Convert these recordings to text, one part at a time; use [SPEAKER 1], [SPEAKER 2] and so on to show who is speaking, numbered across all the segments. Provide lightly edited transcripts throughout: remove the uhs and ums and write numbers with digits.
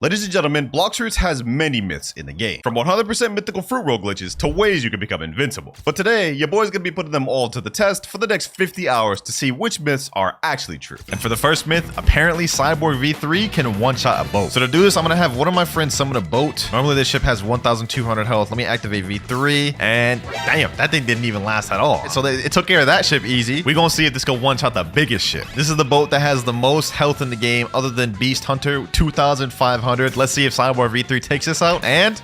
[SPEAKER 1] Ladies and gentlemen, Blox has many myths in the game, from 100% mythical fruit roll glitches to ways you can become invincible. But today, your boy's gonna be putting them all to the test for the next 50 hours to see which myths are actually true. And for the first myth, apparently Cyborg V3 can one-shot a boat. So to do this, I'm gonna have one of my friends summon a boat. Normally this ship has 1,200 health. Let me activate V3, and damn, that thing didn't even last at all. So it took care of that ship easy. We're gonna see if this can one-shot the biggest ship. This is the boat that has the most health in the game other than Beast Hunter, 2,500. Let's see if Cyborg V3 takes this out. And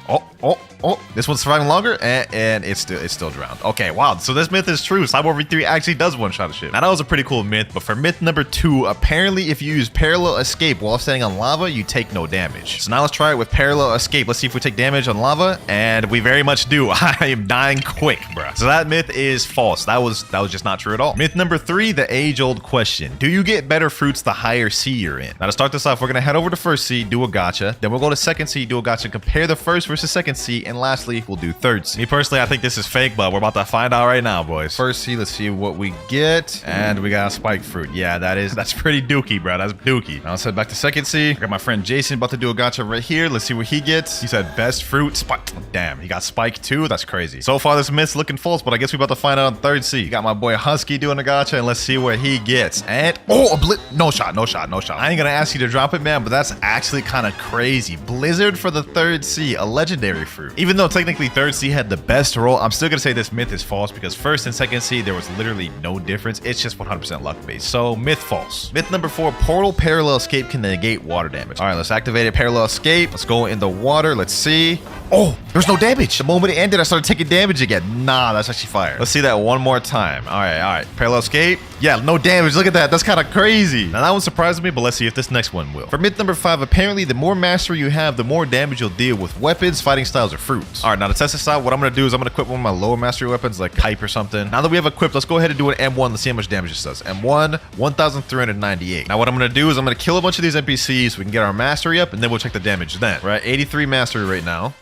[SPEAKER 1] this one's surviving longer, and it's still drowned. Okay, wow. So this myth is true. Cyborg V3 actually does one-shot a ship. Now that was a pretty cool myth, but for myth number 2, apparently if you use parallel escape while standing on lava, you take no damage. So now let's try it with parallel escape. Let's see if we take damage on lava, and we very much do. I am dying quick, bruh. So that myth is false. That was just not true at all. Myth number 3, the age-old question: do you get better fruits the higher sea you're in? Now to start this off, we're gonna head over to first sea, do a gacha. Then we'll go to second sea, do a gacha, compare the first versus second sea, and lastly, we'll do third sea. Me personally, I think this is fake, but we're about to find out right now, boys. First sea, let's see what we get. And we got a spike fruit. Yeah, that's pretty dookie, bro. That's dookie. Now let's head back to second sea. I got my friend Jason about to do a gacha right here. Let's see what he gets. He said best fruit, spike. Damn, he got spike too. That's crazy. So far, this myth's looking false, but I guess we're about to find out on third sea. Got my boy Husky doing a gacha, and let's see what he gets. And no shot. I ain't gonna ask you to drop it, man, but that's actually kind of crazy. Blizzard for the third sea, a legendary fruit. Even though technically third sea had the best roll, I'm still gonna say this myth is false because first and second sea there was literally no difference. It's just 100% luck based. So myth false. Myth number 4, portal parallel escape can negate water damage. All right, let's activate it. Parallel escape. Let's go in the water. Let's see. Oh, there's no damage. The moment it ended, I started taking damage again. Nah, that's actually fire. Let's see that one more time. All right. Parallel escape. Yeah, no damage. Look at that. That's kind of crazy. Now that one surprised me, but let's see if this next one will. For myth number 5, apparently the more mastery you have, the more damage you'll deal with weapons, fighting styles, or fruits. All right, now to test this out, what I'm gonna do is I'm gonna equip one of my lower mastery weapons, like pipe or something. Now that we have equipped, let's go ahead and do an M1. Let's see how much damage this does. M1, 1,398. Now what I'm gonna do is I'm gonna kill a bunch of these NPCs so we can get our mastery up, and then we'll check the damage then. We're at 83 mastery right now.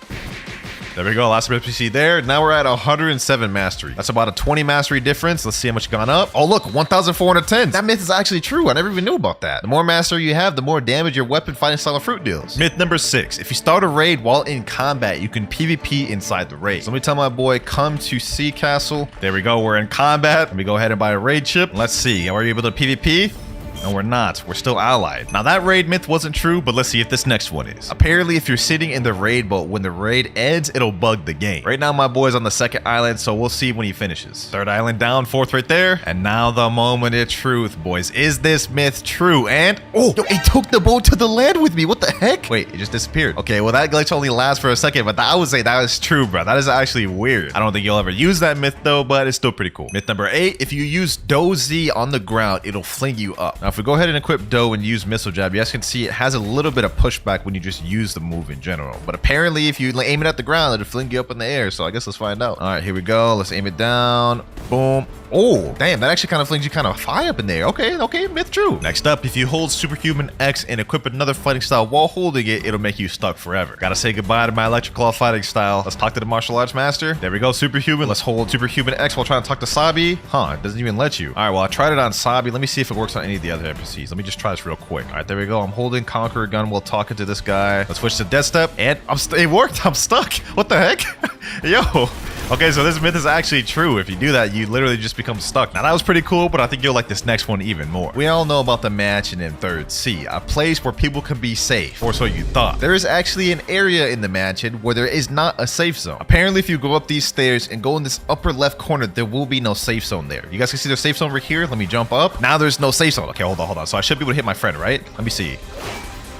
[SPEAKER 1] There we go, last NPC there. Now we're at 107 mastery. That's about a 20 mastery difference. Let's see how much gone up. Oh look, 1,410. That myth is actually true. I never even knew about that. The more mastery you have, the more damage your weapon, fighting style, and fruit deals. Myth number 6, if you start a raid while in combat, you can PvP inside the raid. So let me tell my boy, come to Sea Castle. There we go, we're in combat. Let me go ahead and buy a raid ship. Let's see, are we able to PvP? No, we're not. We're still allied. Now that raid myth wasn't true, but let's see if this next one is. Apparently, if you're sitting in the raid boat, when the raid ends, it'll bug the game. Right now, my boy's on the second island, so we'll see when he finishes. Third island down, fourth right there. And now the moment of truth, boys. Is this myth true? And, yo, it took the boat to the land with me. What the heck? Wait, it just disappeared. Okay, well, that glitch only lasts for a second, but I would say that is true, bro. That is actually weird. I don't think you'll ever use that myth, though, but it's still pretty cool. Myth number 8, if you use Do-Z on the ground, it'll fling you up. Now, if we go ahead and equip Do and use missile jab, you guys can see it has a little bit of pushback when you just use the move in general, but apparently if you aim it at the ground, it'll fling you up in the air. So I guess let's find out. All right, here we go. Let's aim it down. Boom. Oh damn, that actually kind of flings you kind of high up in there. Okay, myth true. Next up, if you hold Superhuman X and equip another fighting style while holding it, it'll make you stuck forever. Gotta say goodbye to my WinterKloudz fighting style. Let's talk to the martial arts master. There we go, Superhuman. Let's hold Superhuman X while trying to talk to Sabi. It doesn't even let you. All right, well, I tried it on Sabi. Let me see if it works on any of the other NPCs. Let me just try this real quick. All right, there we go. I'm holding Conqueror gun while talking to this guy. Let's switch to Death Step, and it worked. I'm stuck. What the heck? Yo. Okay, so this myth is actually true. If you do that, you literally just become stuck. Now, that was pretty cool, but I think you'll like this next one even more. We all know about the mansion in third sea, a place where people can be safe, or so you thought. There is actually an area in the mansion where there is not a safe zone. Apparently, if you go up these stairs and go in this upper left corner, there will be no safe zone there. You guys can see the safe zone over here. Let me jump up. Now there's no safe zone. Okay, hold on. So I should be able to hit my friend, right? Let me see.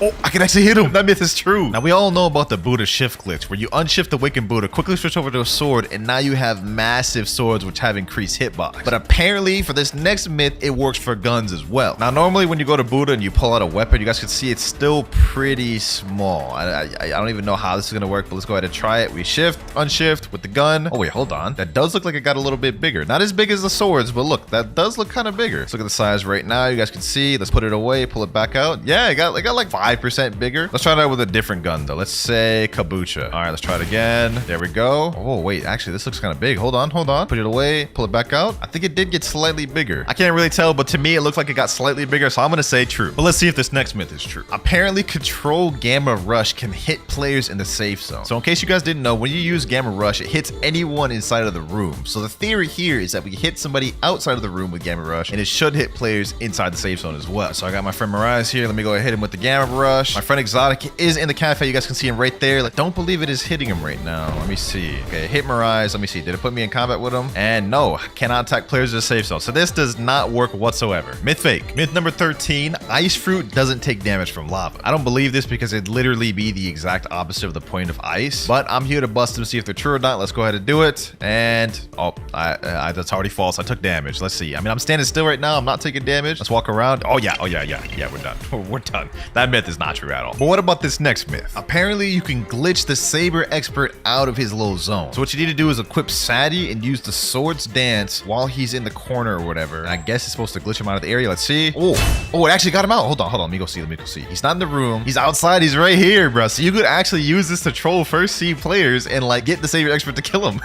[SPEAKER 1] Oh, I can actually hit him. That myth is true. Now, we all know about the Buddha shift glitch, where you unshift the Wicked Buddha, quickly switch over to a sword, and now you have massive swords which have increased hitbox. But apparently, for this next myth, it works for guns as well. Now, normally when you go to Buddha and you pull out a weapon, you guys can see it's still pretty small. I don't even know how this is going to work, but let's go ahead and try it. We shift, unshift with the gun. Oh, wait, hold on. That does look like it got a little bit bigger. Not as big as the swords, but look, that does look kind of bigger. Let's look at the size right now. You guys can see. Let's put it away, pull it back out. Yeah, it got like 5% bigger. Let's try that with a different gun though. Let's say Kabucha. All right, let's try it again. There we go. Oh, wait, actually, this looks kind of big. Hold on. Put it away, pull it back out. I think it did get slightly bigger. I can't really tell, but to me, it looks like it got slightly bigger, so I'm gonna say true. But let's see if this next myth is true. Apparently, Control Gamma Rush can hit players in the safe zone. So in case you guys didn't know, when you use Gamma Rush, it hits anyone inside of the room. So the theory here is that we hit somebody outside of the room with Gamma Rush, and it should hit players inside the safe zone as well. So I got my friend Mirage here. Let me go ahead and hit him with the Gamma Rush. My friend Exotic is in the cafe. You guys can see him right there. Like, don't believe it is hitting him right now. Let me see. Okay, hit Mirage. Let me see. Did it put me in combat with him? And no, cannot attack players in the safe zone. So this does not work whatsoever. Myth fake. Myth number 13, ice fruit doesn't take damage from lava. I don't believe this because it'd literally be the exact opposite of the point of ice, but I'm here to bust them, see if they're true or not. Let's go ahead and do it. And oh, that's already false. I took damage. Let's see. I mean, I'm standing still right now. I'm not taking damage. Let's walk around. Oh yeah, we're done. We're done. That myth is not true at all. But what about this next myth? Apparently you can glitch the Saber Expert out of his little zone. So what you need to do is equip Sadie and use the Swords Dance while he's in the corner or whatever. And I guess it's supposed to glitch him out of the area. Let's see. Oh, it actually got him out. Hold on. Let me go see. He's not in the room. He's outside. He's right here, bro. So you could actually use this to troll first seed players and like get the Saber Expert to kill him.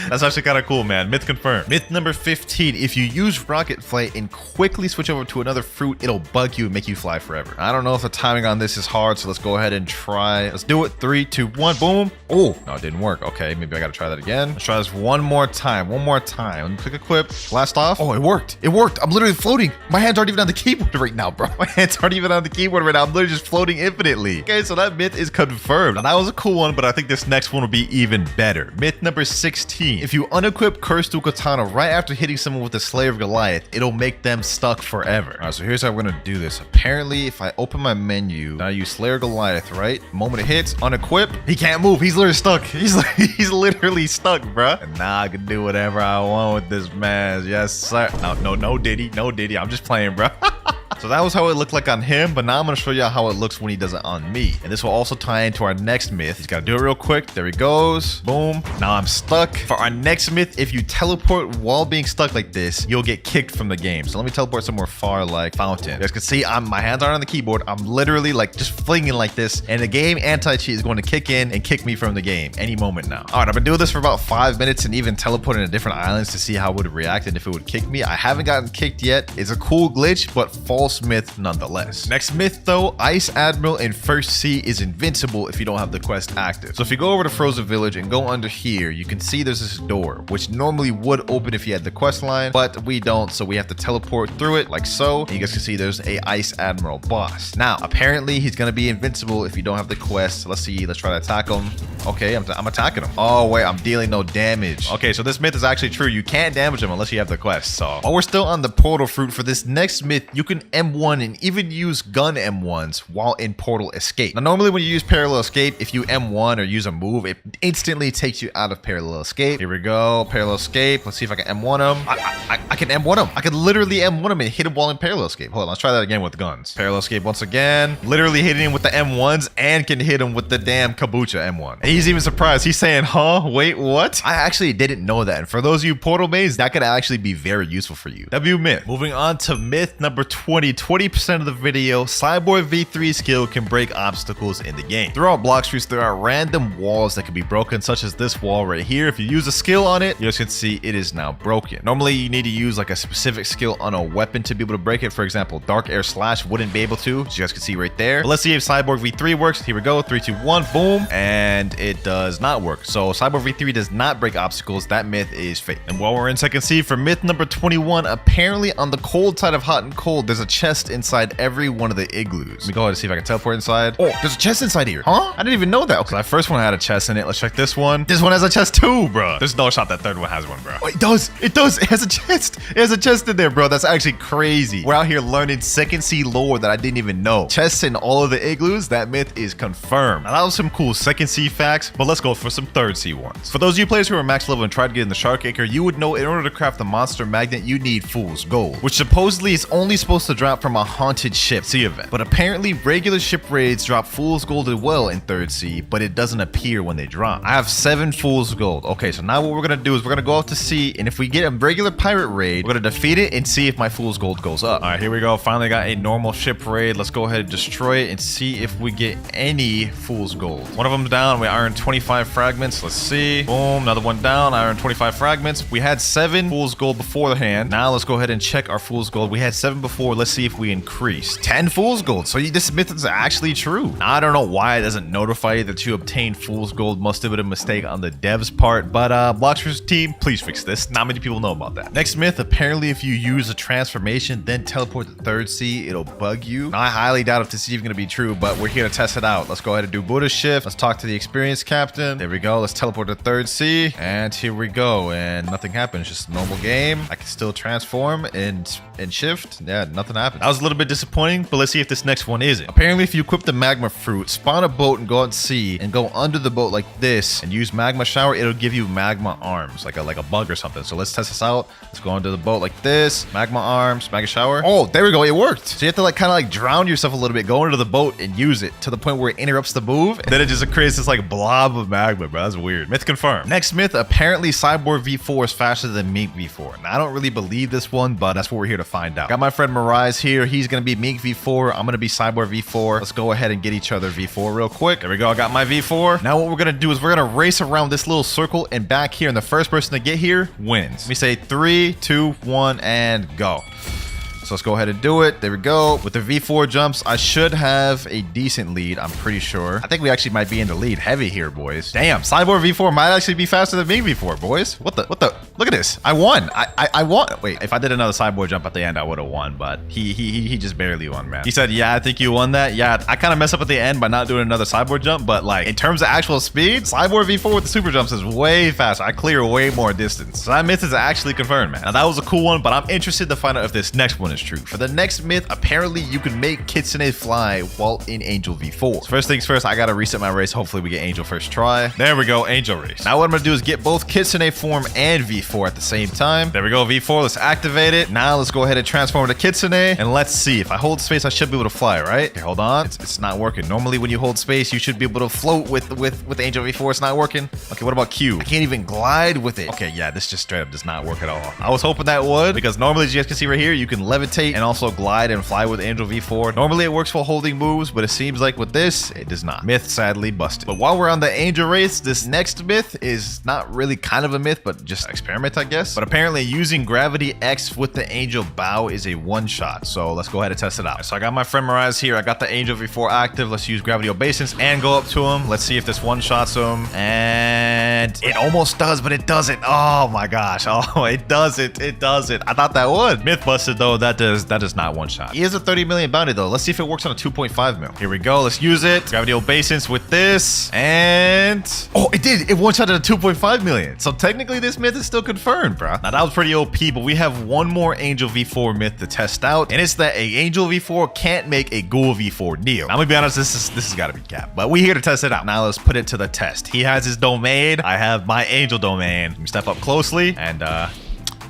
[SPEAKER 1] That's actually kind of cool, man. Myth confirmed. Myth number 15. If you use Rocket Flight and quickly switch over to another fruit, it'll bug you and make you fly forever. I don't know if the timing on this is hard, so let's go ahead and try. Let's do it. 3, 2, 1, boom. Oh, no, it didn't work. Okay, maybe I gotta try that again. Let's try this one more time. Let me click equip. Blast off. Oh, it worked. I'm literally floating. My hands aren't even on the keyboard right now, bro. My hands aren't even on the keyboard right now. I'm literally just floating infinitely. Okay, so that myth is confirmed. Now, that was a cool one, but I think this next one will be even better. Myth number 16. If you unequip Curse to Katana right after hitting someone with the Slayer of Goliath, it'll make them stuck forever. All right, so here's how we're gonna do this. Apparently, if I open my menu, now I use Slayer Goliath, right? Moment it hits, unequip, he can't move. He's literally stuck. He's literally stuck, bruh. And now I can do whatever I want with this man. Yes, sir. No, Diddy. I'm just playing, bruh. So that was how it looked like on him, but now I'm going to show you how it looks when he does it on me. And this will also tie into our next myth. He's got to do it real quick. There he goes. Boom. Now I'm stuck. For our next myth, if you teleport while being stuck like this, you'll get kicked from the game. So let me teleport somewhere far like Fountain. You guys can see my hands aren't on the keyboard. I'm literally like just flinging like this. And the game anti-cheat is going to kick in and kick me from the game any moment now. All right, I've been doing this for about 5 minutes and even teleporting to different islands to see how it would react and if it would kick me. I haven't gotten kicked yet. It's a cool glitch, but false myth nonetheless. Next myth though, Ice Admiral in First Sea is invincible if you don't have the quest active. So if you go over to Frozen Village and go under here, you can see there's this door, which normally would open if you had the quest line, but we don't, so we have to teleport through it like so. And you guys can see there's a Ice Admiral boss. Now, apparently he's gonna be invincible if you don't have the quest. Let's see, let's try to attack him. Okay, I'm attacking him. Oh wait, I'm dealing no damage. Okay, so this myth is actually true. You can't damage him unless you have the quest. So while we're still on the portal fruit, for this next myth, you can M1 and even use gun M1s while in portal escape. Now normally when you use parallel escape, if you M1 or use a move, it instantly takes you out of parallel escape. Here we go, parallel escape. Let's see if I can M1 him. I can M1 him. I can literally M1 him and hit him while in parallel escape. Hold on, let's try that again with guns. Parallel escape once again. Literally hitting him with the M1s and can hit him with the damn Kabucha M1. And he's even surprised. He's saying, huh? Wait, what? I actually didn't know that. And for those of you portal mains, that could actually be very useful for you. W myth. Moving on to myth number 20. 20% of the video, Cyborg V3 skill can break obstacles in the game. Throughout block streets, there are random walls that can be broken, such as this wall right here. If you use a skill on it, you guys can see it is now broken. Normally, you need to use like a specific skill on a weapon to be able to break it. For example, Dark Air Slash wouldn't be able to, as you guys can see right there. But let's see if Cyborg V3 works. Here we go, 3, 2, 1, boom. And it does not work. So Cyborg V3 does not break obstacles. That myth is fake. And while we're in second seed for myth number 21, apparently on the cold side of hot and cold, there's a chest inside every one of the igloos. Let me go ahead and see if I can teleport inside. Oh, there's a chest inside here. Huh? I didn't even know that. Okay, that first one had a chest in it. Let's check this one. This one has a chest too, bro. There's no shot that third one has one, bro. Oh, it does. It does. It has a chest. It has a chest in there, bro. That's actually crazy. We're out here learning second sea lore that I didn't even know. Chests in all of the igloos. That myth is confirmed. Now, that was some cool second sea facts, but let's go for some third sea ones. For those of you players who are max level and tried to get in the Shark Acre, you would know in order to craft the monster magnet, you need Fool's Gold, which supposedly is only supposed to drop drop from a haunted ship sea event. But apparently regular ship raids drop fool's gold as well in 3rd sea, but it doesn't appear when they drop. I have 7 fool's gold. Okay, so now what we're gonna do is we're gonna go out to sea, and if we get a regular pirate raid, we're gonna defeat it and see if my fool's gold goes up. All right, here we go. Finally got a normal ship raid. Let's go ahead and destroy it and see if we get any fool's gold. One of them's down. We iron 25 fragments. Let's see. Boom, another one down. Iron 25 fragments. We had 7 fool's gold beforehand. Now let's go ahead and check our fool's gold. We had 7 before. Let's see if we increase. 10 fool's gold. So this myth is actually true. Now, I don't know why it doesn't notify you that you obtained fool's gold. Must have been a mistake on the dev's part, but Blox's team, please fix this. Not many people know about that. Next myth, apparently if you use a transformation, then teleport to 3rd sea, it'll bug you. Now, I highly doubt if this is even gonna be true, but we're here to test it out. Let's go ahead and do Buddha shift. Let's talk to the experienced captain. There we go. Let's teleport to 3rd sea, and here we go. And nothing happens. Just a normal game. I can still transform and shift. Yeah, nothing happened. That was a little bit disappointing, but let's see if this next one isn't. Apparently, if you equip the magma fruit, spawn a boat and go out to sea, and go under the boat like this, and use magma shower, it'll give you magma arms, like a bug or something. So let's test this out. Let's go under the boat like this. Magma arms, magma shower. Oh, there we go. It worked. So you have to like kind of like drown yourself a little bit, go into the boat and use it to the point where it interrupts the move. And then it just creates this like blob of magma, bro. That's weird. Myth confirmed. Next myth, apparently Cyborg V4 is faster than Mink V4. Now, I don't really believe this one, but that's what we're here to find out. Got my friend Mirai here. He's going to be Mink V4. I'm going to be Cyborg V4. Let's go ahead and get each other V4 real quick. There we go. I got my V4. Now what we're going to do is we're going to race around this little circle and back here. And the first person to get here wins. Let me say 3, 2, 1, and go. So let's go ahead and do it. There we go. With the V4 jumps, I should have a decent lead, I'm pretty sure. I think we actually might be in the lead heavy here, boys. Damn, Cyborg V4 might actually be faster than Mink V4, boys. What the? Look at this. I won. I won. Wait, if I did another Cyborg jump at the end, I would have won, but he just barely won, man. He said, yeah, I think you won that. Yeah, I kind of messed up at the end by not doing another Cyborg jump, but like in terms of actual speed, Cyborg V4 with the super jumps is way faster. I clear way more distance. So that myth is actually confirmed, man. Now that was a cool one, but I'm interested to find out if this next one is true. For the next myth, apparently you can make Kitsune fly while in Angel V4. So first things first, I gotta reset my race. Hopefully we get Angel first try. There we go, Angel race. Now what I'm gonna do is get both Kitsune form and V4 at the same time. There we go, V4, let's activate it. Now let's go ahead and transform to Kitsune, and let's see. If I hold space, I should be able to fly, right? Okay, hold on. It's not working. Normally when you hold space, you should be able to float with Angel V4. It's not working. Okay, what about Q? I can't even glide with it. Okay, yeah, this just straight up does not work at all. I was hoping that would, because normally, as you guys can see right here, you can levitate and also glide and fly with Angel V4. Normally it works while holding moves, but it seems like with this, it does not. Myth sadly busted. But while we're on the Angel race, this next myth is not really kind of a myth, but just an experiment, I guess. But apparently using Gravity X with the Angel Bow is a one-shot. So let's go ahead and test it out. So I got my friend Mirai here. I got the Angel V4 active. Let's use Gravity Obeisance and go up to him. Let's see if this one-shots him. And it almost does, but it doesn't. Oh my gosh. Oh, it doesn't. It doesn't. I thought that would. Myth busted though. That does not one-shot. He is a 30 million bounty though. Let's see if it works on a 2.5 mil. Here we go. Let's use it. Gravity Obeisance with this. And oh, it did. It one-shot at a 2.5 million. So technically this myth is still confirmed, bro. Now that was pretty OP, but we have one more Angel V4 myth to test out. And it's that a Angel V4 can't make a Ghoul V4 Neo. Now, I'm gonna be honest, this has gotta be cap. But we're here to test it out. Now let's put it to the test. He has his domain. I have my Angel domain. Let me step up closely and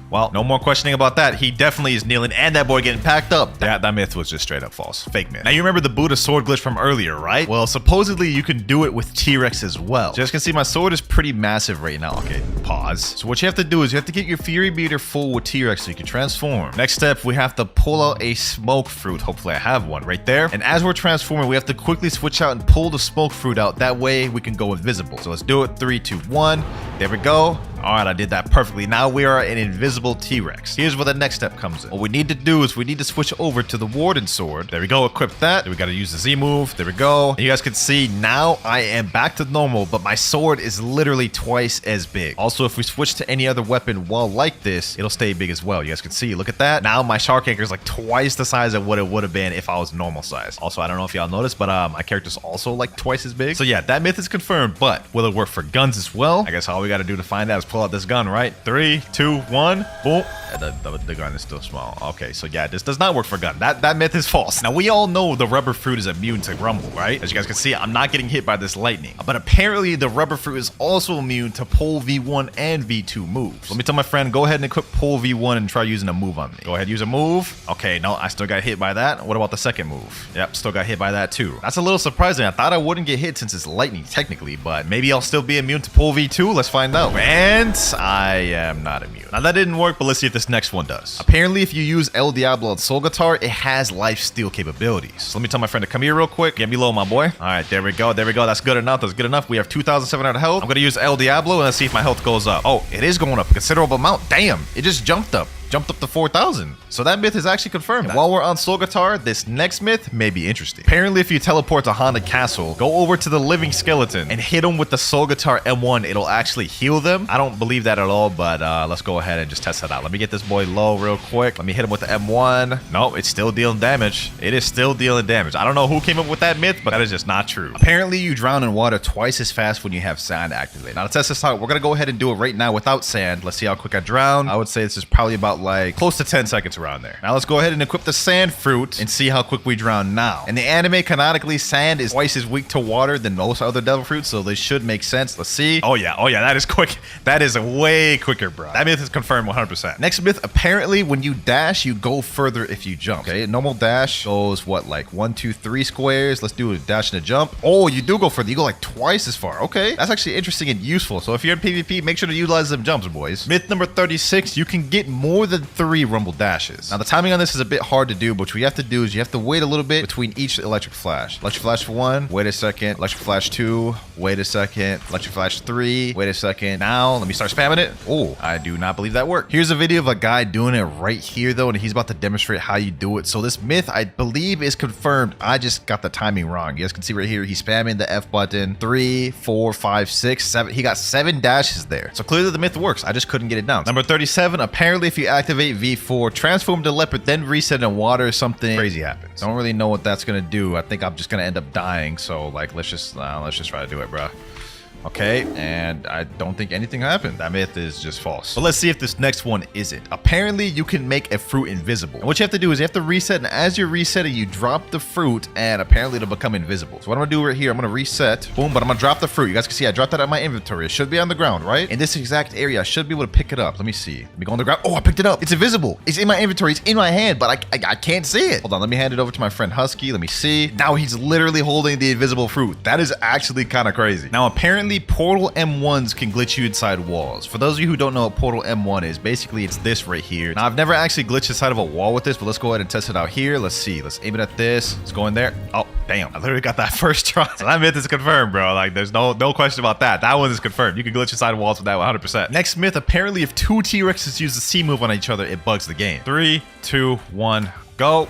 [SPEAKER 1] well, no more questioning about that. He definitely is kneeling, and that boy getting packed up. That myth was just straight up false. Fake myth. Now, you remember the Buddha sword glitch from earlier, right? Well, supposedly you can do it with T-Rex as well. So you guys can see my sword is pretty massive right now. Okay, pause. So what you have to do is you have to get your Fury Meter full with T-Rex so you can transform. Next step, we have to pull out a smoke fruit. Hopefully I have one right there. And as we're transforming, we have to quickly switch out and pull the smoke fruit out. That way we can go invisible. So let's do it. 3, 2, 1. There we go. All right, I did that perfectly. Now we are an invisible T-Rex. Here's where the next step comes in. What we need to do is we need to switch over to the Warden Sword. There we go, equip that. Then we gotta use the Z move. There we go. And you guys can see now I am back to normal, but my sword is literally twice as big. Also, if we switch to any other weapon while like this, it'll stay big as well. You guys can see, look at that. Now my shark anchor is like twice the size of what it would have been if I was normal size. Also, I don't know if y'all noticed, but my character's also like twice as big. So yeah, that myth is confirmed, but will it work for guns as well? I guess all we gotta do to find out is pull out this gun, right? 3, 2, 1, boom. The gun is still small. Okay, so yeah, this does not work for gun. That myth is false. Now, we all know the rubber fruit is immune to rumble, right? As you guys can see, I'm not getting hit by this lightning. But apparently, the rubber fruit is also immune to pole V1 and V2 moves. Let me tell my friend, go ahead and equip pole V1 and try using a move on me. Go ahead, use a move. Okay, no, I still got hit by that. What about the second move? Yep, still got hit by that too. That's a little surprising. I thought I wouldn't get hit since it's lightning technically, but maybe I'll still be immune to pole V2. Let's find out. And I am not immune. Now, that didn't work, but let's see if this next one does. Apparently, if you use El Diablo on Solgatar, it has life steal capabilities. So let me tell my friend to come here real quick. Get me low, my boy. All right, there we go. There we go. That's good enough. That's good enough. We have 2,700 health. I'm going to use El Diablo and let's see if my health goes up. Oh, it is going up a considerable amount. Damn, it just jumped up to 4,000. So that myth is actually confirmed. And while we're on Solgatar, this next myth may be interesting. Apparently, if you teleport to Haunted Castle, go over to the living skeleton and hit them with the Solgatar M1, it'll actually heal them. I don't believe that at all, but let's go ahead and just test that out. Let me get this boy low real quick. Let me hit him with the M1. No, it's still dealing damage. It is still dealing damage. I don't know who came up with that myth, but that is just not true. Apparently, you drown in water twice as fast when you have sand activated. Now, to test this out, we're going to go ahead and do it right now without sand. Let's see how quick I drown. I would say this is probably about like close to 10 seconds around there. Now let's go ahead and equip the sand fruit and see how quick we drown now. In the anime, canonically, sand is twice as weak to water than most other devil fruits, so they should make sense. Let's see. Oh yeah, that is quick. That is way quicker, bro. That myth is confirmed 100%. Next myth, apparently when you dash, you go further if you jump. Okay, normal dash goes what, like 1, 2, 3 squares. Let's do a dash and a jump. Oh, you do go further. You go like twice as far. Okay, that's actually interesting and useful. So if you're in PvP, make sure to utilize them jumps, boys. Myth number 36, you can get more than 3 rumble dashes. Now the timing on this is a bit hard to do, but what you have to do is you have to wait a little bit between each electric flash. Electric flash 1, wait a second. Electric flash 2, wait a second. Electric flash 3, wait a second. Now let me start spamming it. Oh, I do not believe that worked. Here's a video of a guy doing it right here though, and he's about to demonstrate how you do it. So this myth, I believe, is confirmed. I just got the timing wrong. You guys can see right here, he's spamming the F button. 3, 4, 5, 6, 7. He got 7 dashes there. So clearly the myth works. I just couldn't get it down. Number 37, apparently if you activate V4, transform to leopard, then reset in water, something crazy happens. Don't really know what that's gonna do. I think I'm just gonna end up dying. So like, let's just try to do it, bro. Okay, and I don't think anything happened. That myth is just false. But let's see if this next one isn't. Apparently, you can make a fruit invisible. And what you have to do is you have to reset, and as you're resetting, you drop the fruit, and apparently it'll become invisible. So what I'm gonna do right here, I'm gonna reset, boom, but I'm gonna drop the fruit. You guys can see I dropped that out of my inventory. It should be on the ground, right? In this exact area, I should be able to pick it up. Let me see. Let me go on the ground. Oh, I picked it up. It's invisible. It's in my inventory. It's in my hand, but I can't see it. Hold on, let me hand it over to my friend Husky. Let me see. Now he's literally holding the invisible fruit. That is actually kind of crazy. Now, apparently, Portal M1s can glitch you inside walls. For those of you who don't know what Portal M1 is, basically it's this right here. Now, I've never actually glitched inside of a wall with this, but let's go ahead and test it out here. Let's see. Let's aim it at this. Let's go in there. Oh, damn. I literally got that first try. So that myth is confirmed, bro. Like, there's no question about that. That one is confirmed. You can glitch inside walls with that 100%. Next myth, apparently if 2 T-Rexes use the C move on each other, it bugs the game. 3, 2, 1, go.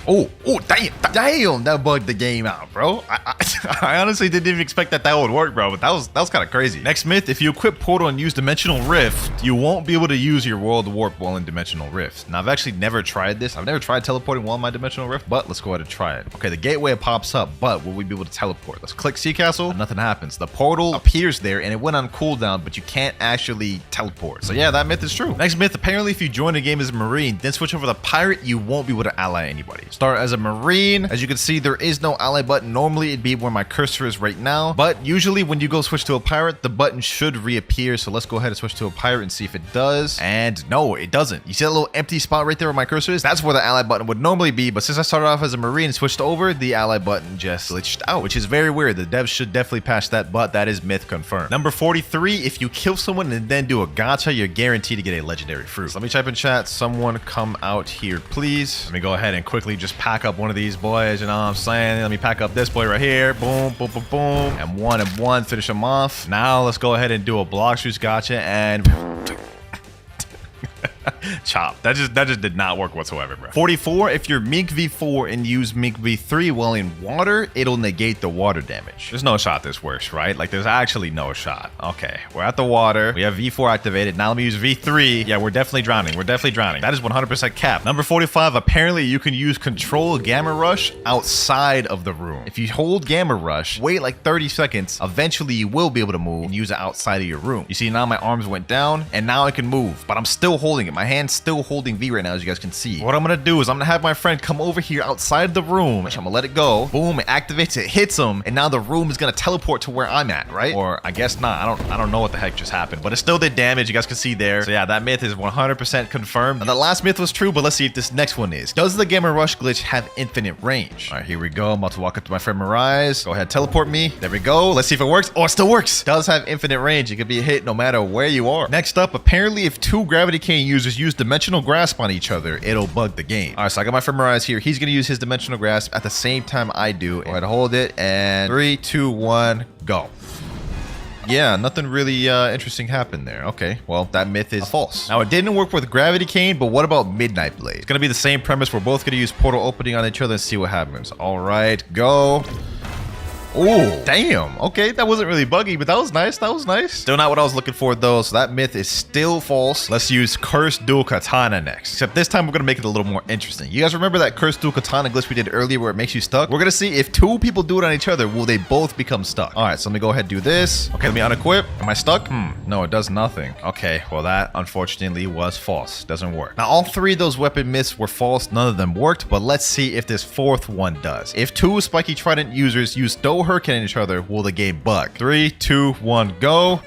[SPEAKER 1] Oh, damn, that bugged the game out, bro. I honestly didn't even expect that would work, bro, but that was kind of crazy. Next myth, if you equip Portal and use Dimensional Rift, you won't be able to use your World Warp while in Dimensional Rift. Now, I've actually never tried this. I've never tried teleporting while in my Dimensional Rift, but let's go ahead and try it. Okay, the gateway pops up, but will we be able to teleport? Let's click Sea Castle, and nothing happens. The portal appears there, and it went on cooldown, but you can't actually teleport. So yeah, that myth is true. Next myth, apparently if you join a game as a Marine, then switch over to Pirate, you won't be able to ally anybody. Start as a Marine. As you can see, there is no ally button. Normally it'd be where my cursor is right now, but usually when you go switch to a pirate, the button should reappear. So let's go ahead and switch to a pirate and see if it does. And no, it doesn't. You see that little empty spot right there where my cursor is? That's where the ally button would normally be, but since I started off as a Marine and switched over, the ally button just glitched out, which is very weird. The devs should definitely patch that, but that is myth confirmed. Number 43, if you kill someone and then do a gacha, you're guaranteed to get a legendary fruit. So let me type in chat, someone come out here, please. Let me go ahead and quickly just pack up one of these boys, you know what I'm saying? Let me pack up this boy right here. Boom, boom, boom, boom. And one, finish him off. Now let's go ahead and do a Blox juice gacha and chop. That just did not work whatsoever, bro. 44, if you're Mink V4 and use Mink V3 while in water, it'll negate the water damage. There's no shot this works, right? Like, there's actually no shot. Okay, we're at the water. We have V4 activated. Now let me use V3. Yeah, we're definitely drowning. We're definitely drowning. That is 100% cap. Number 45, apparently you can use Control Gamma Rush outside of the room. If you hold Gamma Rush, wait like 30 seconds, eventually you will be able to move and use it outside of your room. You see, now my arms went down and now I can move, but I'm still holding it. My hand hand still holding V right now, as you guys can see. What I'm gonna do is I'm gonna have my friend come over here outside the room, which I'm gonna let it go. Boom, it activates, it hits him, and now the room is gonna teleport to where I'm at, right? Or I guess not. I don't know what the heck just happened, but it still did damage. You guys can see there. So yeah, that myth is 100% confirmed. And the last myth was true, but let's see if this next one is. Does the Gamma Rush glitch have infinite range? All right, here we go. I'm about to walk up to my friend Mirage. Go ahead, teleport me. There we go. Let's see if it works. Oh, it still works. Does have infinite range. It can be hit no matter where you are. Next up, apparently if two Gravity Cane users use Dimensional Grasp on each other, it'll bug the game. All right, so I got my friend Mirage here. He's gonna use his Dimensional Grasp at the same time I do. Go ahead, hold it, and 3, 2, 1, go. Yeah, nothing really interesting happened there. Okay, well, that myth is false. Now, it didn't work with Gravity Cane, but what about Midnight Blade? It's gonna be the same premise. We're both gonna use portal opening on each other and see what happens. All right, go. Oh, damn. Okay, that wasn't really buggy, but that was nice. That was nice. Still not what I was looking for, though, so that myth is still false. Let's use Cursed Dual Katana next. Except this time, we're going to make it a little more interesting. You guys remember that Cursed Dual Katana glitch we did earlier where it makes you stuck? We're going to see if two people do it on each other, will they both become stuck? All right, so let me go ahead and do this. Okay, let me unequip. Am I stuck? No, it does nothing. Okay, well, that unfortunately was false. Doesn't work. Now, all three of those weapon myths were false. None of them worked, but let's see if this fourth one does. If two Spiky Trident users use Stow Hurricane on each other, will the game bug? 3, 2, 1, go.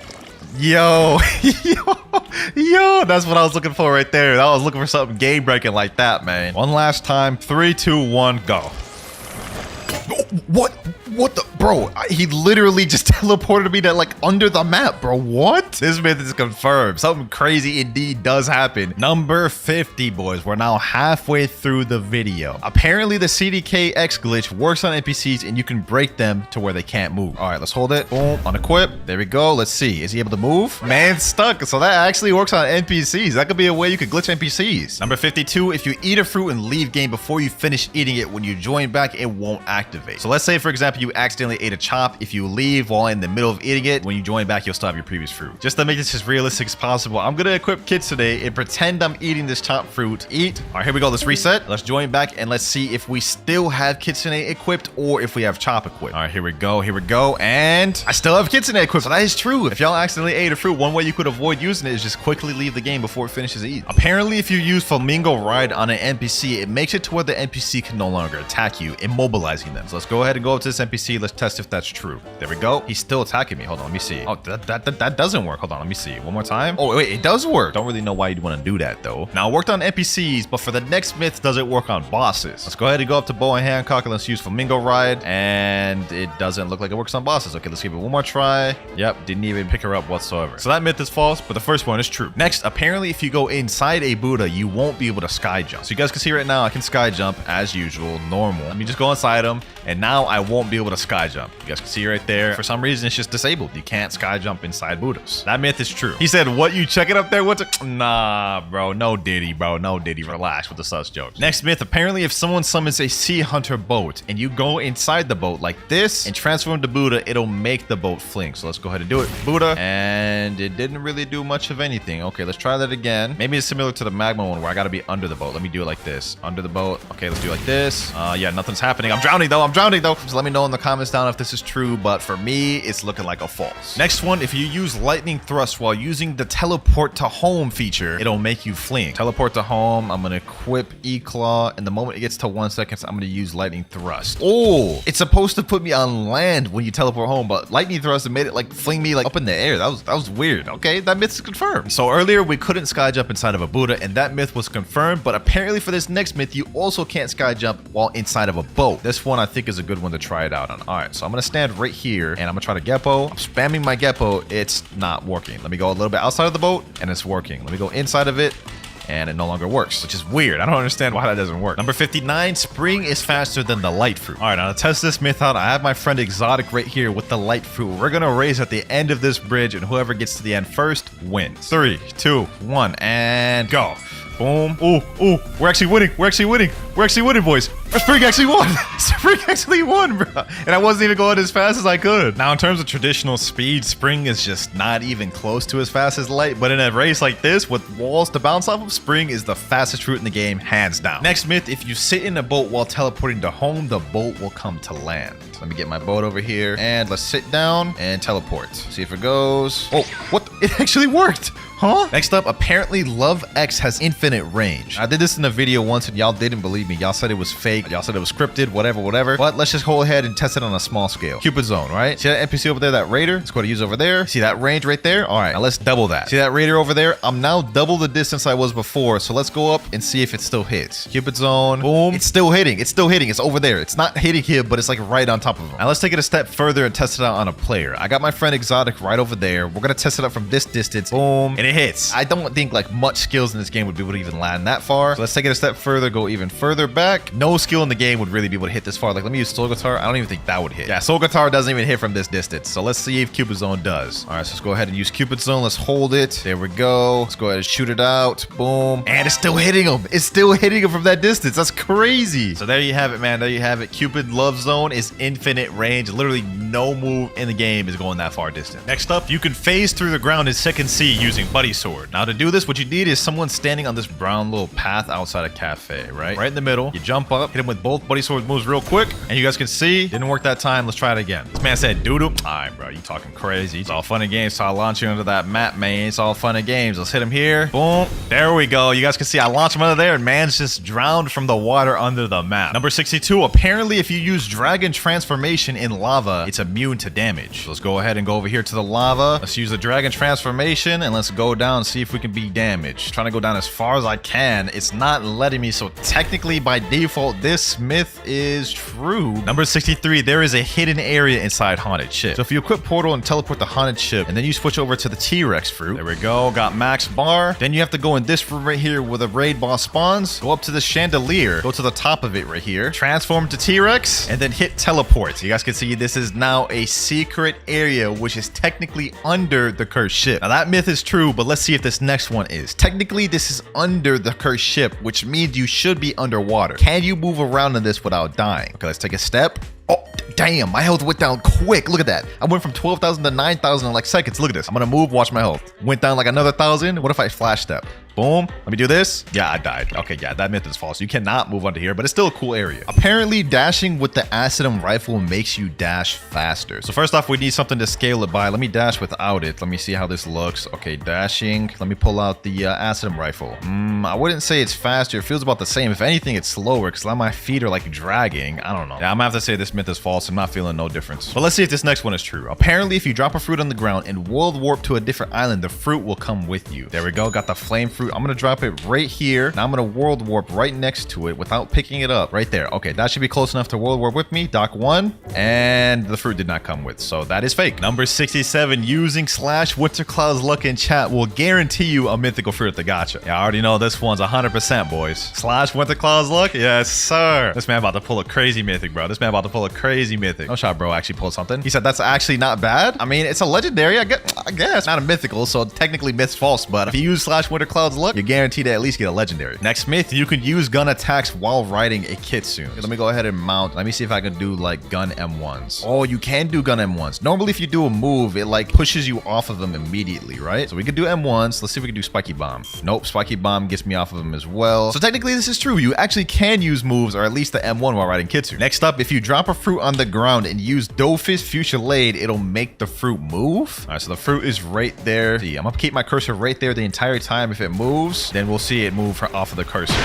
[SPEAKER 1] Yo, yo, that's what I was looking for right there. I was looking for something game breaking like that, man. One last time. 3, 2, 1, go. What the, bro? He literally just teleported me to like under the map, bro. What? This myth is confirmed. Something crazy indeed does happen. Number 50, boys. We're now halfway through the video. Apparently, the CDKX glitch works on NPCs and you can break them to where they can't move. All right, let's hold it. Boom, unequip. There we go. Let's see. Is he able to move? Man, stuck. So that actually works on NPCs. That could be a way you could glitch NPCs. Number 52, if you eat a fruit and leave game before you finish eating it, when you join back, it won't activate. So let's say, for example, you accidentally ate a chop. If you leave while in the middle of eating it, when you join back, you'll still have your previous fruit. Just to make this as realistic as possible, I'm gonna equip kids today and pretend I'm eating this chopped fruit. Eat. All right, here we go. Let's reset. Let's join back and let's see if we still have Kitsune equipped or if we have chop equipped. All right, here we go. Here we go. And I still have Kitsune equipped. So that is true. If y'all accidentally ate a fruit, one way you could avoid using it is just quickly leave the game before it finishes eating. Apparently, if you use Flamingo Ride on an NPC, it makes it to where the NPC can no longer attack you, immobilizing them. So let's go ahead and go up to this NPC. Let's test if that's true. There we go. He's still attacking me. Hold on, let me see. Oh, that doesn't work. Hold on, let me see. One more time. Oh, wait, it does work. Don't really know why you'd want to do that, though. Now, it worked on NPCs, but for the next myth, does it work on bosses? Let's go ahead and go up to Bow and Hancock and let's use Flamingo Ride. And it doesn't look like it works on bosses. Okay, let's give it one more try. Yep, didn't even pick her up whatsoever. So that myth is false, but the first one is true. Next, apparently, if you go inside a Buddha, you won't be able to sky jump. So you guys can see right now, I can sky jump as usual, normal. Let me just go inside them, and now I won't be able to sky jump. You guys can see right there. For some reason, it's just disabled. You can't sky jump inside Buddhas. That myth is true. He said, what, you check it up there? What's it? Nah, bro. No Diddy, bro. No Diddy. Relax with the sus jokes. Next myth, apparently if someone summons a Sea Hunter boat and you go inside the boat like this and transform to Buddha, it'll make the boat fling. So let's go ahead and do it. Buddha. And it didn't really do much of anything. Okay, let's try that again. Maybe it's similar to the magma one where I gotta be under the boat. Let me do it like this. Under the boat. Okay, let's do it like this. Yeah, nothing's happening. I'm drowning though. I'm drowning though. Just let me know in the comments down if this is true, but for me, it's looking like a false. Next one, if you use lightning thrust while using the teleport to home feature, it'll make you fling. Teleport to home, I'm gonna equip E-Claw, and the moment it gets to 1 second, I'm gonna use lightning thrust. Oh, it's supposed to put me on land when you teleport home, but lightning thrust made it like fling me like up in the air. That was weird. Okay, that myth is confirmed. So earlier we couldn't sky jump inside of a Buddha, and that myth was confirmed, but apparently for this next myth, you also can't sky jump while inside of a boat. This one I think is a good one to try it out on. All right, so I'm gonna stand right here and I'm gonna try to Geppo. I'm spamming my Geppo. It's not working. Let me go a little bit outside of the boat and it's working. Let me go inside of it and it no longer works, which is weird. I don't understand why that doesn't work. Number 59, spring is faster than the light fruit. All right, now to test this myth out, I have my friend Exotic right here with the light fruit. We're gonna race at the end of this bridge and whoever gets to the end first wins. 3, 2, 1, and go. Boom. Ooh, ooh. We're actually winning. We're actually winning. We're actually winning, boys. Spring actually won. Spring actually won, bro. And I wasn't even going as fast as I could. Now, in terms of traditional speed, Spring is just not even close to as fast as Light. But in a race like this, with walls to bounce off of, Spring is the fastest route in the game, hands down. Next myth, if you sit in a boat while teleporting to home, the boat will come to land. Let me get my boat over here. And let's sit down and teleport. See if it goes. Oh, what? It actually worked.
[SPEAKER 2] Huh? Next up, apparently Love X has infinite range. I did this in a video once and y'all didn't believe me. Y'all said it was fake. Y'all said it was scripted, whatever. But let's just go ahead and test it on a small scale. Cupid Zone, right? See that NPC over there, that Raider? Let's go to use over there. See that range right there? All right, now let's double that. See that Raider over there? I'm now double the distance I was before. So let's go up and see if it still hits. Cupid Zone, boom. It's still hitting. It's still hitting. It's over there. It's not hitting him, but it's like right on top of him. Now let's take it a step further and test it out on a player. I got my friend Exotic right over there. We're gonna test it out from this distance. Boom, and it hits. I don't think like much skills in this game would be able to even land that far. So let's take it a step further, go even further back. No skill in the game would really be able to hit this far. Like, let me use Soul Guitar. I don't even think that would hit. Yeah, Soul Guitar doesn't even hit from this distance. So let's see if Cupid Zone does. All right, so let's go ahead and use Cupid Zone. Let's hold it. There we go. Let's go ahead and shoot it out. Boom. And it's still hitting him. It's still hitting him from that distance. That's crazy. So there you have it, man. There you have it. Cupid Love Zone is infinite range. Literally no move in the game is going that far distance. Next up, you can phase through the ground in Second C using Buddy Sword. Now to do this, what you need is someone standing on this brown little path outside a cafe, right? Right in the middle. You jump up, hit him with both Buddy Sword moves real quick, and you guys can see, didn't work that time. Let's try it again. This man said doo-doo. All right, bro, you talking crazy. It's all fun and games, so I launch you into that map, man. It's all fun and games. Let's hit him here. Boom. There we go. You guys can see I launched him under there, and man's just drowned from the water under the map. Number 62, apparently if you use Dragon Transformation in lava, it's immune to damage. So let's go ahead and go over here to the lava. Let's use the Dragon Transformation, and let's go down and see if we can be damaged. Trying to go down as far as I can. It's not letting me, so technically by default, this myth is true. Number 63, there is a hidden area inside Haunted Ship. So if you equip Portal and teleport the Haunted Ship, and then you switch over to the T-Rex fruit, there we go, got max bar. Then you have to go in this room right here where the raid boss spawns, go up to the chandelier, go to the top of it right here, transform to T-Rex, and then hit teleport. You guys can see this is now a secret area, which is technically under the cursed ship. Now that myth is true, but let's see if this next one is. Technically, this is under the cursed ship, which means you should be underwater. Can you move around in this without dying? Okay, let's take a step. Oh, damn, my health went down quick. Look at that. I went from 12,000 to 9,000 in like seconds. Look at this. I'm gonna move, watch my health. Went down like another 1,000. What if I flash step? Boom. Let me do this. Yeah, I died. Okay, yeah, that myth is false. You cannot move under here, but it's still a cool area. Apparently, dashing with the Acidum rifle makes you dash faster. So first off, we need something to scale it by. Let me dash without it. Let me see how this looks. Okay, dashing. Let me pull out the Acidum rifle. I wouldn't say it's faster. It feels about the same. If anything, it's slower because my feet are like dragging. I don't know. Yeah, I'm gonna have to say this myth is false. I'm not feeling no difference. But let's see if this next one is true. Apparently, if you drop a fruit on the ground and world warp to a different island, the fruit will come with you. There we go. Got the flame fruit. I'm gonna drop it right here. Now I'm gonna world warp right next to it without picking it up. Right there. Okay, that should be close enough to world warp with me. Dock 1. And the fruit did not come with, so that is fake. Number 67, using /WinterKloudz luck in chat will guarantee you a mythical fruit at the gacha. Yeah, I already know this one's 100%, boys. /WinterKloudz luck? Yes, sir. This man about to pull a crazy mythic, bro. This man about to pull a crazy mythic. No shot, bro. Actually pulled something. He said that's actually not bad. I mean, it's a legendary. I guess. Not a mythical, so technically myth's false, but if you use /WinterKloudz luck, you're guaranteed to at least get a legendary. Next myth, you can use gun attacks while riding a kitsune. Let me go ahead and mount. Let me see if I can do like gun M1s. Oh, you can do gun M1s. Normally, if you do a move, it like pushes you off of them immediately, right? So we can do M1s. Let's see if we can do Spiky Bomb. Nope, Spiky Bomb gets me off of them as well. So technically, this is true. You actually can use moves, or at least the M1 while riding kitsune. Next up, if you drop a fruit on the ground and use Dofus Fuchilade, it'll make the fruit move. All right, so the fruit is right there. See, I'm gonna keep my cursor right there the entire time. If it moves, then we'll see it move off of the cursor.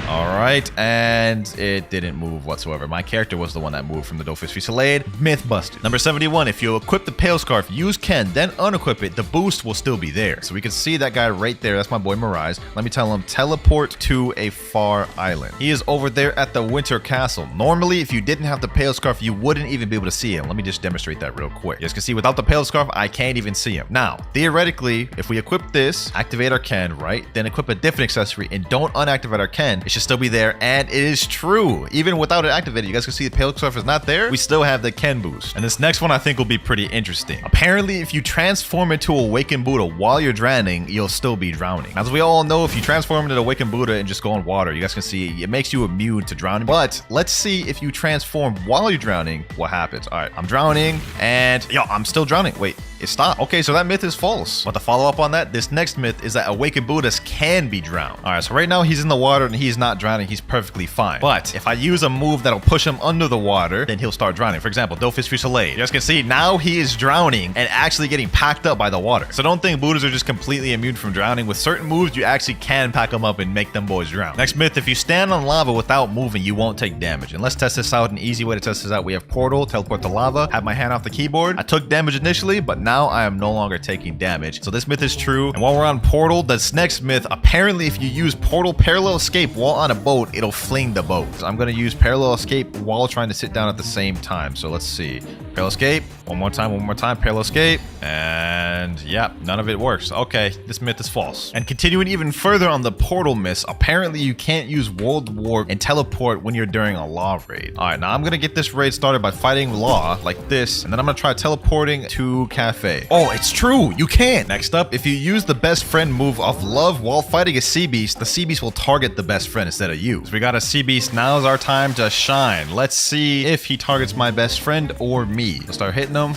[SPEAKER 2] All right, and it didn't move whatsoever. My character was the one that moved from the Dofus Fuchilade. Myth busted. Number 71, if you equip the Pale Scarf, use Ken, then unequip it, the boost will still be there. So we can see that guy right there. That's my boy Mirage. Let me tell him, teleport to a far island. He is over there at the Winter Castle. Normally, if you didn't have the Pale Scarf, you wouldn't even be able to see him. Let me just demonstrate that real quick. You guys can see without the Pale Scarf, I can't even see him. Now, theoretically, if we equip this, activate our Ken, right? Then equip a different accessory and don't unactivate our Ken, it should still be there, and it is true. Even without it activated, you guys can see the Pale Scarf is not there. We still have the Ken boost. And this next one I think will be pretty interesting. Apparently, if you transform into Awakened Buddha while you're drowning, you'll still be drowning. As we all know, if you transform into Awakened Buddha and just go in water, you guys can see it makes you immune to drowning. But let's see if you transform while you're drowning, what happens. All right, I'm drowning, and yo, I'm still drowning. Wait. it stopped. Okay, so that myth is false. But to follow up on that, this next myth is that awakened Buddhas can be drowned. All right, so right now he's in the water and he's not drowning. He's perfectly fine. But if I use a move that'll push him under the water, then he'll start drowning. For example, Dofus Fusillade. You guys can see now he is drowning and actually getting packed up by the water. So don't think Buddhas are just completely immune from drowning. With certain moves, you actually can pack them up and make them boys drown. Next myth, if you stand on lava without moving, you won't take damage. And let's test this out. An easy way to test this out, we have Portal, Teleport to Lava, have my hand off the keyboard. I took damage initially, but now I am no longer taking damage. So this myth is true. And while we're on Portal, this next myth, apparently if you use Portal Parallel Escape while on a boat, it'll fling the boat. So I'm going to use Parallel Escape while trying to sit down at the same time. So let's see. Parallel Escape. One more time. Parallel Escape. And yeah, none of it works. Okay, this myth is false. And continuing even further on the Portal myths, apparently you can't use World Warp and teleport when you're during a Law raid. All right, now I'm going to get this raid started by fighting Law like this. And then I'm going to try teleporting to Cafe. Oh, it's true. You can. Next up, if you use the best friend move of Love while fighting a Sea Beast, the Sea Beast will target the best friend instead of you. So we got a Sea Beast. Now is our time to shine. Let's see if he targets my best friend or me. Let's start hitting him.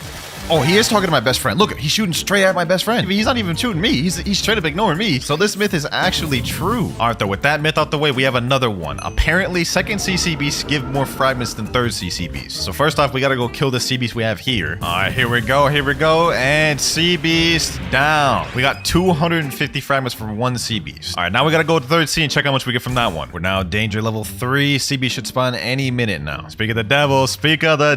[SPEAKER 2] Oh, he is targeting my best friend. Look, he's shooting straight at my best friend. I mean, he's not even shooting me. He's straight up ignoring me. So this myth is actually true. All right, though, with that myth out the way, we have another one. Apparently, second CC beasts give more fragments than third CC beasts. So first off, we got to go kill the Sea Beast we have here. All right, here we go. And Sea Beast down. We got 250 fragments from one Sea Beast. All right, now we got to go to third sea and check how much we get from that one. We're now danger level 3. Sea Beast should spawn any minute now. Speak of the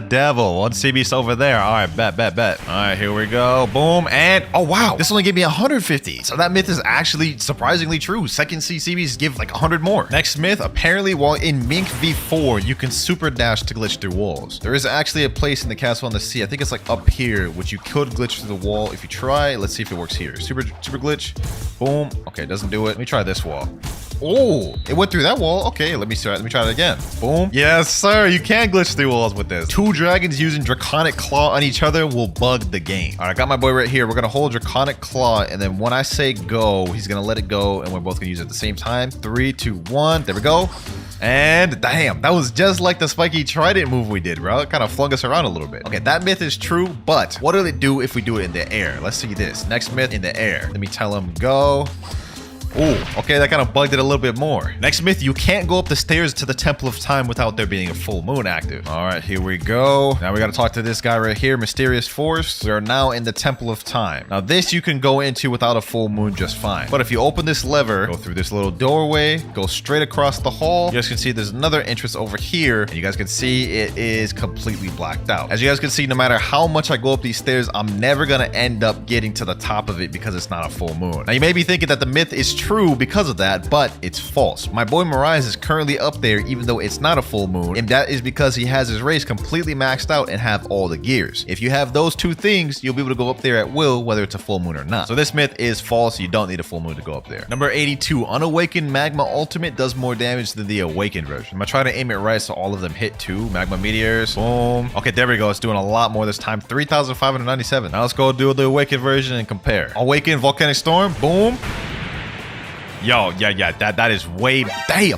[SPEAKER 2] devil. One Sea Beast over there. All right, bet. All right, here we go. Boom. And oh, wow. This only gave me 150. So that myth is actually surprisingly true. Second CCBs give like 100 more. Next myth, apparently while in Mink V4, you can super dash to glitch through walls. There is actually a place in the castle on the sea. I think it's like up here, which you could glitch through the wall. If you try, let's see if it works here. Super glitch. Boom. Okay, it doesn't do it. Let me try this wall. Oh, it went through that wall. Okay, let me try it again. Boom. Yes, sir. You can glitch through walls with this. 2 dragons using Draconic Claw on each other will bug the game. All right, I got my boy right here. We're going to hold Draconic Claw, and then when I say go, he's going to let it go, and we're both going to use it at the same time. 3, 2, 1. There we go. And damn, that was just like the spiky trident move we did, bro. It kind of flung us around a little bit. Okay, that myth is true, but what will it do if we do it in the air? Let's see this. Next myth in the air. Let me tell him go. Oh, okay, that kind of bugged it a little bit more. Next myth, you can't go up the stairs to the Temple of Time without there being a full moon active. All right, here we go. Now we got to talk to this guy right here, Mysterious Force. We are now in the Temple of Time. Now this you can go into without a full moon just fine. But if you open this lever, go through this little doorway, go straight across the hall, you guys can see there's another entrance over here. And you guys can see it is completely blacked out. As you guys can see, no matter how much I go up these stairs, I'm never going to end up getting to the top of it because it's not a full moon. Now you may be thinking that the myth is true because of that, but it's false. My boy Mirage is currently up there even though it's not a full moon, and that is because he has his race completely maxed out and have all the gears. If you have those 2 things, you'll be able to go up there at will, whether it's a full moon or not. So this myth is false. You don't need a full moon to go up there. Number 82, Unawakened Magma Ultimate does more damage than the Awakened version. I'm gonna try to aim it right so all of them hit too. Magma Meteors, boom. Okay, there we go. It's doing a lot more this time. 3,597. Now let's go do the Awakened version and compare. Awakened Volcanic Storm, boom. Yo, yeah, that is way, damn,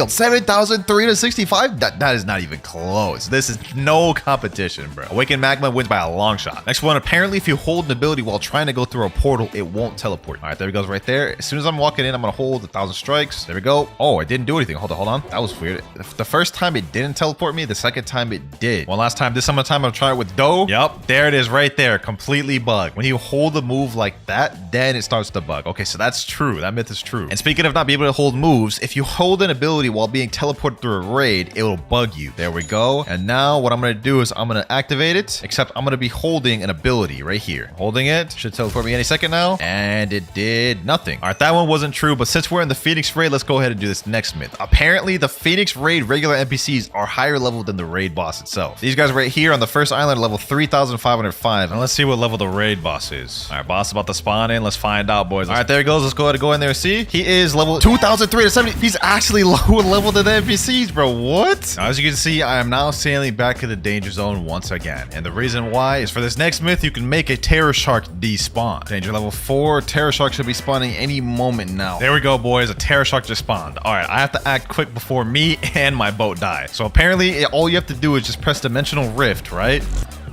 [SPEAKER 2] 7,365. That is not even close. This is no competition, bro. Awakened Magma wins by a long shot. Next one, apparently if you hold an ability while trying to go through a portal, it won't teleport. All right, there it goes right there. As soon as I'm walking in, I'm gonna hold 1,000 strikes. There we go. Oh, it didn't do anything. Hold on. That was weird. The first time it didn't teleport me. The second time it did. One last time. This time I'll try it with Do. Yep, there it is right there. Completely bugged. When you hold a move like that, then it starts to bug. Okay, so that's true. That myth is true. And speaking of not being able to hold moves, if you hold an ability while being teleported through a raid, it will bug you. There we go. And now what I'm going to do is I'm going to activate it, except I'm going to be holding an ability right here. Holding it. Should teleport me any second now. And it did nothing. All right, that one wasn't true, but since we're in the Phoenix raid, let's go ahead and do this next myth. Apparently, the Phoenix raid regular NPCs are higher level than the raid boss itself. These guys right here on the first island are level 3,505. And let's see what level the raid boss is. All right, boss about to spawn in. Let's find out, boys. All right, there he goes. Let's go ahead and go in there and see. He is level 2,370. He's actually lower level than the NPCs, bro. What? Now, as you can see, I am now sailing back in the danger zone once again. And the reason why is for this next myth, you can make a Terror Shark despawn. Danger level 4. Terror Shark should be spawning any moment now. There we go, boys. A Terror Shark just spawned. All right, I have to act quick before me and my boat die. So apparently, all you have to do is just press Dimensional Rift, right?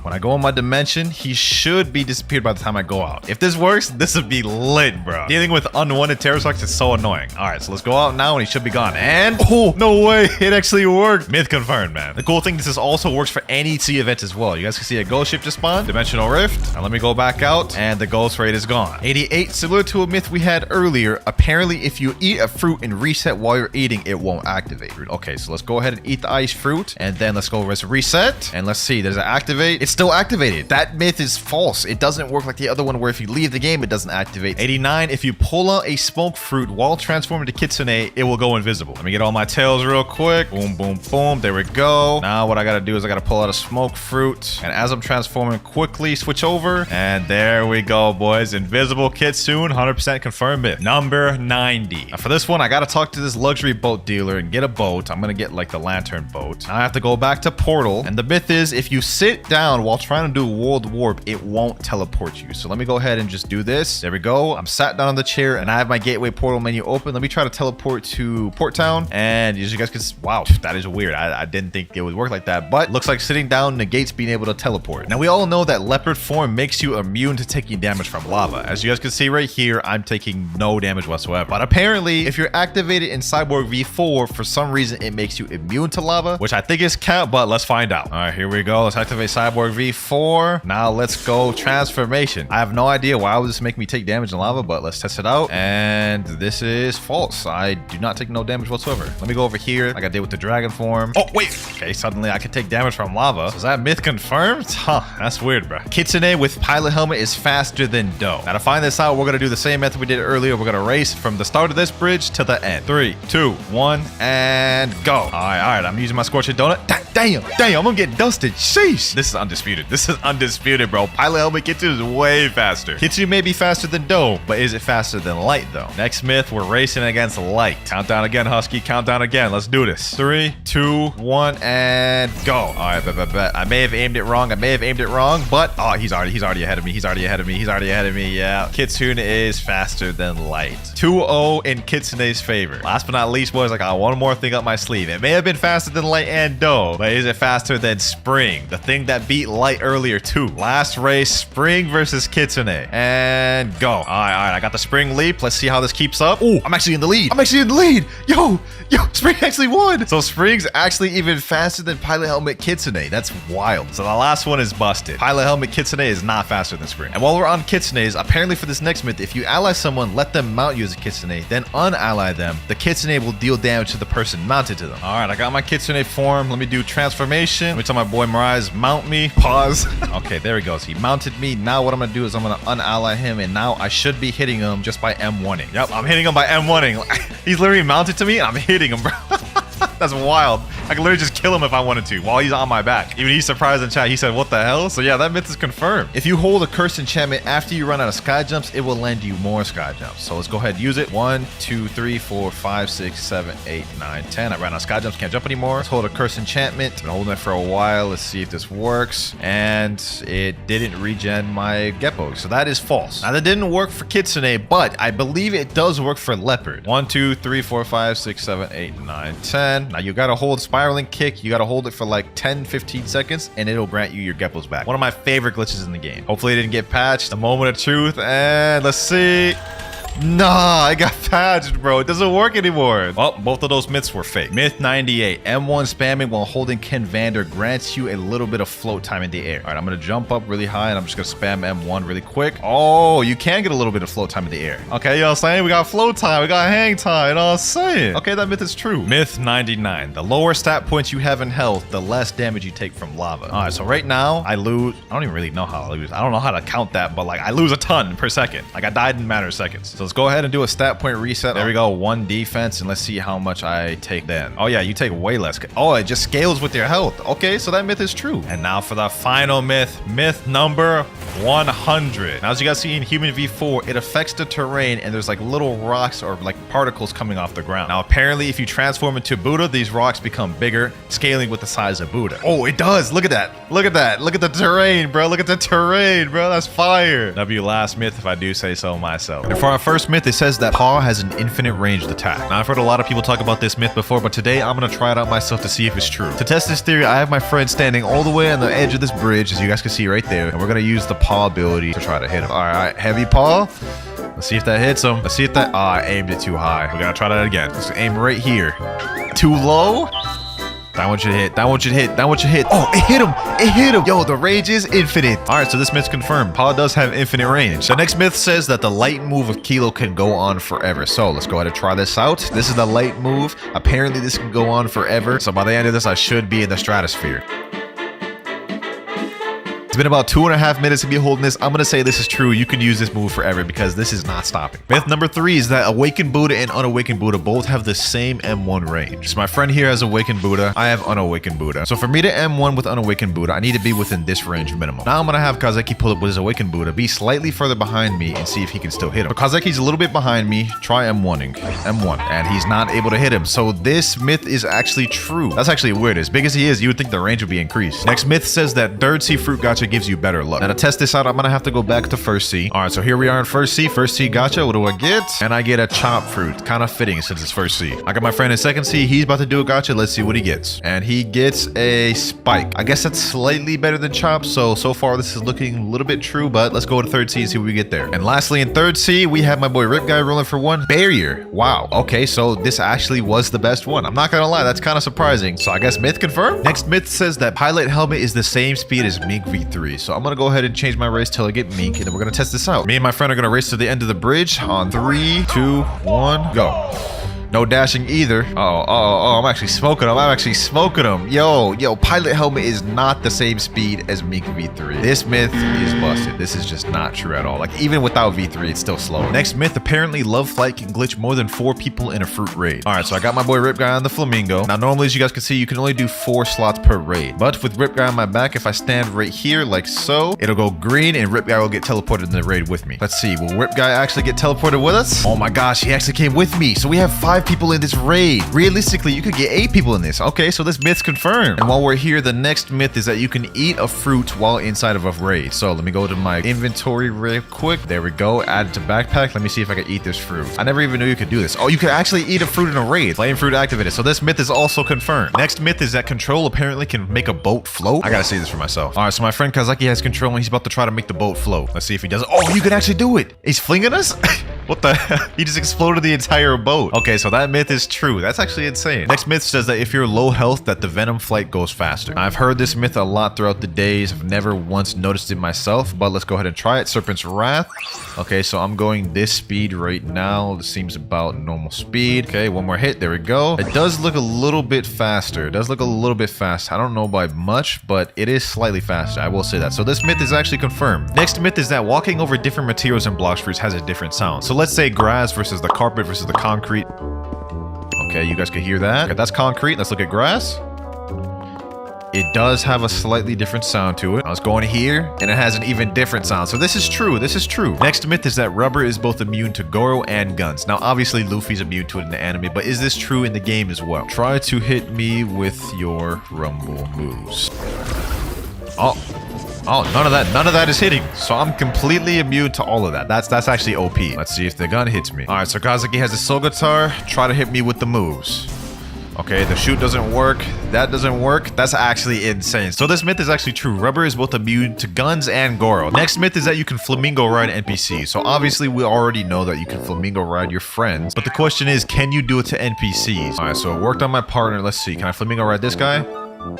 [SPEAKER 2] When I go in my dimension, he should be disappeared by the time I go out. If this works, this would be lit, bro. Dealing with unwanted Terrorsucks is so annoying. All right, so let's go out now and he should be gone. And oh, no way. It actually worked. Myth confirmed, man. The cool thing, this also works for any sea event as well. You guys can see a ghost ship just spawned. Dimensional rift. Now let me go back out and the ghost rate is gone. 88, similar to a myth we had earlier. Apparently, if you eat a fruit and reset while you're eating, it won't activate. Okay, so let's go ahead and eat the ice fruit and then let's go reset. And let's see, does it activate? It's still activated. That myth is false. It doesn't work like the other one where if you leave the game, it doesn't activate. 89, if you pull out a smoke fruit while transforming to Kitsune, it will go invisible. Let me get all my tails real quick. Boom, boom, boom. There we go. Now what I gotta do is I gotta pull out a smoke fruit. And as I'm transforming, quickly switch over. And there we go, boys. Invisible Kitsune, 100% confirmed myth. Number 90. Now for this one, I gotta talk to this luxury boat dealer and get a boat. I'm gonna get like the lantern boat. Now I have to go back to Portal. And the myth is if you sit down while trying to do world warp, it won't teleport you. So let me go ahead and just do this. There we go. I'm sat down on the chair and I have my gateway portal menu open. Let me try to teleport to Port Town. And as you guys can see, wow, that is weird. I didn't think it would work like that, but looks like sitting down negates being able to teleport. Now we all know that leopard form makes you immune to taking damage from lava. As you guys can see right here, I'm taking no damage whatsoever. But apparently, if you're activated in Cyborg V4, for some reason, it makes you immune to lava, which I think is count, but let's find out. All right, here we go. Let's activate Cyborg V4. Now let's go transformation. I have no idea why would this make me take damage in lava, but let's test it out. And this is false. I do not take no damage whatsoever. Let me go over here like I did with the dragon form. Oh, wait. Okay, suddenly I can take damage from lava. So is that myth confirmed? Huh, that's weird, bro. Kitsune with pilot helmet is faster than Do. Now to find this out, we're going to do the same method we did earlier. We're going to race from the start of this bridge to the end. 3, 2, 1, and go. All right. I'm using my scorching donut. Damn, I'm gonna get dusted. Sheesh. This is undisputed. This is undisputed, bro. Pilot helmet Kitsune is way faster. Kitsune may be faster than Do, but is it faster than Light, though? Next myth, we're racing against Light. Countdown again, Husky. Countdown again. Let's do this. 3, 2, 1, and go. All right, bet. I may have aimed it wrong. But oh, he's already ahead of me. He's already ahead of me. Yeah. Kitsune is faster than Light. 2-0 in Kitsune's favor. Last but not least, boys, I got one more thing up my sleeve. It may have been faster than Light and Do, but is it faster than Spring? The thing that beat Light earlier too. Last race, Spring versus Kitsune. And go. All right. I got the Spring leap. Let's see how this keeps up. Oh, I'm actually in the lead. Yo, Spring actually won. So Spring's actually even faster than Pilot Helmet Kitsune. That's wild. So the last one is busted. Pilot Helmet Kitsune is not faster than Spring. And while we're on Kitsunes, apparently for this next myth, if you ally someone, let them mount you as a Kitsune, then unally them, the Kitsune will deal damage to the person mounted to them. All right, I got my Kitsune form. Let me do transformation. Let me tell my boy Mirage, mount me. Pause. Okay, there he goes. He mounted me. Now what I'm gonna do is I'm gonna unally him, and now I should be hitting him just by M1ing. Yep, I'm hitting him by M1ing. He's literally mounted to me, and I'm hitting him, bro. That's wild. I can literally just kill him if I wanted to while he's on my back. Even he's surprised in chat. He said, what the hell? So yeah, that myth is confirmed. If you hold a cursed enchantment after you run out of sky jumps, it will lend you more sky jumps. So let's go ahead and use it. 1, 2, 3, 4, 5, 6, 7, 8, 9, 10. I ran out of sky jumps. Can't jump anymore. Let's hold a cursed enchantment. Been holding it for a while. Let's see if this works. And it didn't regen my Geppo. So that is false. Now that didn't work for Kitsune, but I believe it does work for Leopard. 1, 2, 3, 4, 5, 6, 7, 8, 9, 10. Now you gotta hold spiraling kick. You gotta hold it for like 10-15 seconds and it'll grant you your Geppos back. One of my favorite glitches in the game. Hopefully it didn't get patched. The moment of truth, and let's see. Nah, I got patched, bro. It doesn't work anymore. Well, both of those myths were fake. Myth 98. M1 spamming while holding Ken Vander grants you a little bit of float time in the air. All right, I'm going to jump up really high, and I'm just going to spam M1 really quick. Oh, you can get a little bit of float time in the air. Okay, you know what I'm saying? We got float time. We got hang time. You know what I'm saying? Okay, that myth is true. Myth 99. The lower stat points you have in health, the less damage you take from lava. All right, so right now, I lose. I don't even really know how I lose. I don't know how to count that, but like I lose a ton per second. Like I died in a matter of seconds. So let's go ahead and do a stat point reset. There we go. 1 defense, and let's see how much I take then. Oh yeah, you take way less. Oh, it just scales with your health. Okay, so that myth is true. And now for the final myth. Myth number 100. Now, as you guys see in Human V4, it affects the terrain, and there's like little rocks or like particles coming off the ground. Now, apparently, if you transform into Buddha, these rocks become bigger, scaling with the size of Buddha. Oh, it does. Look at that. Look at that. Look at the terrain, bro. Look at the terrain, bro. That's fire. W last myth, if I do say so myself. And for our first first myth, it says that paw has an infinite ranged attack. Now, I've heard a lot of people talk about this myth before, but today I'm gonna try it out myself to see if it's true. To test this theory, I have my friend standing all the way on the edge of this bridge, as you guys can see right there, and we're gonna use the paw ability to try to hit him. All right, heavy paw. Let's see if that hits him. Let's see if that... I aimed it too high. We gotta try that again. Let's aim right here. Too low? That one should hit. That one should hit. That one should hit. Oh, it hit him. It hit him. Yo, the range is infinite. All right, so this myth's confirmed. Paw does have infinite range. The next myth says that the light move of Kilo can go on forever. So let's go ahead and try this out. This is the light move. Apparently, this can go on forever. So by the end of this, I should be in the stratosphere. It's been about 2.5 minutes of me holding this. I'm gonna say this is true. You can use this move forever because this is not stopping. Myth number 3 is that Awakened Buddha and Unawakened Buddha both have the same M1 range. So my friend here has Awakened Buddha. I have Unawakened Buddha. So for me to M1 with Unawakened Buddha, I need to be within this range minimum. Now I'm gonna have Kazeki pull up with his Awakened Buddha, be slightly further behind me, and see if he can still hit him. So Kazeki's a little bit behind me. Try M1ing. M1. And he's not able to hit him. So this myth is actually true. That's actually weird. As big as he is, you would think the range would be increased. Next myth says that third C fruit gacha gives you better luck. Now to test this out, I'm gonna have to go back to first C. All right, so here we are in first C. First C gacha. What do I get? And I get a chop fruit. Kind of fitting since it's first C. I got my friend in second C. He's about to do a gacha. Let's see what he gets. And he gets a spike. I guess that's slightly better than chop. So far this is looking a little bit true, but let's go to third C and see what we get there. And lastly, in third C, we have my boy Rip Guy rolling for 1 barrier. Wow. Okay, so this actually was the best one. I'm not gonna lie, that's kind of surprising. So I guess myth confirmed. Next myth says that Pilot Helmet is the same speed as Mink V3. So I'm gonna go ahead and change my race till I get Mink, and then we're gonna test this out. Me and my friend are gonna race to the end of the bridge on 3, 2, 1, go. No dashing either. I'm actually smoking him. I'm actually smoking him. Yo, Pilot Helmet is not the same speed as Mink V3. This myth is busted. This is just not true at all. Like, even without V3, it's still slow. Next myth, apparently Love Flight can glitch more than 4 people in a fruit raid. All right, so I got my boy Rip Guy on the Flamingo. Now, normally, as you guys can see, you can only do 4 slots per raid. But with Rip Guy on my back, if I stand right here, like so, it'll go green, and Rip Guy will get teleported in the raid with me. Let's see, will Rip Guy actually get teleported with us? Oh my gosh, he actually came with me. So we have 5 people in this raid. Realistically, you could get 8 people in this. Okay, so this myth's confirmed. And while we're here, the next myth is that you can eat a fruit while inside of a raid. So let me go to my inventory real quick. There we go. Add it to backpack. Let me see if I can eat this fruit. I never even knew you could do this. Oh, you could actually eat a fruit in a raid. Flame fruit activated. So this myth is also confirmed. Next myth is that control apparently can make a boat float. I gotta see this for myself. All right, so my friend Kazaki has control and he's about to try to make the boat float. Let's see if he does it. Oh, you can actually do it. He's flinging us? What the hell? He just exploded the entire boat. Okay, so that myth is true. That's actually insane. Next myth says that if you're low health, that the venom flight goes faster. I've heard this myth a lot throughout the days. I've never once noticed it myself, but let's go ahead and try it. Serpent's Wrath. Okay, so I'm going this speed right now. This seems about normal speed. Okay, one more hit. There we go. It does look a little bit faster. It does look a little bit fast. I don't know by much, but it is slightly faster. I will say that. So this myth is actually confirmed. Next myth is that walking over different materials in Blox fruits has a different sound. So let's say grass versus the carpet versus the concrete. Okay, you guys can hear that. Okay, that's concrete. Let's look at grass. It does have a slightly different sound to it. I was going here, and it has an even different sound. So this is true. This is true. Next myth is that rubber is both immune to Goro and guns. Now, obviously, Luffy's immune to it in the anime, but is this true in the game as well? Try to hit me with your rumble moves. Oh, none of that is hitting. So I'm completely immune to all of that. That's actually OP. Let's see if the gun hits me. All right, so Kazaki has a soul guitar. Try to hit me with the moves. Okay, the shoot doesn't work. That doesn't work. That's actually insane. So this myth is actually true. Rubber is both immune to guns and Goro. Next myth is that you can flamingo ride NPCs. So obviously we already know that you can flamingo ride your friends. But the question is, can you do it to NPCs? All right, so it worked on my partner. Let's see. Can I flamingo ride this guy?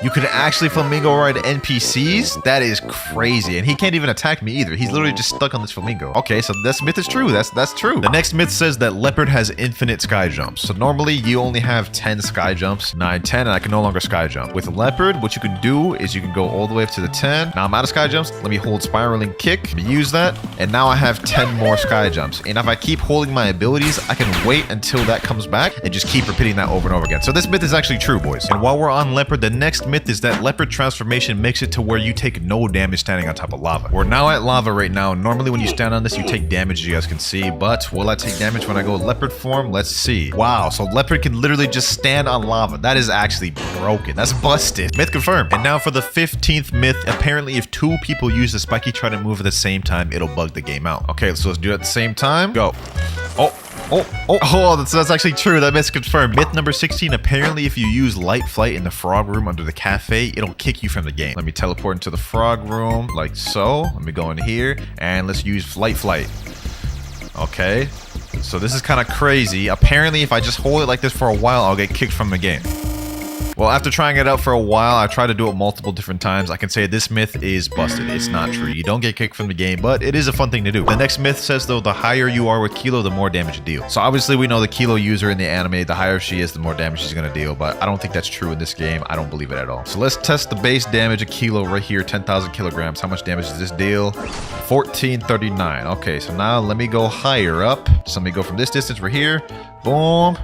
[SPEAKER 2] You can actually flamingo ride NPCs? That is crazy. And he can't even attack me either. He's literally just stuck on this flamingo. Okay, so this myth is true. That's true. The next myth says that leopard has infinite sky jumps. So normally you only have 10 sky jumps, 9, 10, and I can no longer sky jump. With leopard, what you can do is you can go all the way up to the 10. Now I'm out of sky jumps. Let me hold spiraling kick. Let me use that. And now I have 10 more sky jumps. And if I keep holding my abilities, I can wait until that comes back and just keep repeating that over and over again. So this myth is actually true, boys. And while we're on leopard, the next next myth is that leopard transformation makes it to where you take no damage standing on top of lava. We're now at lava right now. Normally when you stand on this, you take damage, you guys can see, but will I take damage when I go leopard form? Let's see. Wow, so leopard can literally just stand on lava. That is actually broken. That's busted. Myth confirmed. And now for the 15th myth. Apparently, if 2 people use the spiky trident move at the same time, it'll bug the game out. Okay, so let's do it at the same time. Go. Oh, that's actually true. That myth's confirmed. Myth number 16. Apparently, if you use light flight in the frog room under the cafe, it'll kick you from the game. Let me teleport into the frog room like so. Let me go in here and let's use light flight. Okay. So this is kind of crazy. Apparently, if I just hold it like this for a while, I'll get kicked from the game. Well, after trying it out for a while, I tried to do it multiple different times. I can say this myth is busted. It's not true. You don't get kicked from the game, but it is a fun thing to do. The next myth says, though, the higher you are with Kilo, the more damage you deal. So obviously, we know the Kilo user in the anime, the higher she is, the more damage she's going to deal. But I don't think that's true in this game. I don't believe it at all. So let's test the base damage of Kilo right here, 10,000 kilograms. How much damage does this deal? 1439. Okay, so now let me go higher up. So let me go from this distance right here. Boom.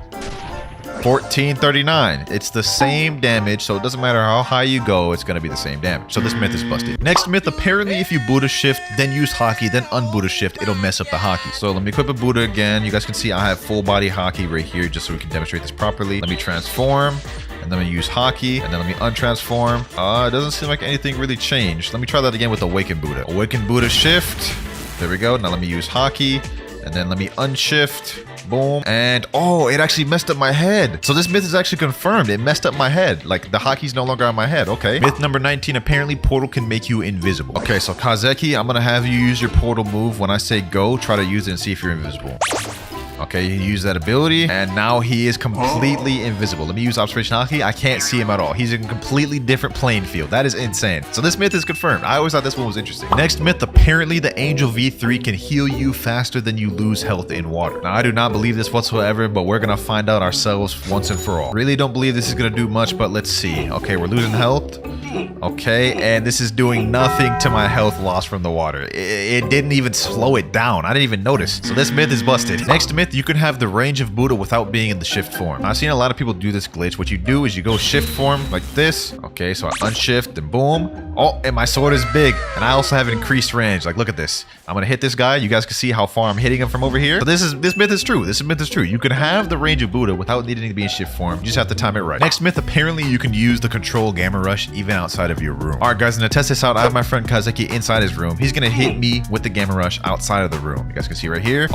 [SPEAKER 2] 1439. It's the same damage, so it doesn't matter how high you go, it's gonna be the same damage. So this myth is busted. Next myth, apparently if you Buddha shift, then use Haki, then un-Buddha shift, it'll mess up the Haki. So let me equip a Buddha again. You guys can see I have full body Haki right here, just so we can demonstrate this properly. Let me transform, and then we use Haki, and then let me untransform. It doesn't seem like anything really changed. Let me try that again with Awakened Buddha. Awakened Buddha shift. There we go. Now let me use Haki, and then let me unshift. Boom. And oh, it actually messed up my head. So this myth is actually confirmed. It messed up my head. Like the Haki's no longer on my head. Okay. Myth number 19. Apparently portal can make you invisible. Okay, so Kazeki, I'm gonna have you use your portal move. When I say go, try to use it and see if you're invisible. Okay, you use that ability, and now he is completely invisible. Let me use Observation Haki. I can't see him at all. He's in a completely different playing field. That is insane. So this myth is confirmed. I always thought this one was interesting. Next myth, apparently the Angel V3 can heal you faster than you lose health in water. Now, I do not believe this whatsoever, but we're gonna find out ourselves once and for all. Really don't believe this is gonna do much, but let's see. Okay, we're losing health. Okay, and this is doing nothing to my health loss from the water. It didn't even slow it down. I didn't even notice. So this myth is busted. Next myth, you can have the range of Buddha without being in the shift form. I've seen a lot of people do this glitch. What you do is you go shift form like this. Okay, so I unshift and boom. Oh, and my sword is big. And I also have increased range. Like, look at this. I'm gonna hit this guy. You guys can see how far I'm hitting him from over here. So this myth is true. This myth is true. You can have the range of Buddha without needing to be in shift form. You just have to time it right. Next myth, apparently you can use the control gamma rush even outside of your room. All right, guys, I'm gonna test this out. I have my friend Kazeki inside his room. He's gonna hit me with the gamma rush outside of the room. You guys can see right here.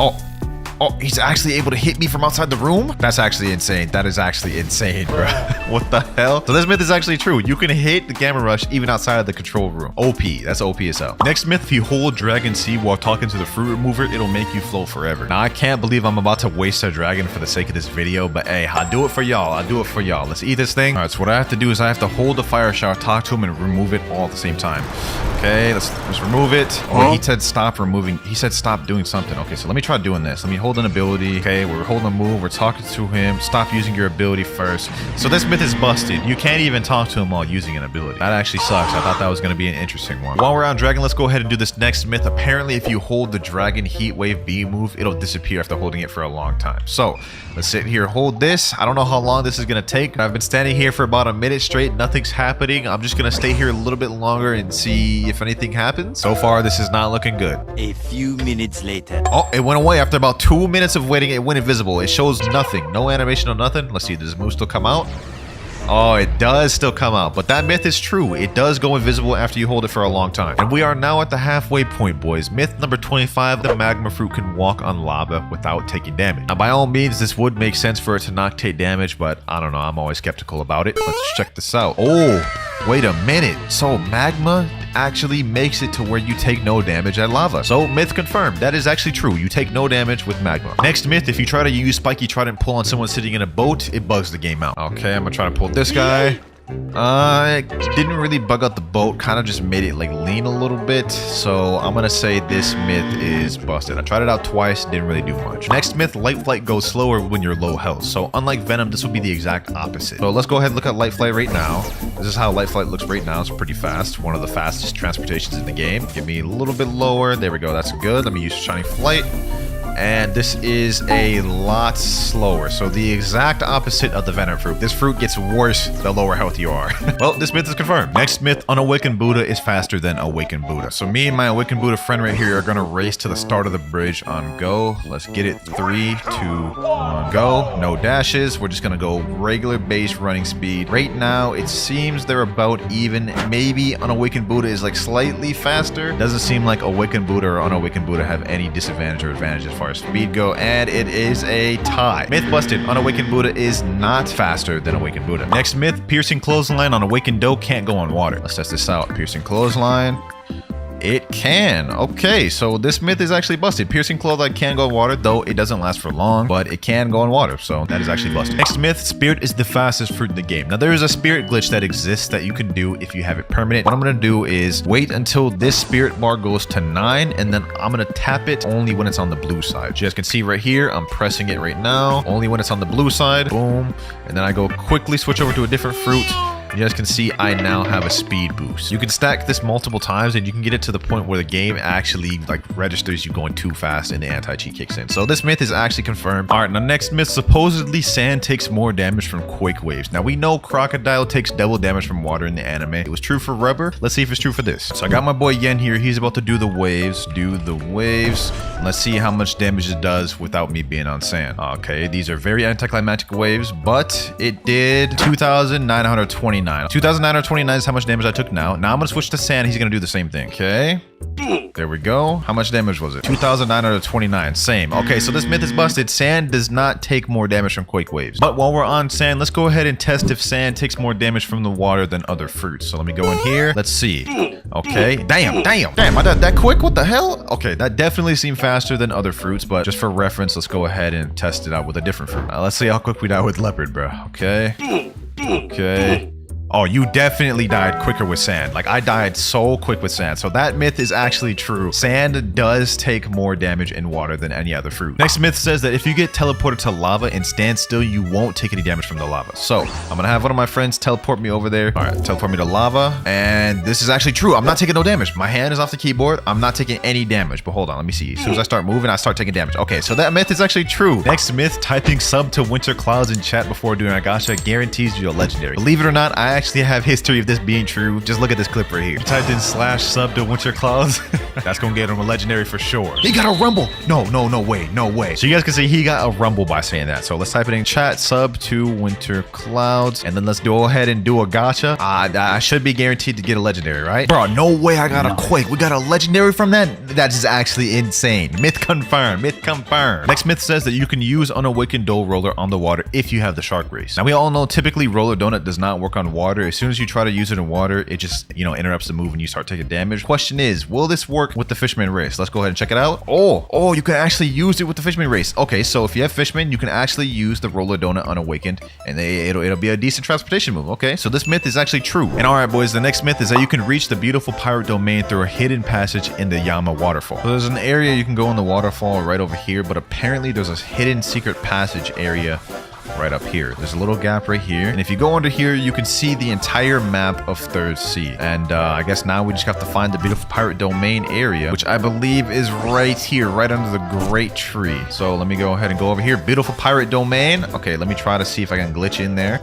[SPEAKER 2] Oh, he's actually able to hit me from outside the room? That's actually insane. That is actually insane, bro. What the hell? So this myth is actually true. You can hit the gamma rush even outside of the control room. OP. That's OP as hell. Next myth, if you hold Dragon Seed while talking to the fruit remover, it'll make you float forever. Now, I can't believe I'm about to waste a dragon for the sake of this video, but hey, I'll do it for y'all. I'll do it for y'all. Let's eat this thing. All right, so what I have to do is I have to hold the fire shower, talk to him, and remove it all at the same time. Okay, let's remove it. Oh, he said stop removing. He said stop doing something. Okay, so let me try doing this. Let me hold an ability. Okay, we're holding a move. We're talking to him. Stop using your ability first. So this myth is busted. You can't even talk to him while using an ability. That actually sucks. I thought that was going to be an interesting one. While we're on Dragon, let's go ahead and do this next myth. Apparently, if you hold the Dragon Heat Wave B move, it'll disappear after holding it for a long time. So let's sit here, hold this. I don't know how long this is going to take. I've been standing here for about a minute straight. Nothing's happening. I'm just going to stay here a little bit longer and see if anything happens. So far, this is not looking good.
[SPEAKER 3] A few minutes later.
[SPEAKER 2] Oh, it went away after about 2 minutes of waiting. It went invisible. It shows nothing. No animation or nothing. Let's see. Does the move still come out? Oh, it does still come out, but that myth is true. It does go invisible after you hold it for a long time. And we are now at the halfway point, boys. Myth number 25, the magma fruit can walk on lava without taking damage. Now, by all means, this would make sense for it to not take damage, but I don't know. I'm always skeptical about it. Let's check this out. Oh, wait a minute. So magma actually makes it to where you take no damage at lava. So myth confirmed. That is actually true. You take no damage with magma. Next myth, if you try to use spiky trident pull on someone sitting in a boat, it bugs the game out. Okay, I'm gonna try to pull this guy. It didn't really bug out the boat, kind of just made it like lean a little bit. So I'm gonna say this myth is busted. I tried it out twice, didn't really do much. Next myth, light flight goes slower when you're low health. So unlike Venom, this would be the exact opposite. So let's go ahead and look at light flight right now. This is how light flight looks right now. It's pretty fast. One of the fastest transportations in the game. Give me a little bit lower. There we go. That's good. Let me use shining flight. And this is a lot slower. So the exact opposite of the venom fruit. This fruit gets worse the lower health you are. Well, this myth is confirmed. Next myth, Unawakened Buddha is faster than Awakened Buddha. So me and my Awakened Buddha friend right here are gonna race to the start of the bridge on go. Let's get it. 3, 2, 1, go. No dashes. We're just gonna go regular base running speed. Right now, it seems they're about even. Maybe Unawakened Buddha is like slightly faster. Doesn't seem like Awakened Buddha or Unawakened Buddha have any disadvantage or advantage as far as speed go, and it is a tie. Myth busted. Unawakened Buddha is not faster than Awakened Buddha. Next myth, piercing clothesline on Awakened Dough can't go on water. Let's test this out. Piercing clothesline. It can. Okay, so this myth is actually busted. Piercing clothesline can go in water, though it doesn't last for long, but it can go in water, so that is actually busted. Next myth, spirit is the fastest fruit in the game. Now, there is a spirit glitch that exists that you can do if you have it permanent. What I'm gonna do is wait until this spirit bar goes to 9, and then I'm gonna tap it only when it's on the blue side. You guys can see right here, I'm pressing it right now, only when it's on the blue side, boom, and then I go quickly switch over to a different fruit. You guys can see I now have a speed boost. You can stack this multiple times and you can get it to the point where the game actually like registers you going too fast and the anti-cheat kicks in. So this myth is actually confirmed. All right, now next myth, supposedly sand takes more damage from quake waves. Now we know crocodile takes double damage from water in the anime. It was true for rubber. Let's see if it's true for this. So I got my boy Yen here. He's about to do the waves. Let's see how much damage it does without me being on sand. Okay, these are very anticlimactic waves, but it did 2,929. 2,929 is how much damage I took now. Now I'm gonna switch to sand. He's gonna do the same thing. Okay. There we go. How much damage was it? 2,929. Same. Okay, so this myth is busted. Sand does not take more damage from quake waves. But while we're on sand, let's go ahead and test if sand takes more damage from the water than other fruits. So let me go in here. Let's see. Okay. Damn. I died that quick? What the hell? Okay, that definitely seemed faster than other fruits, but just for reference, let's go ahead and test it out with a different fruit. Let's see how quick we die with leopard, bro. Okay. Oh, you definitely died quicker with sand. Like, I died so quick with sand. So that myth is actually true. Sand does take more damage in water than any other fruit. Next myth says that if you get teleported to lava and stand still, you won't take any damage from the lava. So I'm gonna have one of my friends teleport me over there. All right, teleport me to lava. And this is actually true. I'm not taking no damage. My hand is off the keyboard. I'm not taking any damage. But hold on, let me see. As soon as I start moving, I start taking damage. Okay, so that myth is actually true. Next myth, typing sub to WinterKloudz in chat before doing a gacha guarantees you a legendary. Believe it or not, I actually have history of this being true. Just look at this clip right here. You typed in /sub to WinterKloudz. That's gonna get him a legendary for sure. He got a rumble. No way. So you guys can see he got a rumble by saying that. So let's type it in chat, sub to WinterKloudz, and then let's go ahead and do a gacha. I should be guaranteed to get a legendary, right? Bro, no way I got a quake. We got a legendary from that? That is actually insane. Myth confirmed. Next myth says that you can use Unawakened Dough Roller on the water if you have the shark race. Now we all know typically Roller Donut does not work on water. As soon as you try to use it in water, it just, interrupts the move and you start taking damage. Question is, will this work with the Fishman race? Let's go ahead and check it out. Oh, you can actually use it with the Fishman race. Okay, so if you have Fishman, you can actually use the Roller Donut Unawakened, and it'll be a decent transportation move. Okay, so this myth is actually true. And all right, boys, the next myth is that you can reach the beautiful pirate domain through a hidden passage in the Yama waterfall. So there's an area you can go in the waterfall right over here, but apparently there's a hidden secret passage area right up here. There's a little gap right here, and if you go under here, you can see the entire map of Third Sea. And I guess now we just have to find the beautiful pirate domain area, which I believe is right here, right under the great tree. So let me go ahead and go over here. Beautiful pirate domain. Okay, let me try to see if I can glitch in there.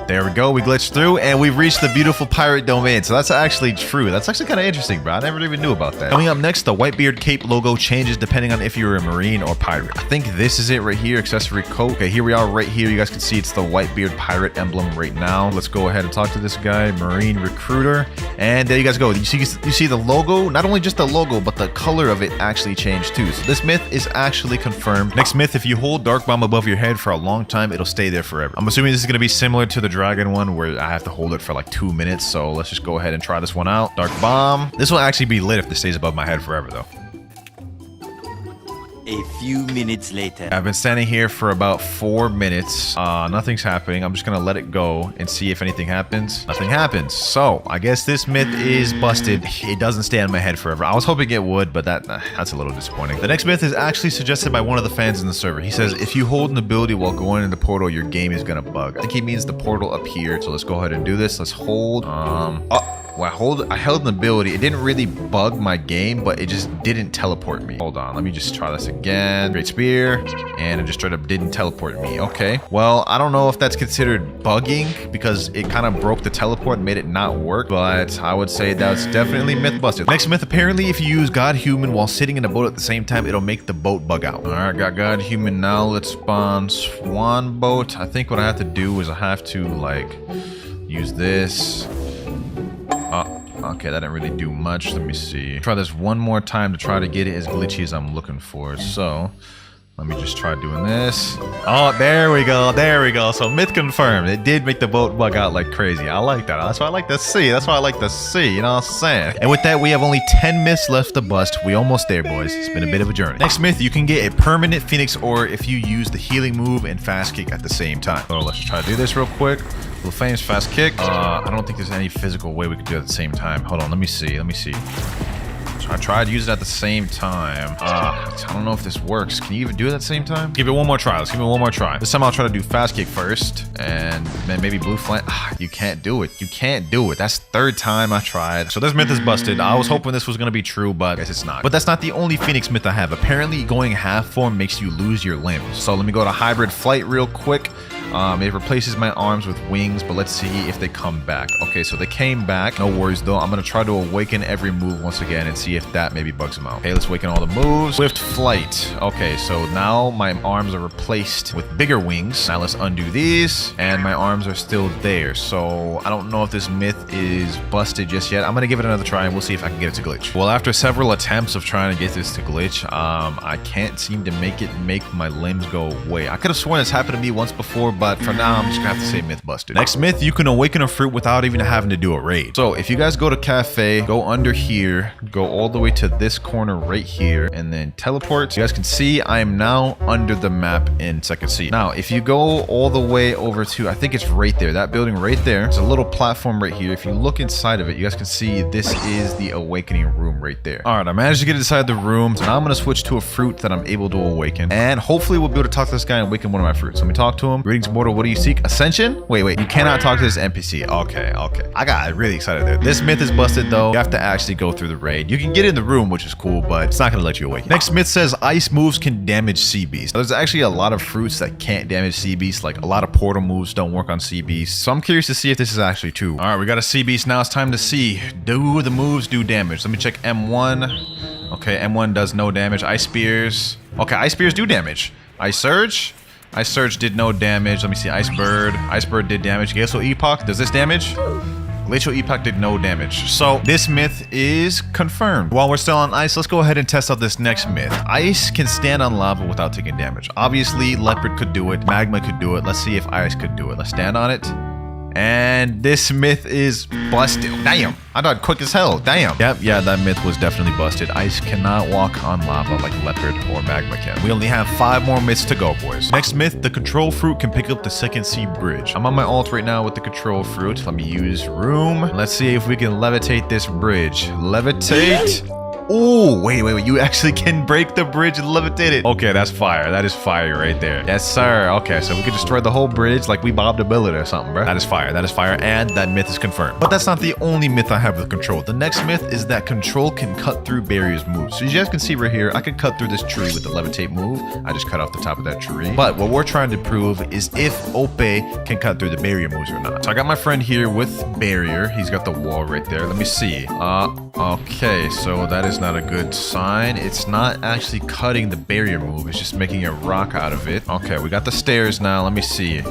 [SPEAKER 2] There we go. We glitched through and we've reached the beautiful pirate domain. So that's actually true. That's actually kind of interesting, bro. I never even knew about that. Coming up next, the Whitebeard cape logo changes depending on if you're a marine or pirate. I think this is it right here, accessory coat. Okay, here we are right here. You guys can see it's the Whitebeard pirate emblem right now. Let's go ahead and talk to this guy, marine recruiter. And there you guys go. You see the logo? Not only just the logo, but the color of it actually changed too. So this myth is actually confirmed. Next myth, if you hold Dark Bomb above your head for a long time, it'll stay there forever. I'm assuming this is going to be similar to the dragon one where I have to hold it for like 2 minutes. So let's just go ahead and try this one out. Dark Bomb. This will actually be lit if this stays above my head forever though.
[SPEAKER 3] A few minutes later.
[SPEAKER 2] I've been standing here for about 4 minutes. Nothing's happening. I'm just gonna let it go and see if anything happens. Nothing happens. So I guess this myth is busted. It doesn't stay on my head forever. I was hoping it would, but that's a little disappointing. The next myth is actually suggested by one of the fans in the server. He says, if you hold an ability while going in the portal, your game is gonna bug. I think he means the portal up here. So let's go ahead and do this. Let's hold. Well, I held an ability. It didn't really bug my game, but it just didn't teleport me. Hold on, let me just try this again. Great spear, and it just straight up didn't teleport me. Okay, well, I don't know if that's considered bugging because it kind of broke the teleport and made it not work, but I would say that's definitely myth busted. Next myth, apparently if you use God Human while sitting in a boat at the same time, it'll make the boat bug out. All right, got God Human now. Let's spawn Swan Boat. I think what I have to do is I have to like use this. Okay, that didn't really do much. Let me see. Try this one more time to try to get it as glitchy as I'm looking for. So let me just try doing this. Oh, there we go. There we go. So myth confirmed. It did make the boat bug out like crazy. I like that. That's what I like to see. That's what I like to see. You know what I'm saying? And with that, we have only 10 myths left to bust. We almost there, boys. It's been a bit of a journey. Next myth, you can get a permanent Phoenix Ore if you use the healing move and fast kick at the same time. So let's just try to do this real quick. Little famous fast kick. I don't think there's any physical way we could do it at the same time. Hold on. Let me see. Let me see. I tried to use it at the same time. I don't know if this works. Can you even do it at the same time? Give it one more try. Let's give it one more try. This time I'll try to do fast kick first. And then maybe blue flame. You can't do it. You can't do it. That's the third time I tried. So this myth is busted. I was hoping this was going to be true, but I guess it's not. But that's not the only Phoenix myth I have. Apparently going half form makes you lose your limbs. So let me go to hybrid flight real quick. It replaces my arms with wings, but let's see if they come back. Okay, so they came back. No worries, though. I'm going to try to awaken every move once again and see if that maybe bugs them out. Okay, let's awaken all the moves. Swift flight. Okay, so now my arms are replaced with bigger wings. Now let's undo these, and my arms are still there. So I don't know if this myth is busted just yet. I'm going to give it another try, and we'll see if I can get it to glitch. Well, after several attempts of trying to get this to glitch, I can't seem to make my limbs go away. I could have sworn this happened to me once before, but for now, I'm just gonna have to say myth busted. Next myth, you can awaken a fruit without even having to do a raid. So if you guys go to cafe, go under here, go all the way to this corner right here, and then teleport. So you guys can see I am now under the map in second seat. Now, if you go all the way over to, I think it's right there, that building right there, there's a little platform right here. If you look inside of it, you guys can see this is the awakening room right there. All right, I managed to get inside the room. So now I'm gonna switch to a fruit that I'm able to awaken, and hopefully we'll be able to talk to this guy and awaken one of my fruits. Let me talk to him. Greetings, mortal. What do you seek? Ascension? Wait. You cannot talk to this NPC. Okay. I got really excited there. This myth is busted though. You have to actually go through the raid. You can get in the room, which is cool, but it's not gonna let you awaken. Next myth says ice moves can damage sea beasts. There's actually a lot of fruits that can't damage sea beasts. Like a lot of portal moves don't work on sea beasts. So I'm curious to see if this is actually true. All right, we got a sea beast now. It's time to see. Do the moves do damage? Let me check M1. Okay, M1 does no damage. Ice spears. Okay, ice spears do damage. Ice surge. Ice Surge did no damage. Let me see. Ice Bird. Ice Bird did damage. Glacial Epoch. Does this damage? Glacial Epoch did no damage. So this myth is confirmed. While we're still on ice, let's go ahead and test out this next myth. Ice can stand on lava without taking damage. Obviously, Leopard could do it. Magma could do it. Let's see if ice could do it. Let's stand on it. And this myth is busted. Damn. I died quick as hell. Damn. Yep, yeah, that myth was definitely busted. Ice cannot walk on lava like Leopard or Magma can. We only have 5 more myths to go, boys. Next myth, the control fruit can pick up the second sea bridge. I'm on my ult right now with the control fruit. Let me use room. Let's see if we can levitate this bridge. Levitate. Oh, wait. You actually can break the bridge and levitate it. Okay, that's fire. That is fire right there. Yes, sir. Okay, so we can destroy the whole bridge like we bobbed a billet or something, bro. That is fire. That is fire. And that myth is confirmed. But that's not the only myth I have with control. The next myth is that control can cut through barriers moves. So as you guys can see right here, I can cut through this tree with the levitate move. I just cut off the top of that tree. But what we're trying to prove is if Ope can cut through the barrier moves or not. So I got my friend here with barrier. He's got the wall right there. Let me see. Okay, so that is not a good sign. It's not actually cutting the barrier move. It's just making a rock out of it. Okay, we got the stairs now. Let me see.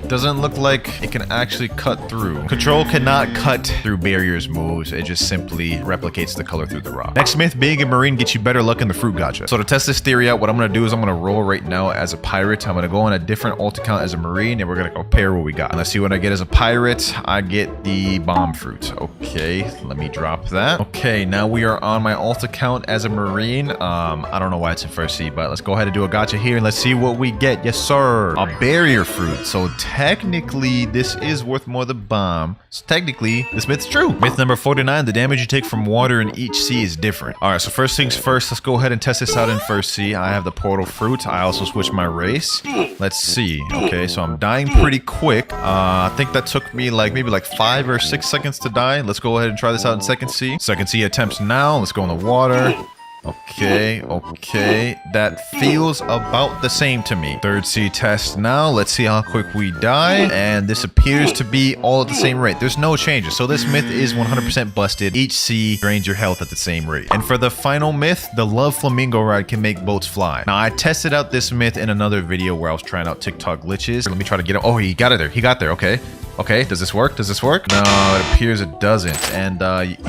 [SPEAKER 2] Doesn't look like it can actually cut through. Control cannot cut through barriers moves. It just simply replicates the color through the rock. Next myth, being a marine gets you better luck in the fruit gacha. So to test this theory out, what I'm going to do is I'm going to roll right now as a pirate. I'm going to go on a different ult account as a marine, and we're going to compare what we got. Let's see what I get as a pirate. I get the bomb fruit. Okay, let me drop that. Okay, now we are on my ult account as a marine. I don't know why it's in first seat, but let's go ahead and do a gacha here, and let's see what we get. Yes, sir. A barrier fruit. So technically this is worth more than bomb. So technically this myth's true. Myth number 49, the damage you take from water in each sea is different. All right, so first things first, let's go ahead and test this out in first sea. I have the portal fruit. I also switched my race. Let's see. Okay, so I'm dying pretty quick. I think that took me like maybe like 5 or 6 seconds to die. Let's go ahead and try this out in second sea. Second sea attempts now. Let's go in the water. Okay, that feels about the same to me. Third sea test now. Let's see how quick we die. And this appears to be all at the same rate. There's no changes. So this myth is 100% busted. Each sea drains your health at the same rate. And for the final myth, the Love Flamingo ride can make boats fly. Now, I tested out this myth in another video where I was trying out TikTok glitches. Let me try to get him. Oh, he got it there. He got there. Okay. Okay, does this work? Does this work? No, it appears it doesn't. And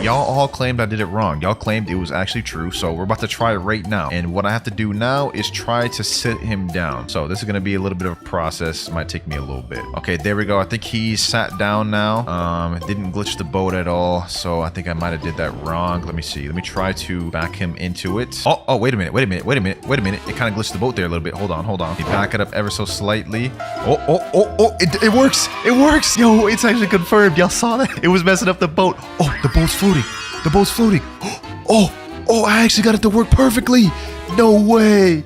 [SPEAKER 2] y'all all claimed I did it wrong. Y'all claimed it was actually true. So we're about to try it right now. And what I have to do now is try to sit him down. So this is going to be a little bit of a process. Might take me a little bit. Okay, there we go. I think he's sat down now. It didn't glitch the boat at all. So I think I might have did that wrong. Let me see. Let me try to back him into it. Oh, wait a minute. It kind of glitched the boat there a little bit. Hold on. Let me back it up ever so slightly. It works. It works. Yo, it's actually confirmed. Y'all saw that? It was messing up the boat. Oh, the boat's floating. Oh, I actually got it to work perfectly. No way.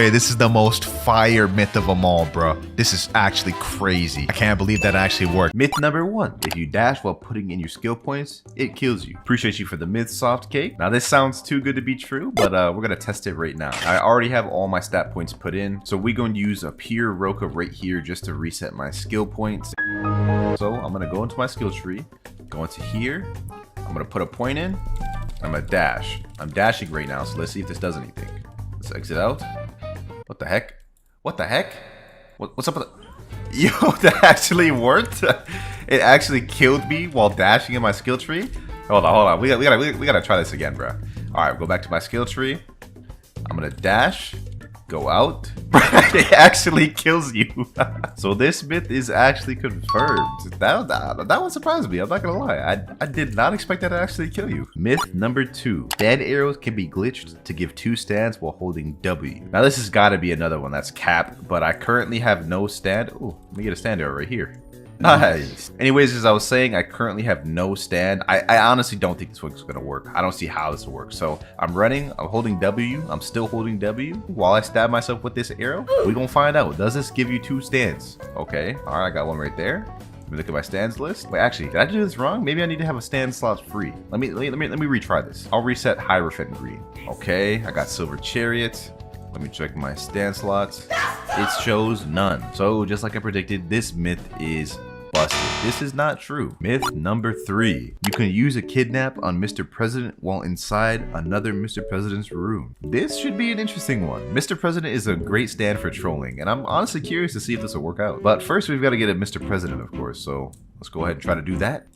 [SPEAKER 2] This is the most fire myth of them all, bro. This is actually crazy. I can't believe that actually worked.
[SPEAKER 4] Myth number 1. If you dash while putting in your skill points, it kills you. Appreciate you for the myth, soft cake. Now, this sounds too good to be true, but we're going to test it right now. I already have all my stat points put in, so we're going to use a pure Roka right here just to reset my skill points. So I'm going to go into my skill tree, go into here. I'm going to put a point in. I'm going to dash. I'm dashing right now, so let's see if this does anything. Let's exit out. What the heck? What's up with the... Yo, that actually worked. It actually killed me while dashing in my skill tree. Hold on. We gotta try this again, bro. All right, go back to my skill tree. I'm gonna dash, go out. It actually kills you. So this myth is actually confirmed. That one surprised me. I'm not gonna lie. I did not expect that to actually kill you. Myth number 2. Stand arrows can be glitched to give 2 stands while holding W. Now this has got to be another one that's capped, but I currently have no stand. Oh, let me get a stand arrow right here. Nice. Anyways, as I was saying, I currently have no stand. I honestly don't think this one's gonna work. I don't see how this will work. So I'm running, I'm holding W, I'm still holding W while I stab myself with this arrow. We're gonna find out. Does this give you 2 stands? Okay, all right, I got one right there. Let me look at my stands list. Wait, actually, did I do this wrong? Maybe I need to have a stand slot free. Let me retry this. I'll reset Hierophant green. Okay, I got Silver Chariot. Let me check my stand slots. It shows none. So just like I predicted, this myth is busted. This is not true. Myth number 3. You can use a kidnap on Mr. President while inside another Mr. President's room. This should be an interesting one. Mr. President is a great stand for trolling, and I'm honestly curious to see if this will work out. But first, we've got to get a Mr. President, of course, so let's go ahead and try to do that.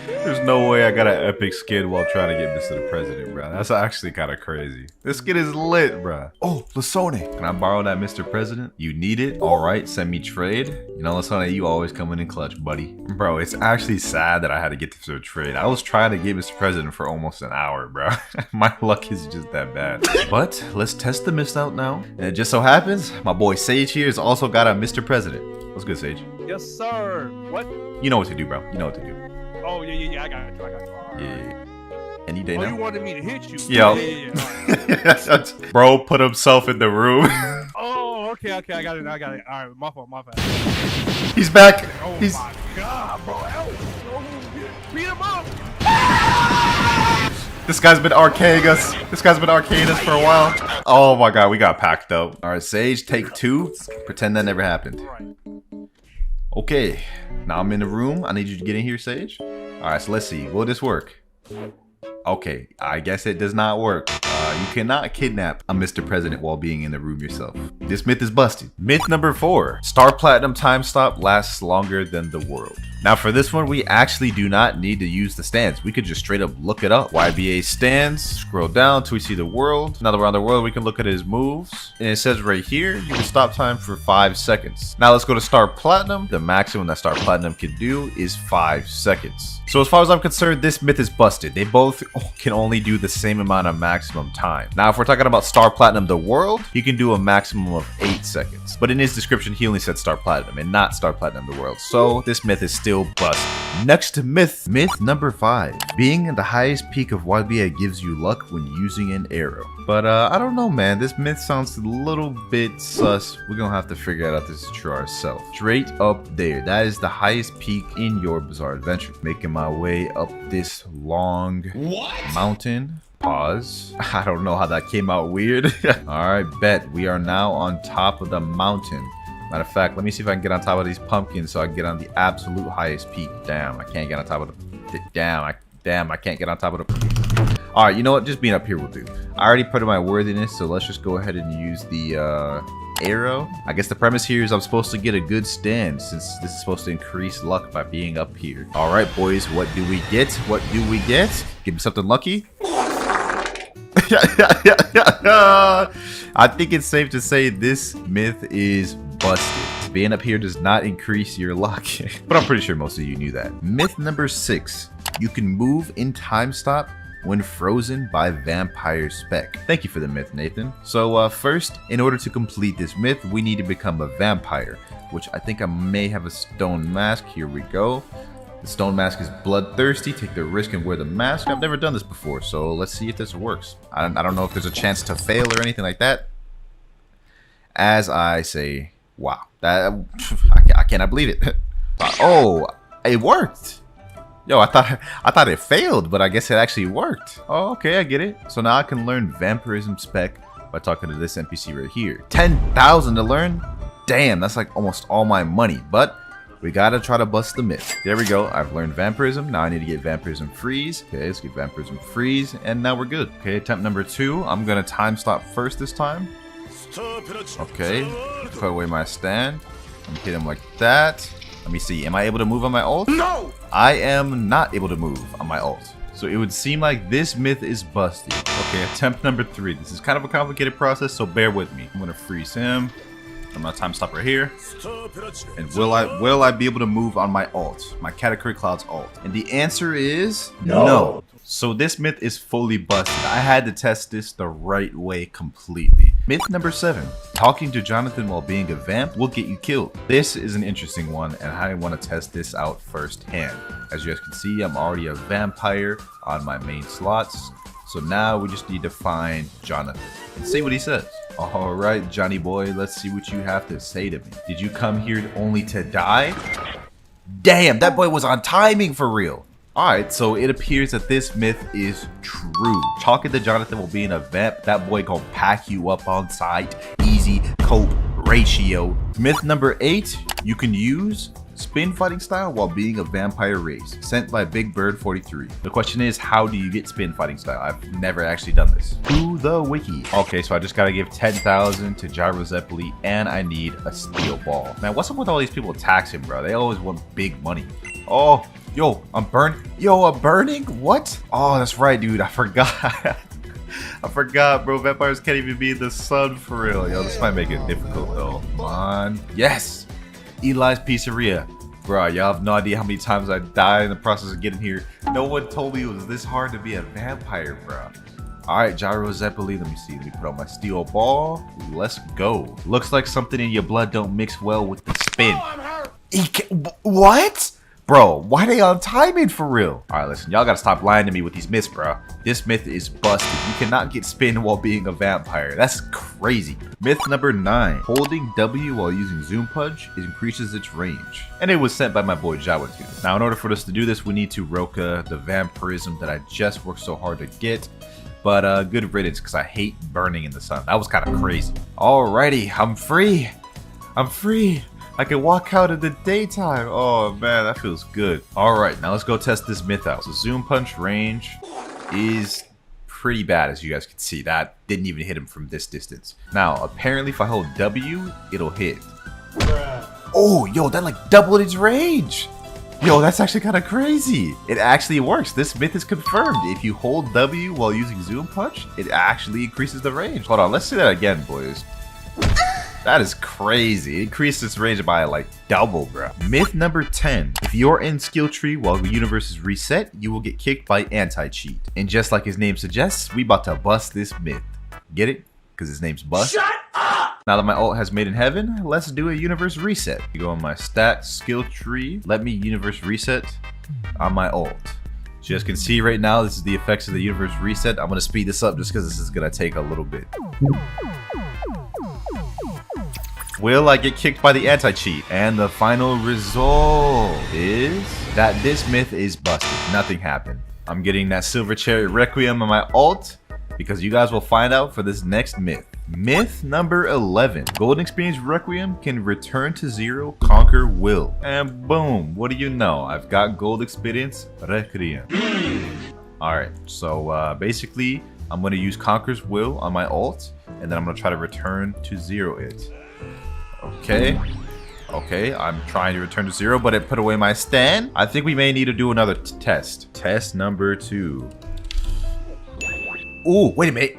[SPEAKER 4] There's no way I got an epic skin while trying to get Mr. President, bro. That's actually kind of crazy. This skin is lit, bro. Oh, Lasone. Can I borrow that Mr. President? You need it? All right, send me trade. You know, Lasone, you always coming in clutch, buddy. Bro, it's actually sad that I had to get this to a trade. I was trying to get Mr. President for almost an hour, bro. My luck is just that bad. But let's test the myth out now. And it just so happens, my boy Sage here has also got a Mr. President. What's good, Sage?
[SPEAKER 5] Yes, sir. What?
[SPEAKER 4] You know what to do, bro. You know what to do.
[SPEAKER 5] Oh, yeah. I got you. All right.
[SPEAKER 4] Yeah. Any day
[SPEAKER 5] Oh,
[SPEAKER 4] now.
[SPEAKER 5] you wanted me to hit you?
[SPEAKER 4] Yo.
[SPEAKER 5] Yeah. All right.
[SPEAKER 4] Bro put himself in the room.
[SPEAKER 5] Oh, okay. I got it. All right, my fault.
[SPEAKER 4] He's back.
[SPEAKER 5] Oh,
[SPEAKER 4] He's...
[SPEAKER 5] my God, bro. Beat him up.
[SPEAKER 4] This guy's been arcading us. For a while. Oh my God, we got packed up. All right, Sage, take 2. Pretend that never happened. Okay, now I'm in the room. I need you to get in here, Sage. All right, so let's see. Will this work? Okay, I guess it does not work. You cannot kidnap a Mr. President while being in the room yourself. This myth is busted. Myth number 4. Star Platinum time stop lasts longer than the world. Now for this one, we actually do not need to use the stands. We could just straight up look it up. YBA stands, scroll down till we see the world. Now that we're on the world, we can look at his moves. And it says right here, you can stop time for 5 seconds. Now let's go to Star Platinum. The maximum that Star Platinum can do is 5 seconds. So as far as I'm concerned, this myth is busted. They both can only do the same amount of maximum time. Now, if we're talking about Star Platinum the world, he can do a maximum of 8 seconds. But in his description, he only said Star Platinum and not Star Platinum the world. So this myth is still busted. Next myth. Myth number 5. Being at the highest peak of YBA gives you luck when using an arrow. But I don't know, man. This myth sounds a little bit sus. We're gonna have to figure out if this is true ourselves. Straight up there. That is the highest peak in your Bizarre Adventure. Making my way up this long mountain. Pause. I don't know how that came out weird. Alright, bet. We are now on top of the mountain. Matter of fact, let me see if I can get on top of these pumpkins so I can get on the absolute highest peak. Damn, I can't get on top of the... Damn, I can't get on top of the... Alright, you know what? Just being up here will do. I already put in my worthiness, so let's just go ahead and use the arrow. I guess the premise here is I'm supposed to get a good stand since this is supposed to increase luck by being up here. Alright, boys, what do we get? What do we get? Give me something lucky. I think it's safe to say this myth is busted. Being up here does not increase your luck. But I'm pretty sure most of you knew that. Myth number 6. You can move in time stop when frozen by vampire spec. Thank you for the myth, Nathan. So first, in order to complete this myth, we need to become a vampire, which I think I may have a stone mask. Here we go. The stone mask is bloodthirsty. Take the risk and wear the mask. I've never done this before, so let's see if this works. I don't know if there's a chance to fail or anything like that. As I say, wow, that I cannot believe it. Oh, it worked. Yo, I thought it failed, but I guess it actually worked. Oh, okay, I get it. So now I can learn vampirism spec by talking to this NPC right here. 10,000 to learn? Damn, that's like almost all my money, but we gotta try to bust the myth. There we go. I've learned vampirism. Now I need to get vampirism freeze. Okay, let's get vampirism freeze, and now we're good. Okay, attempt number 2. I'm gonna time stop first this time. Okay, put away my stand. I'm gonna hit him like that. Let me see. Am I able to move on my ult? No! I am not able to move on my ult. So it would seem like this myth is busted. Okay, attempt number 3. This is kind of a complicated process, so bear with me. I'm gonna freeze him. I'm gonna time stop right here. And will I be able to move on my ult? My WinterKloudz ult? And the answer is no. So this myth is fully busted. I had to test this the right way completely. Myth number 7. Talking to Jonathan while being a vamp will get you killed. This is an interesting one, and I want to test this out firsthand. As you guys can see, I'm already a vampire on my main slots. So now we just need to find Jonathan and see what he says. Alright, Johnny boy, let's see what you have to say to me. Did you come here only to die? Damn, that boy was on timing for real. Alright, so it appears that this myth is true. Talking to Jonathan while being a vamp, that boy gonna pack you up on sight. Easy cope ratio. Myth number 8, you can use spin fighting style while being a vampire race. Sent by Big Bird 43. The question is, how do you get spin fighting style? I've never actually done this. To the wiki. Okay, so I just gotta give 10,000 to Gyro Zeppeli, and I need a steel ball. Man, what's up with all these people taxing, bro? They always want big money. Oh, yo, I'm burning. Yo, I'm burning? What? Oh, that's right, dude. I forgot. I forgot, bro. Vampires can't even be in the sun for real. Yo, this might make it difficult, though. Come on. Yes. Eli's Pizzeria. Bro, y'all have no idea how many times I died in the process of getting here. No one told me it was this hard to be a vampire, bro. Alright, Gyro Zeppeli, let me see. Let me put on my steel ball. Let's go. Looks like something in your blood don't mix well with the spin.
[SPEAKER 5] Oh, I'm hurt.
[SPEAKER 4] What? Bro, why they on timing for real? Alright, listen, y'all gotta stop lying to me with these myths, bro. This myth is busted. You cannot get spin while being a vampire. That's crazy. Myth number 9. Holding W while using Zoom Punch increases its range. And it was sent by my boy Jawa too. Now, in order for us to do this, we need to Roka the vampirism that I just worked so hard to get. But good riddance, because I hate burning in the sun. That was kind of crazy. Alrighty, I'm free. I'm free. I can walk out in the daytime. Oh man, that feels good. Alright, now let's go test this myth out. So Zoom Punch range is pretty bad, as you guys can see. That didn't even hit him from this distance. Now, apparently if I hold W, it'll hit. Oh, yo, that like doubled its range. Yo, that's actually kind of crazy. It actually works. This myth is confirmed. If you hold W while using Zoom Punch, it actually increases the range. Hold on, let's see that again, boys. That is crazy. It increased its range by like double, bro. Myth number 10. If you're in skill tree while the universe is reset, you will get kicked by anti-cheat. And just like his name suggests, we about to bust this myth. Get it? Because his name's Bust. Shut up! Now that my ult has made in heaven, let's do a universe reset. You go on my stat skill tree. Let me universe reset on my ult. So you guys can see right now, this is the effects of the universe reset. I'm going to speed this up just because this is going to take a little bit. Will I get kicked by the anti-cheat? And the final result is that this myth is busted. Nothing happened. I'm getting that Silver Chariot Requiem on my ult because you guys will find out for this next myth. Myth number 11. Golden Experience Requiem can return to 0, conquer will. And boom, what do you know? I've got Gold Experience Requiem. Alright, so basically, I'm going to use Conquer's Will on my ult, and then I'm going to try to return to 0 it. Okay. Okay, I'm trying to return to 0, but it put away my stand. I think we may need to do another test. Test number 2. Ooh, wait a minute.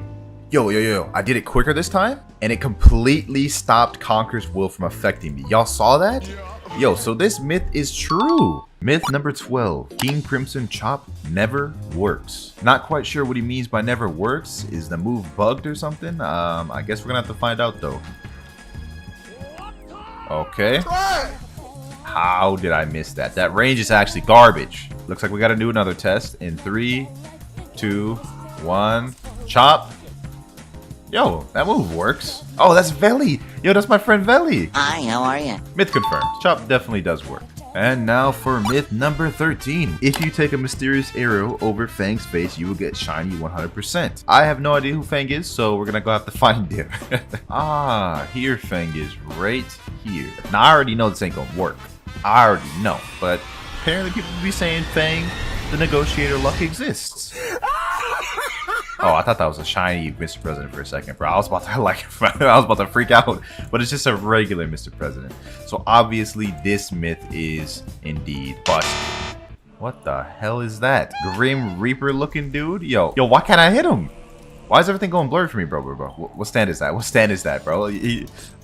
[SPEAKER 4] Yo. I did it quicker this time, and it completely stopped Conquer's Will from affecting me. Y'all saw that? Yo, so this myth is true. Myth number 12. King Crimson Chop never works. Not quite sure what he means by never works. Is the move bugged or something? I guess we're gonna have to find out though. Okay. How did I miss that? That range is actually garbage. Looks like we gotta do another test in 3, 2, 1. Chop. Yo, that move works. Oh, that's Veli. Yo, that's my friend Veli.
[SPEAKER 6] Hi, how are you?
[SPEAKER 4] Myth confirmed. Chop definitely does work. And now for myth number 13. If you take a mysterious arrow over Fang's face, you will get shiny 100%. I have no idea who Fang is, so we're gonna go have to find him. Here Fang is, right here. Now I already know this ain't gonna work. I already know, but apparently people be saying Fang, the negotiator luck exists. Oh, I thought that was a shiny Mr. President for a second, bro. I was about to I was about to freak out, but it's just a regular Mr. President. So obviously this myth is indeed busted. What the hell is that? Grim Reaper looking dude? Yo, why can't I hit him? Why is everything going blurry for me, bro? What stand is that? What stand is that, bro?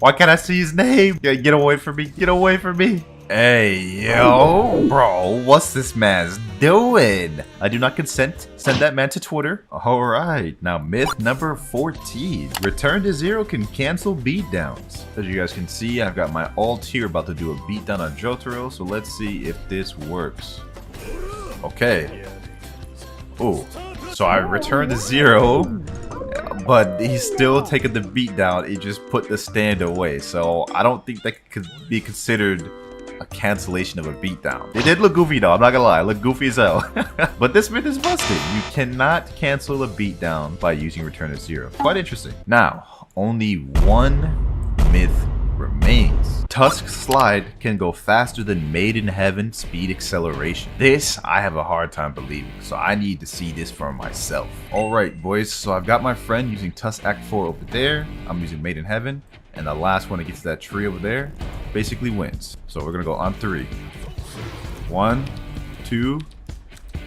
[SPEAKER 4] Why can't I see his name? Yeah, get away from me. Get away from me. Hey, yo, bro, what's this man's doing? I do not consent. Send that man to Twitter. All right, now myth number 14. Return to 0 can cancel beatdowns. As you guys can see, I've got my ult here about to do a beatdown on Jotaro, so let's see if this works. Okay. Ooh, so I returned to 0, but he's still taking the beatdown. He just put the stand away, so I don't think that could be considered a cancellation of a beatdown. It did look goofy though, I'm not gonna lie, it looked goofy as hell. But this myth is busted. You cannot cancel a beatdown by using return to 0. Quite interesting. Now, only one myth remains. Tusk Slide can go faster than Made in Heaven speed acceleration. This, I have a hard time believing, so I need to see this for myself. Alright boys, so I've got my friend using Tusk Act 4 over there. I'm using Made in Heaven. And the last one that gets to that tree over there basically wins. So we're gonna go on 3. 1, 2,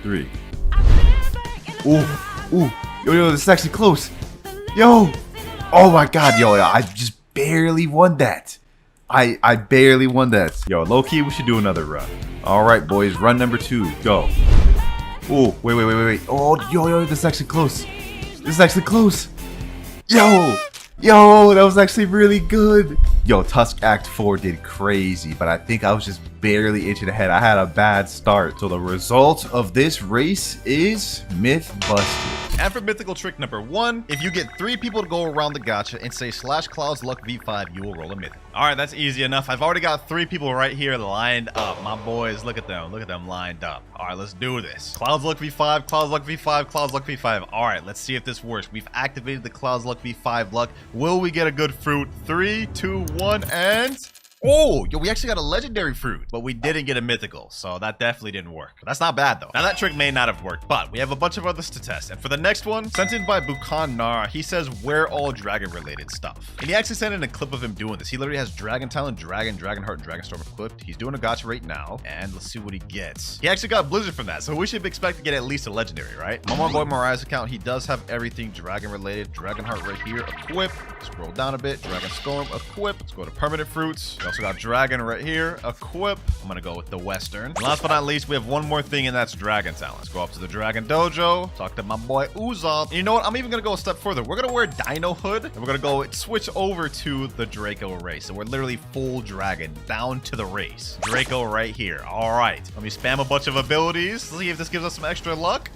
[SPEAKER 4] 3. Ooh. Yo, this is actually close. Yo. Oh my god, yo, I just barely won that. I barely won that. Yo, low-key, we should do another run. Alright, boys, run number 2. Go. Ooh, wait. Oh, yo, this is actually close. This is actually close. Yo, that was actually really good. Yo, Tusk Act 4 did crazy, but I think I was just barely inching ahead. I had a bad start. So the result of this race is myth busted.
[SPEAKER 1] And for mythical trick number 1, if you get 3 people to go around the gacha and say /Clouds Luck V5, you will roll a mythic. Alright, that's easy enough. I've already got 3 people right here lined up. My boys, look at them lined up. Alright, let's do this. Clouds Luck V5, Clouds Luck V5, Clouds Luck V5. Alright, let's see if this works. We've activated the Clouds Luck V5 luck. Will we get a good fruit? 3, 2, 1, and...
[SPEAKER 2] Oh, yo, we actually got a legendary fruit, but we didn't get a mythical, so that definitely didn't work. But that's not bad, though. Now, that trick may not have worked, but we have a bunch of others to test. And for the next one, sent in by Bukan Nara, he says, wear all dragon-related stuff. And he actually sent in a clip of him doing this. He literally has Dragon Talon, Dragon, Dragon Heart, and Dragon Storm equipped. He's doing a gacha right now, and let's see what he gets. He actually got Blizzard from that, so we should expect to get at least a legendary, right? On my boy Mariah's account, he does have everything dragon-related. Dragon Heart right here, equip. Scroll down a bit, Dragon Storm, equip. Let's go to permanent fruits. We also got Dragon right here, equip. I'm gonna go with the Western. And last but not least, we have one more thing, and that's Dragon Talon. Let's go up to the Dragon Dojo, talk to my boy Usopp. And you know what? I'm even gonna go a step further. We're gonna wear Dino Hood, and we're gonna go switch over to the Draco race. So we're literally full dragon down to the race. Draco right here. All right, let me spam a bunch of abilities. Let's see if this gives us some extra luck.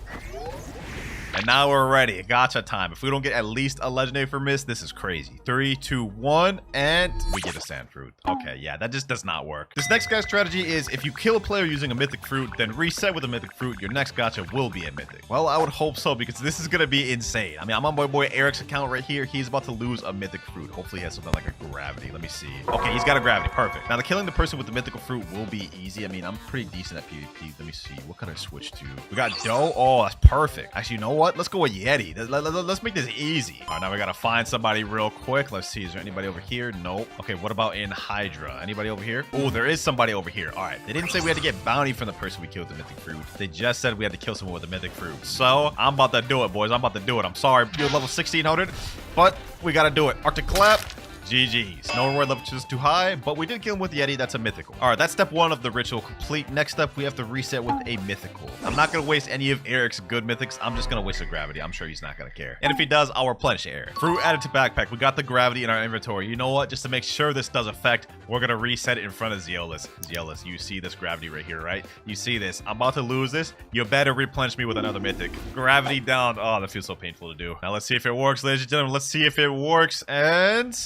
[SPEAKER 2] And now we're ready. Gacha time. If we don't get at least a legendary for Mist, this is crazy. 3, 2, 1, and we get a sand fruit. Okay, yeah, that just does not work. This next guy's strategy is if you kill a player using a mythic fruit, then reset with a mythic fruit, your next gacha will be a mythic. Well, I would hope so, because this is gonna be insane. I mean, I'm on my boy Eric's account right here. He's about to lose a mythic fruit. Hopefully he has something like a gravity. Let me see. Okay, he's got a gravity. Perfect. Now, the killing the person with the mythical fruit will be easy. I mean, I'm pretty decent at PvP. Let me see. What can I switch to? We got Doe. Oh, that's perfect. Actually, you know what? Let's go with Yeti. Let's make this easy. All right, now we gotta find somebody real quick. Let's see. Is there anybody over here? Nope. Okay, what about in Hydra? Anybody over here? Oh, there is somebody over here. All right. They didn't say we had to get bounty from the person we killed with the mythic fruit. They just said we had to kill someone with a mythic fruit. So I'm about to do it, boys. I'm about to do it. I'm sorry. You're level 1600, but we gotta do it. Arctic Clap. GG's. No reward level is too high, but we did kill him with Yeti. That's a mythical. All right, that's step 1 of the ritual complete. Next up, we have to reset with a mythical. I'm not going to waste any of Eric's good mythics. I'm just going to waste a gravity. I'm sure he's not going to care. And if he does, I'll replenish Eric. Fruit added to backpack. We got the gravity in our inventory. You know what? Just to make sure this does effect, we're going to reset it in front of Zeolus. Zeolus, you see this gravity right here, right? You see this. I'm about to lose this. You better replenish me with another mythic. Gravity down. Oh, that feels so painful to do. Now let's see if it works, ladies and gentlemen. Let's see if it works. And...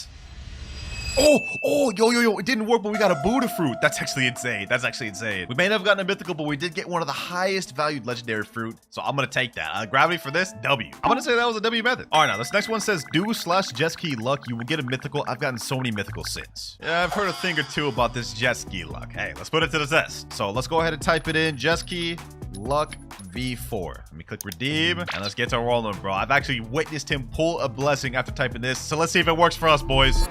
[SPEAKER 2] yo, it didn't work, but we got a Buddha fruit. That's actually insane. That's actually insane. We may not have gotten a mythical, but we did get one of the highest valued legendary fruit, so I'm gonna take that. Gravity for this, W. I'm gonna say that was a W method. All right, now this next one says, do/jet ski luck. You will get a mythical. I've gotten so many mythicals since. Yeah, I've heard a thing or two about this jet ski luck. Hey, let's put it to the test. So let's go ahead and type it in, jet ski luck V4. Let me click redeem, and let's get to rolling, bro. I've actually witnessed him pull a blessing after typing this, so let's see if it works for us, boys.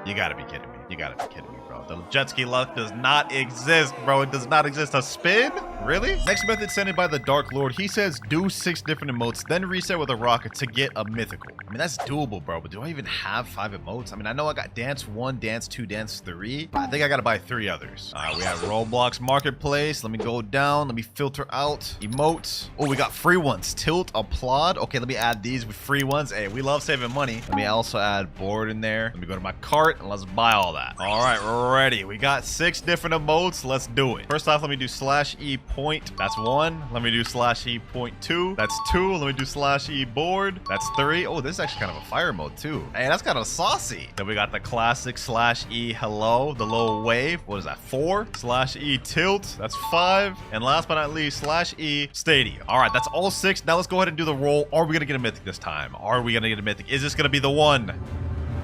[SPEAKER 2] You gotta be kidding me. You gotta be kidding me, bro. The jet ski luck does not exist, bro. It does not exist. A spin? Really? Next method sent in by the Dark Lord. He says do 6 different emotes, then reset with a rocket to get a mythical. I mean, that's doable, bro. But do I even have 5 emotes? I mean, I know I got dance 1, dance 2, dance 3. But I think I gotta buy 3 others. All right, we have Roblox Marketplace. Let me go down. Let me filter out emotes. Oh, we got free ones. Tilt, applaud. Okay, let me add these with free ones. Hey, we love saving money. Let me also add board in there. Let me go to my cart and let's buy all that. All right, we're ready. We got 6 different emotes. Let's do it. First off, let me do /E point. That's 1. Let me do /E point 2. That's 2. Let me do /E board. That's 3. Oh, this is actually kind of a fire mode too. Hey, that's kind of saucy. Then we got the classic /E hello, the little wave. What is that? 4. /E tilt. That's 5. And last but not least, /E stadium. All right, that's all 6. Now let's go ahead and do the roll. Are we gonna get a mythic this time? Are we gonna get a mythic? Is this gonna be the one?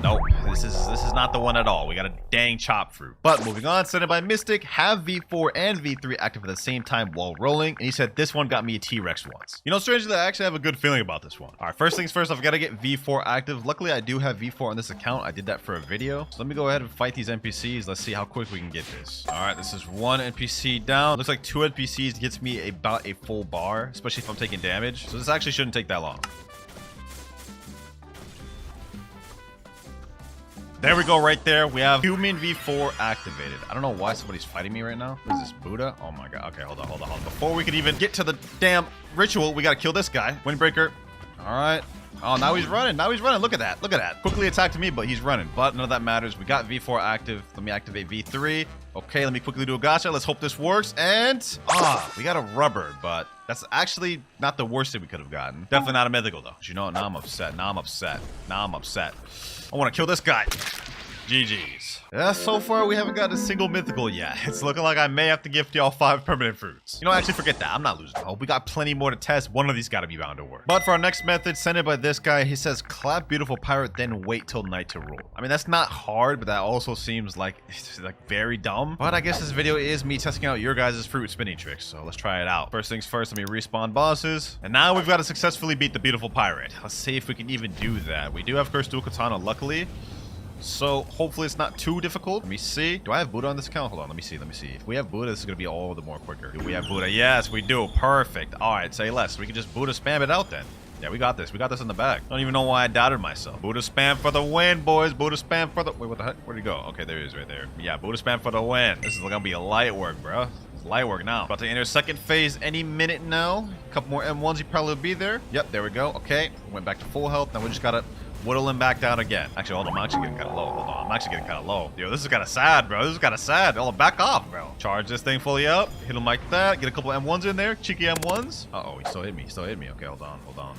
[SPEAKER 2] Nope, this is not the one at all. We got a dang chop fruit. But moving on, sent it by Mystic, have V4 and V3 active at the same time while rolling. And he said this one got me a T-Rex once. You know, strangely, I actually have a good feeling about this one. All right, first things first, I've got to get V4 active. Luckily, I do have V4 on this account. I did that for a video. So let me go ahead and fight these NPCs. Let's see how quick we can get this. All right, this is 1 NPC down. Looks like 2 NPCs gets me about a full bar, especially if I'm taking damage. So this actually shouldn't take that long. There we go, right there. We have human V4 activated. I don't know why somebody's fighting me right now. What is this, Buddha? Oh my god. Okay, hold on. Before we could even get to the damn ritual, we gotta kill this guy. Windbreaker. All right. Oh, now he's running. Look at that. Quickly attacked me, but he's running. But none of that matters. We got V4 active. Let me activate V3. Okay, let me quickly do a gacha. Let's hope this works. And, we got a rubber, but that's actually not the worst thing we could have gotten. Definitely not a mythical, though. You know what? Now I'm upset. I want to kill this guy.
[SPEAKER 1] GG's. Yeah, so far we haven't got a single mythical yet. It's looking like I may have to gift y'all 5 permanent fruits. You know, actually forget that. I'm not losing hope. We got plenty more to test. One of these got to be bound to work. But for our next method, sent it by this guy, he says, clap beautiful pirate, then wait till night to roll. I mean, that's not hard, but that also seems like very dumb. But I guess this video is me testing out your guys' fruit spinning tricks. So let's try it out. First things first, let me respawn bosses. And now we've got to successfully beat the beautiful pirate. Let's see if we can even do that. We do have Cursed Dual Katana, luckily. So hopefully it's not too difficult. Let me see. Do I have Buddha on this account? Hold on. Let me see. Let me see. If we have Buddha, this is going to be all the more quicker. Do we have Buddha? Yes, we do. Perfect. All right. Say less. We can just Buddha spam it out then. Yeah, we got this. We got this in the bag. Don't even know why I doubted myself. Buddha spam for the win, boys. Buddha spam for the... Wait, what the heck? Where'd he go? Okay, there he is right there. Yeah, Buddha spam for the win. This is going to be a light work, bro. It's light work now. About to enter second phase any minute now. A couple more M1s. He probably will be there. Yep, there we go. Okay. Went back to full health. Now we just got to... whittle him back down again. Actually, hold on. I'm actually getting kind of low. Hold on. I'm actually getting kind of low. Yo, this is kind of sad, bro. This is kind of sad. Hold on. Back off, bro. Charge this thing fully up. Hit him like that. Get a couple M1s in there. Cheeky M1s. Uh-oh. He still hit me. He still hit me. Okay, hold on. Hold on.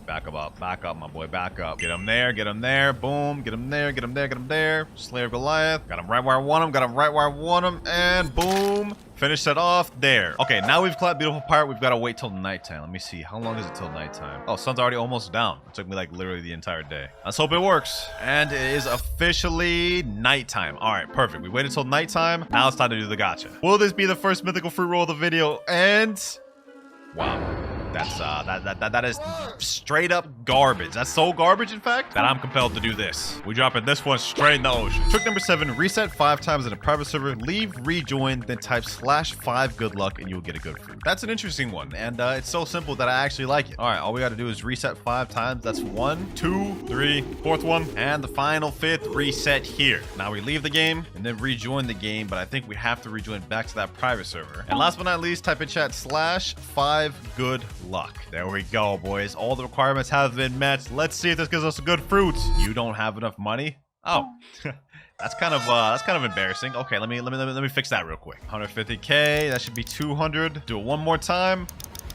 [SPEAKER 1] Back up. Back up, my boy. Back up. Get him there. Get him there. Boom. Get him there. Get him there. Get him there. Slayer of Goliath. Got him right where I want him. Got him right where I want him. And boom. Finish that off there. Okay, now we've clapped beautiful pirate. We've got to wait till nighttime. Let me see. How long is it till nighttime? Oh, sun's already almost down. It took me like literally the entire day. Let's hope it works. And it is officially nighttime. All right, perfect. We waited till nighttime. Now it's time to do the gacha. Will this be the first mythical fruit roll of the video? And wow. That's that is straight up garbage. That's so garbage, in fact, that I'm compelled to do this. We dropping this one straight in the ocean. Trick number 7, reset 5 times in a private server, leave, rejoin, then type /5 good luck and you'll get a good fruit. That's an interesting one, and it's so simple that I actually like it. All right, all we got to do is reset 5 times. That's 1, 2, 3, 4th one, and the final 5th reset here. Now we leave the game and then rejoin the game, but I think we have to rejoin back to that private server. And last but not least, type in chat /5 good luck. There we go, boys. All the requirements have been met. Let's see if this gives us a good fruit. You don't have enough money? Oh. That's kind of embarrassing. Okay, let me fix that real quick. 150k, that should be 200. Do it one more time.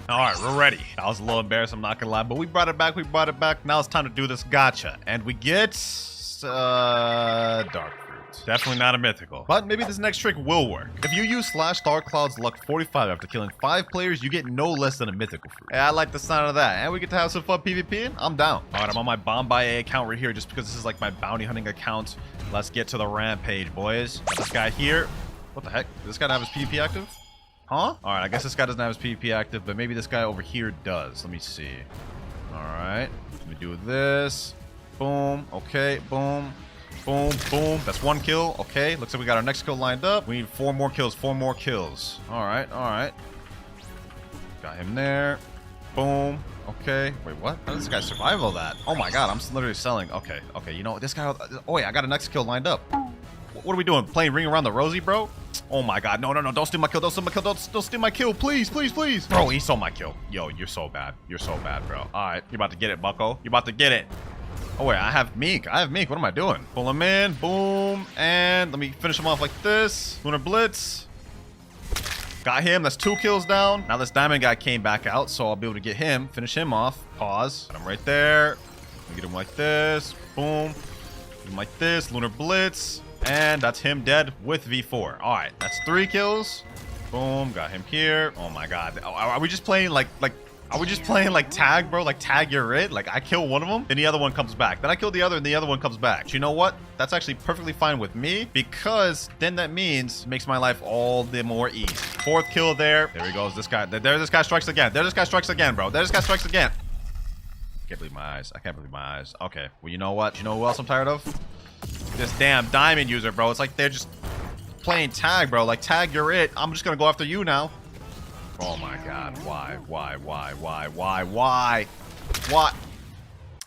[SPEAKER 1] All right, we're ready. That was a little embarrassing, I'm not gonna lie, but we brought it back. Now it's time to do this gacha, and we get dark fruit. Definitely not a mythical, but maybe this next trick will work. If you use /WinterKloudz luck 45 after killing 5 players, you get no less than a mythical fruit. Yeah, I like the sound of that, and we get to have some fun PvPing. I'm down. All right, I'm on my bomb by A account right here, just because this is like my bounty hunting account. Let's get to the rampage, boys. This guy here. What the heck? Does this guy have his PvP active? Huh? All right, I guess this guy doesn't have his PvP active, but maybe this guy over here does. Let me see. All right, let me do this. Boom. Okay. Boom. Boom, boom. That's 1 kill. Okay, looks like we got our next kill lined up. We need 4 more kills, 4 more kills. All right, all right. Got him there. Boom. Okay. Wait, what? How does this guy survive all that? Oh my god, I'm literally selling. Okay, okay. You know, this guy... Oh, wait, I got a next kill lined up. What are we doing? Playing Ring Around the Rosie, bro? Oh my god. No, no, no. Don't steal my kill. Don't steal my kill. Don't steal my kill. Please, please, please. Bro, he stole my kill. Yo, you're so bad. You're so bad, bro. All right, you're about to get it, bucko. You're about to get it. Oh, wait, I have Meek. What am I doing? Pull him in. Boom. And let me finish him off like this. Lunar Blitz. Got him. That's 2 kills down. Now this diamond guy came back out, so I'll be able to get him. Finish him off. Pause. Got him right there. Get him like this. Boom. Get him like this. Lunar Blitz. And that's him dead with V4. All right. That's 3 kills. Boom. Got him here. Oh, my God. Are we just playing Are we just playing like tag, bro? Like tag you're it? Like I kill one of them, then the other one comes back. Then I kill the other and the other one comes back. But you know what? That's actually perfectly fine with me because then that means it makes my life all the more easy. 4th kill there. There he goes. This guy. There this guy strikes again. There this guy strikes again, bro. There this guy strikes again. I can't believe my eyes. I can't believe my eyes. Okay. Well, you know what? You know who else I'm tired of? This damn diamond user, bro. It's like they're just playing tag, bro. Like tag you're it. I'm just gonna go after you now. Oh my god, why? What?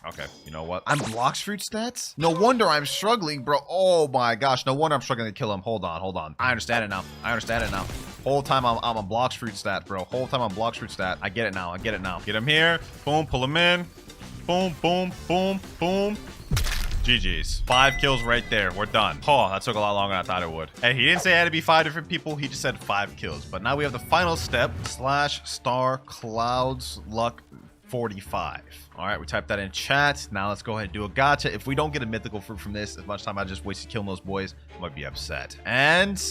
[SPEAKER 1] Okay, you know what? I'm Blox fruit stats? No wonder I'm struggling, bro. Oh my gosh, no wonder I'm struggling to kill him. Hold on. I understand it now. Whole time I'm a Blox fruit stat, bro. Whole time I'm Blox fruit stat. I get it now. Get him here. Boom, pull him in. Boom, boom, boom, boom. GG's. 5 kills right there. We're done. Oh, that took a lot longer than I thought it would. Hey, he didn't say it had to be 5 different people. He just said 5 kills. But now we have the final step. /WinterKloudz luck
[SPEAKER 2] 45. All right, we typed that in chat. Now let's go ahead and do a gacha. If we don't get a mythical fruit from this, as much time I just wasted killing those boys, I might be upset. And,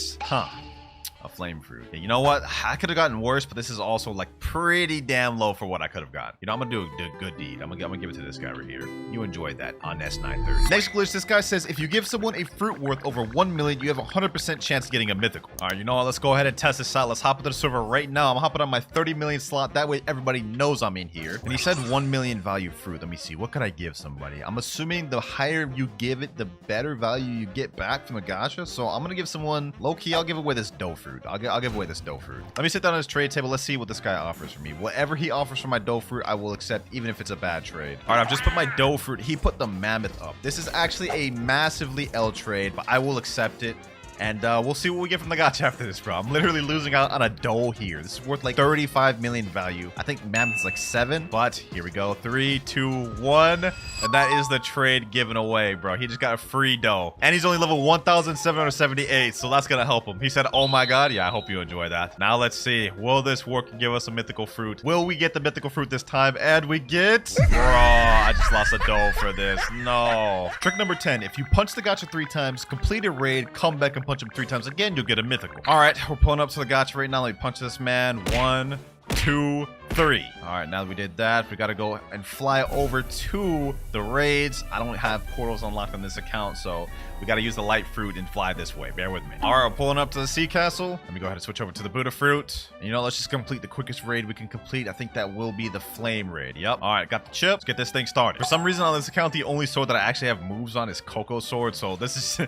[SPEAKER 2] a flame fruit. Yeah, you know what? I could have gotten worse, but this is also like pretty damn low for what I could have gotten. You know, I'm gonna do a good deed. I'm gonna give it to this guy right here. You enjoyed that on S930. Next glitch, this guy says if you give someone a fruit worth over 1 million, you have a 100% chance of getting a mythical. All right, you know what? Let's go ahead and test this out. Let's hop into the server right now. I'm hopping on my 30 million slot. That way everybody knows I'm in here. And he said 1 million value fruit. Let me see. What could I give somebody? I'm assuming the higher you give it, the better value you get back from the gacha. So I'm gonna give someone low key. I'll give away this dough fruit. I'll give away this dough fruit. Let me sit down on his trade table. Let's see what this guy offers for me. Whatever he offers for my dough fruit, I will accept, even if it's a bad trade. All right, I've just put my dough fruit. He put the mammoth up. This is actually a massively L trade, but I will accept it. And we'll see what we get from the gacha after this, bro. I'm literally losing out on a dough here. This is worth like 35 million value. I think mammoth's like 7, but here we go. 3, 2, 1. And that is the trade given away, bro. He just got a free dough. And he's only level 1,778, so that's gonna help him. He said, oh my god. Yeah, I hope you enjoy that. Now let's see. Will this work and give us a mythical fruit? Will we get the mythical fruit this time? And we get... Bro, I just lost a dough for this. No. Trick number 10. If you punch the gacha 3 times, complete a raid, come back and punch him 3 times again, you'll get a mythical. All right, we're pulling up to the gacha right now. Let me punch this man. 1, 2, 3. All right, now that we did that, we got to go and fly over to the raids. I don't have portals unlocked on this account, so we got to use the light fruit and fly this way. Bear with me. All right, we're pulling up to the sea castle. Let me go ahead and switch over to the Buddha fruit. And, you know, let's just complete the quickest raid we can complete. I think that will be the flame raid. Yep. All right, got the chip. Let's get this thing started. For some reason on this account, the only sword that I actually have moves on is Coco sword. So this is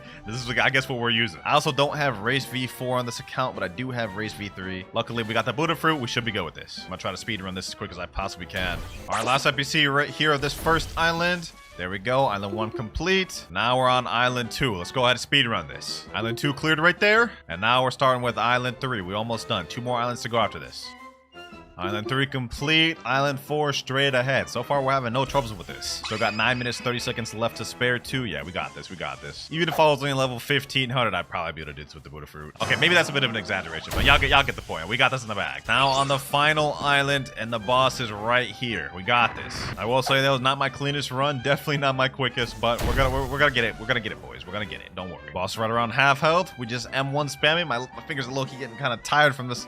[SPEAKER 2] I guess what we're using. I also don't have race V4 on this account, but I do have race V3. Luckily, we got the Buddha fruit. We should be good with this. I'm gonna try to speed run this as quick as I possibly can. All right, last NPC right here of this first island. There we go. Island 1 complete. Now we're on Island 2. Let's go ahead and speed run this. Island 2 cleared right there. And now we're starting with Island 3. We're almost done. 2 more islands to go after this. Island 3 complete. Island 4 straight ahead. So far, we're having no troubles with this. So got 9 minutes, 30 seconds left to spare too. Yeah, we got this. We got this. Even if I was only level 1500, I'd probably be able to do this with the Buddha fruit. Okay, maybe that's a bit of an exaggeration, but y'all get the point. We got this in the bag. Now on the final island, and the boss is right here. We got this. I will say that was not my cleanest run. Definitely not my quickest, but we're gonna get it. We're gonna get it, boys. We're gonna get it. Don't worry. Boss right around half health. We just M1 spamming. My fingers are low-key getting kind of tired from this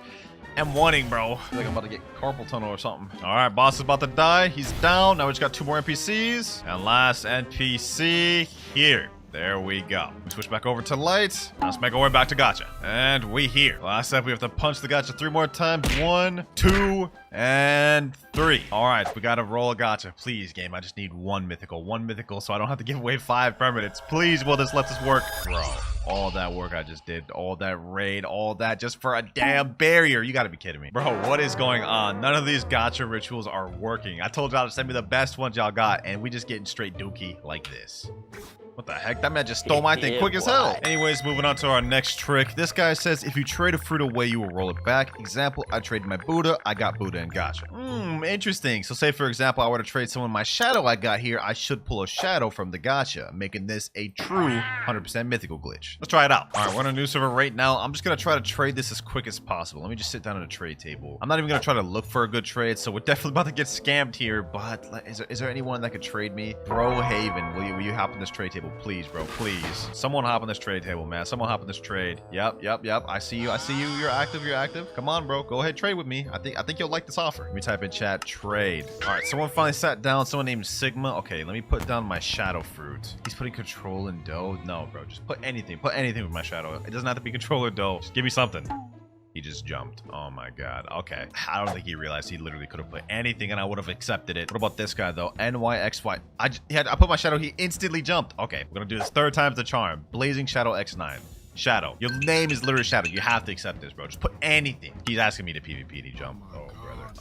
[SPEAKER 2] M1ing, bro. I feel like I'm about to get carpal tunnel or something. All right, boss is about to die. He's down. Now we just got 2 more NPCs. And last NPC here. There we go. We switch back over to light. Now let's make our way back to gacha. And we here. Last step, we have to punch the gacha 3 more times. 1, 2, and 3. All right, we got to roll a gacha. Please, game. I just need 1 mythical. 1 mythical so I don't have to give away 5 permanents. Please, will this let this work? Bro, all that work I just did, all that raid, all that just for a damn barrier. You got to be kidding me. Bro, what is going on? None of these gacha rituals are working. I told y'all to send me the best ones y'all got, and we just getting straight dookie like this. What the heck? That man just stole my thing quick as hell. Anyways, moving on to our next trick. This guy says if you trade a fruit away, you will roll it back. Example, I traded my Buddha. I got Buddha and gacha. Interesting. So say, for example, I were to trade someone my shadow I got here. I should pull a shadow from the gacha, making this a true 100% mythical glitch. Let's try it out. All right, we're on a new server right now. I'm just going to try to trade this as quick as possible. Let me just sit down at a trade table. I'm not even going to try to look for a good trade, so we're definitely about to get scammed here, but is there anyone that could trade me? Bro Haven, will you hop on this trade table? Please, bro, please. Someone hop on this trade table, man. Someone hop on this trade. Yep. I see you. You're active. Come on, bro. Go ahead, trade with me. I think you'll like this offer. Let me type in chat, trade. All right, someone finally sat down. Someone named Sigma. Okay, let me put down my shadow fruit. He's putting control and dough. No, bro, just put anything. Put anything with my shadow. It doesn't have to be control or dough. Just give me something. He just jumped. Oh my god. Okay. I don't think he realized he literally could have put anything and I would have accepted it. What about this guy though? NYXY. I put my shadow. He instantly jumped. Okay. We're gonna do this 3rd time's the charm. Blazing Shadow X9. Shadow. Your name is literally Shadow. You have to accept this, bro. Just put anything. He's asking me to PvP and he jumped.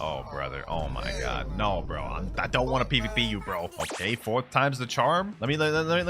[SPEAKER 2] Oh, brother. Oh, my God. No, bro. I don't want to PvP you, bro. Okay, 4th time's the charm. Let me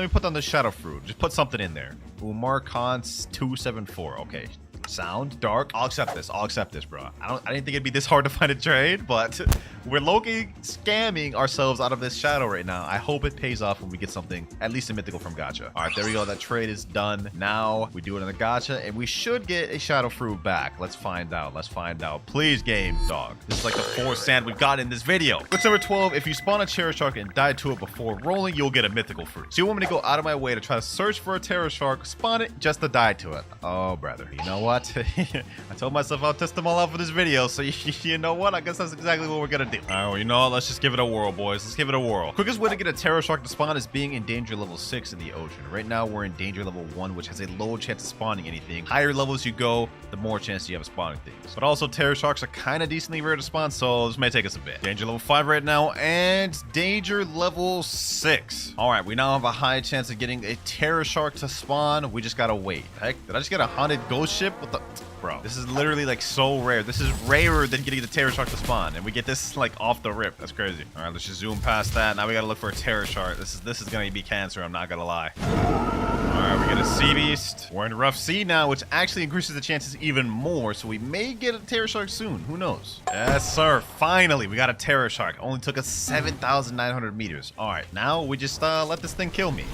[SPEAKER 2] put down the shadow fruit. Just put something in there. Umar Khan 274. Okay. sound, dark. I'll accept this. I'll accept this, bro. I didn't think it'd be this hard to find a trade, but we're low-key scamming ourselves out of this shadow right now. I hope it pays off when we get something, at least a mythical from gacha. All right, there we go. That trade is done. Now we do it in the gacha, and we should get a shadow fruit back. Let's find out. Let's find out. Please, game dog. This is like the 4th sand we've got in this video. Glitch number 12. If you spawn a terror shark and die to it before rolling, you'll get a mythical fruit. So you want me to go out of my way to try to search for a terror shark, spawn it, just to die to it. Oh, brother. You know what? I told myself I'll test them all out for this video, so you know what? I guess that's exactly what we're gonna do. All right, well, you know what? Let's just give it a whirl, boys. Let's give it a whirl. Quickest way to get a terror shark to spawn is being in danger level 6 in the ocean. Right now, we're in danger level 1, which has a low chance of spawning anything. Higher levels you go, the more chance you have of spawning things. But also, terror sharks are kind of decently rare to spawn, so this may take us a bit. Danger level 5 right now, and danger level 6. All right, we now have a high chance of getting a terror shark to spawn. We just gotta wait. Heck, did I just get a haunted ghost ship? What the... Bro, this is literally like so rare. This is rarer than getting the terror shark to spawn, and we get this like off the rip. That's crazy. All right, let's just zoom past that. Now we gotta look for a terror shark. This is gonna be cancer. I'm not gonna lie. All right, we get a sea beast. We're in rough sea now, which actually increases the chances even more. So we may get a terror shark soon. Who knows? Yes, sir. Finally, we got a terror shark. Only took us 7,900 meters. All right, now we just let this thing kill me.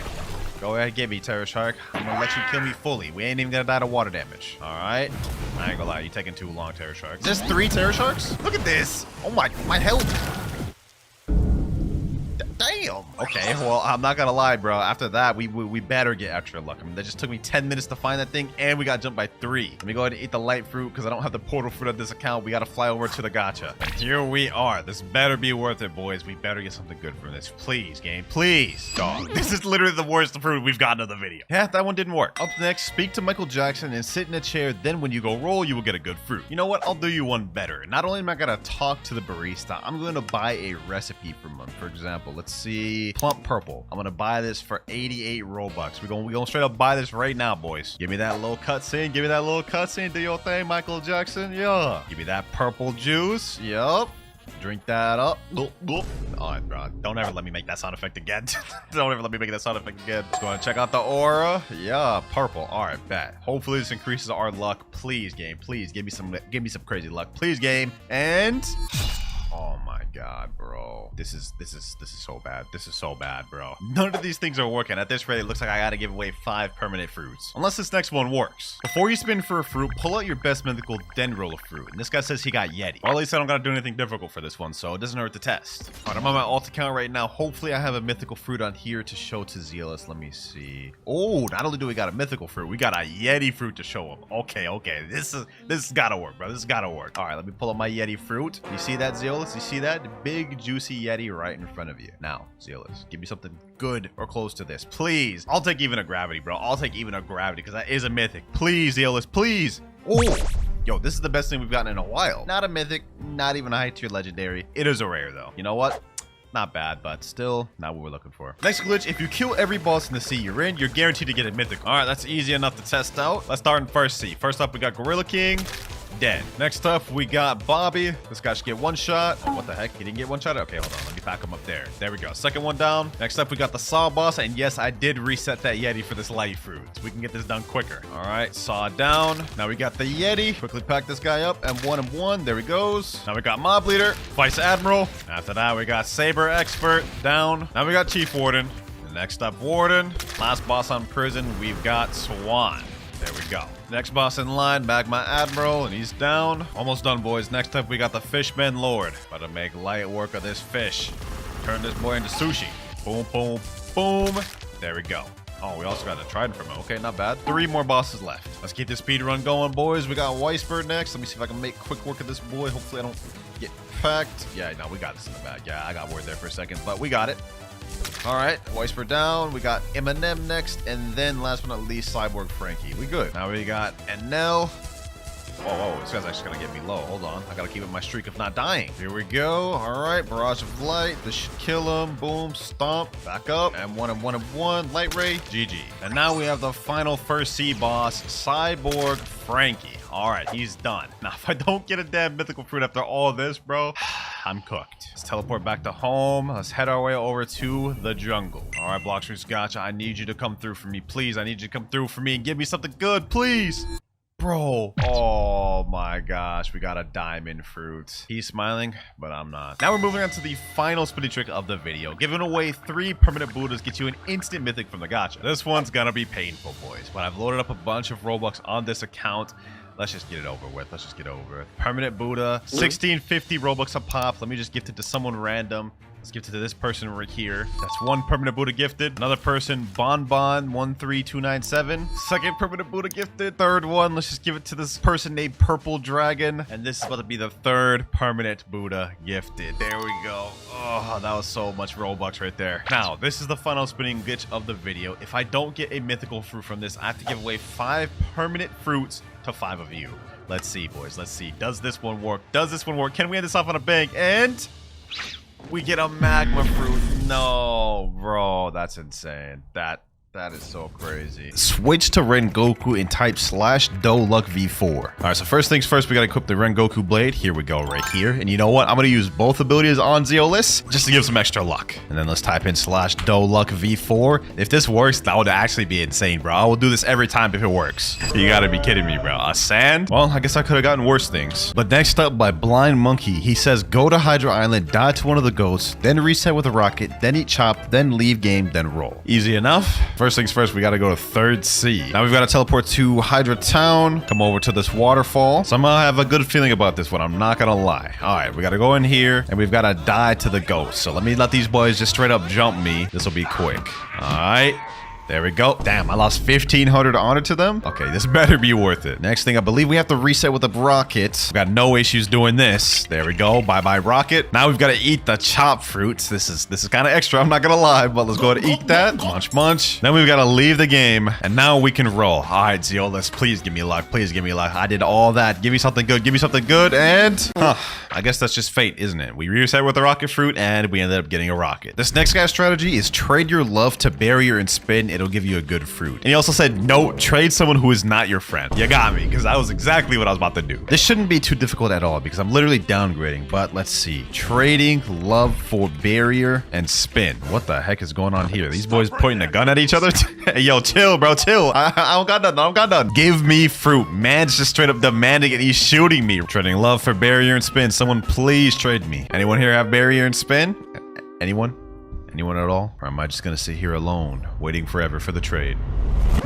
[SPEAKER 2] Go ahead, give me, terror shark. I'm gonna let you kill me fully. We ain't even gonna die to water damage. All right. I ain't gonna lie, you taking too long, terror shark. There's 3 terror sharks? Look at this. Oh my health. Damn. Okay, well, I'm not gonna lie, bro. After that, we better get extra luck. I mean, that just took me 10 minutes to find that thing, and we got jumped by 3. Let me go ahead and eat the light fruit, because I don't have the portal fruit on this account. We gotta fly over to the gacha. And here we are. This better be worth it, boys. We better get something good from this. Please, game. Please. Dog. This is literally the worst fruit we've gotten in the video. Yeah, that one didn't work. Up next, speak to Michael Jackson and sit in a chair. Then when you go roll, you will get a good fruit. You know what? I'll do you one better. Not only am I gonna talk to the barista, I'm going to buy a recipe from him. For example, let's see. Plump purple. I'm gonna buy this for 88 Robux. We're gonna straight up buy this right now, boys. Give me that little cutscene. Give me that little cutscene. Do your thing, Michael Jackson. Yeah. Give me that purple juice. Yup. Drink that up. All right, bro. Don't ever let me make that sound effect again. Don't ever let me make that sound effect again. Let's go and check out the aura. Yeah, purple. All right, bet. Hopefully this increases our luck. Please, game. Please give me some crazy luck. Please, game. And oh my god, bro. This is so bad. This is so bad, bro. None of these things are working. At this rate, it looks like I gotta give away 5 permanent fruits. Unless this next one works. Before you spin for a fruit, pull out your best mythical, then roll a fruit. And this guy says he got Yeti. Well, at least I don't gotta do anything difficult for this one, so it doesn't hurt to test. Alright, I'm on my alt account right now. Hopefully I have a mythical fruit on here to show to Zealous. Let me see. Oh, not only do we got a mythical fruit, we got a Yeti fruit to show him. Okay. This has gotta work, bro. This has gotta work. Alright, let me pull up my Yeti fruit. You see that, Zealous? You see that? The big, juicy Yeti right in front of you. Now, Zealous, give me something good or close to this. Please. I'll take even a gravity, bro. I'll take even a gravity, because that is a mythic. Please, Zealous, please. Oh, yo, this is the best thing we've gotten in a while. Not a mythic, not even a high tier legendary. It is a rare, though. You know what? Not bad, but still not what we're looking for. Next glitch, if you kill every boss in the sea you're in, you're guaranteed to get a mythic. All right, that's easy enough to test out. Let's start in first sea. First up, we got Gorilla King. Dead. Next up, we got Bobby. This guy should get 1 shot. Oh, what the heck? He didn't get 1 shot? Okay, hold on. Let me back him up there. There we go. Second one down. Next up, we got the Saw boss. And yes, I did reset that Yeti for this light fruit, so we can get this done quicker. All right, Saw down. Now we got the Yeti. Quickly pack this guy up. And 1 and 1. There he goes. Now we got Mob Leader, Vice Admiral. After that, we got Saber Expert down. Now we got Chief Warden. Next up, Warden. Last boss on prison, we've got Swan. There we go. Next boss in line, Magma Admiral, and he's down. Almost done, boys. Next up, we got the Fishman Lord. About to make light work of this fish. Turn this boy into sushi. Boom, boom, boom. There we go. Oh, we also got a trident from him. Okay, not bad. 3 more bosses left. Let's keep this speed run going, boys. We got Weisberg next. Let me see if I can make quick work of this boy. Hopefully I don't get packed. Yeah, no, we got this in the bag. Yeah, I got worried there for a second, but we got it. All right, Weisberg down. We got Eminem next, and then last but not least, Cyborg Frankie. We good. Now we got Enel. Whoa, this guy's actually gonna get me low. Hold on, I gotta keep up my streak of not dying. Here we go. All right, Barrage of Light. This should kill him. Boom, stomp, back up, and 1 and 1 and 1. Light Ray, GG. And now we have the final first sea boss, Cyborg Frankie. All right, he's done. Now, if I don't get a damn mythical fruit after all this, bro, I'm cooked. Let's teleport back to home. Let's head our way over to the jungle. All right, Blox, gotcha. I need you to come through for me, please. I need you to come through for me and give me something good, please. Bro. Oh my gosh. We got a diamond fruit. He's smiling, but I'm not. Now we're moving on to the final spinning trick of the video. Giving away 3 permanent Buddhas gets you an instant mythic from the gacha. This one's gonna be painful, boys. But I've loaded up a bunch of Robux on this account. Let's just get it over with. Let's just get it over with. Permanent Buddha. 1650 Robux a pop. Let me just gift it to someone random. Let's give it to this person right here. That's 1 permanent Buddha gifted. Another person, Bonbon 13297. Second permanent Buddha gifted. Third one, let's just give it to this person named Purple Dragon. And this is about to be the 3rd permanent Buddha gifted. There we go. Oh, that was so much Robux right there. Now, this is the final spinning glitch of the video. If I don't get a mythical fruit from this, I have to give away 5 permanent fruits to 5 of you. Let's see, boys. Let's see. Does this one work? Does this one work? Can we end this off on a bang? And we get a magma fruit. No, bro, that's insane. That is so crazy. Switch to Rengoku and type /DoLuck V4. All right, so first things first, we gotta equip the Rengoku blade. Here we go, right here. And you know what? I'm gonna use both abilities on Zeolus just to give some extra luck. And then let's type in /DoLuck V4. If this works, that would actually be insane, bro. I will do this every time if it works. You gotta be kidding me, bro. A sand? Well, I guess I could have gotten worse things. But next up by Blind Monkey, he says, go to Hydra Island, die to one of the goats, then reset with a rocket, then eat chop, then leave game, then roll. Easy enough. First things first, we gotta go to 3rd sea. Now we've got to teleport to Hydra Town, come over to this waterfall. Somehow I have a good feeling about this one, I'm not gonna lie. All right, we gotta go in here, and we've gotta die to the ghost. So let me let these boys just straight up jump me. This will be quick. All right. There we go. Damn, I lost 1,500 honor to them. Okay, this better be worth it. Next thing, I believe we have to reset with a rocket. We've got no issues doing this. There we go. Bye-bye rocket. Now we've got to eat the chop fruits. This is kind of extra. I'm not going to lie, but let's go ahead and eat that. Munch, munch. Then we've got to leave the game, and now we can roll. All right, Zeolus, please give me luck. Please give me luck. I did all that. Give me something good. Give me something good, and I guess that's just fate, isn't it? We reset with the rocket fruit, and we ended up getting a rocket. This next guy's strategy is trade your love to barrier and spin. It'll give you a good fruit. And he also said, no, trade someone who is not your friend. You got me, because that was exactly what I was about to do. This shouldn't be too difficult at all, because I'm literally downgrading. But let's see. Trading love for barrier and spin. What the heck is going on here? These boys pointing a gun at each other? Hey, yo, chill, bro, chill. I don't got nothing. I don't got nothing. Give me fruit. Man's just straight up demanding it. He's shooting me. Trading love for barrier and spin. Someone please trade me. Anyone here have barrier and spin? Anyone? Anyone at all? Or am I just gonna sit here alone, waiting forever for the trade?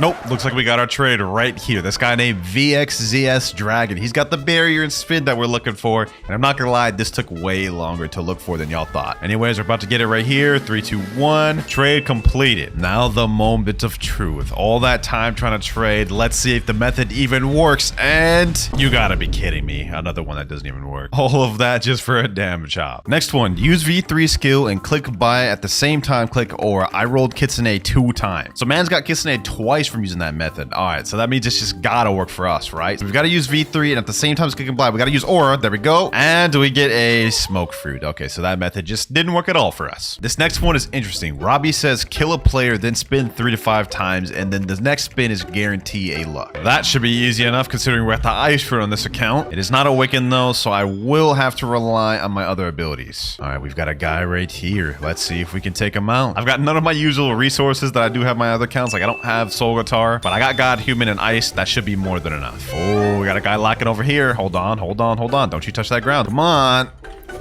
[SPEAKER 2] Nope, looks like we got our trade right here. This guy named VXZS Dragon. He's got the barrier and spin that we're looking for. And I'm not gonna lie, this took way longer to look for than y'all thought. Anyways, we're about to get it right here. 3, 2, 1. Trade completed. Now the moment of truth. All that time trying to trade. Let's see if the method even works. And you gotta be kidding me. Another one that doesn't even work. All of that just for a damn chop. Next one, use V3 skill and click buy at the same time click aura. I rolled Kitsune 2 times. So man's got Kitsune twice from using that method. All right, so that means it's just gotta work for us, right? So we've got to use V3 and at the same time as click and buy, we got to use aura. There we go. And we get a smoke fruit. Okay, so that method just didn't work at all for us. This next one is interesting. Robbie says kill a player, then spin 3 to 5 times, and then the next spin is guarantee a luck. That should be easy enough considering we're at the ice fruit on this account. It is not awakened though, so I will have to rely on my other abilities. All right, we've got a guy right here. Let's see if we can take him out. I've got none of my usual resources that I do have my other accounts. Like I don't have Soul Guitar, but I got God, Human, and Ice. That should be more than enough. Oh, we got a guy locking over here. Hold on, hold on, hold on. Don't you touch that ground. Come on.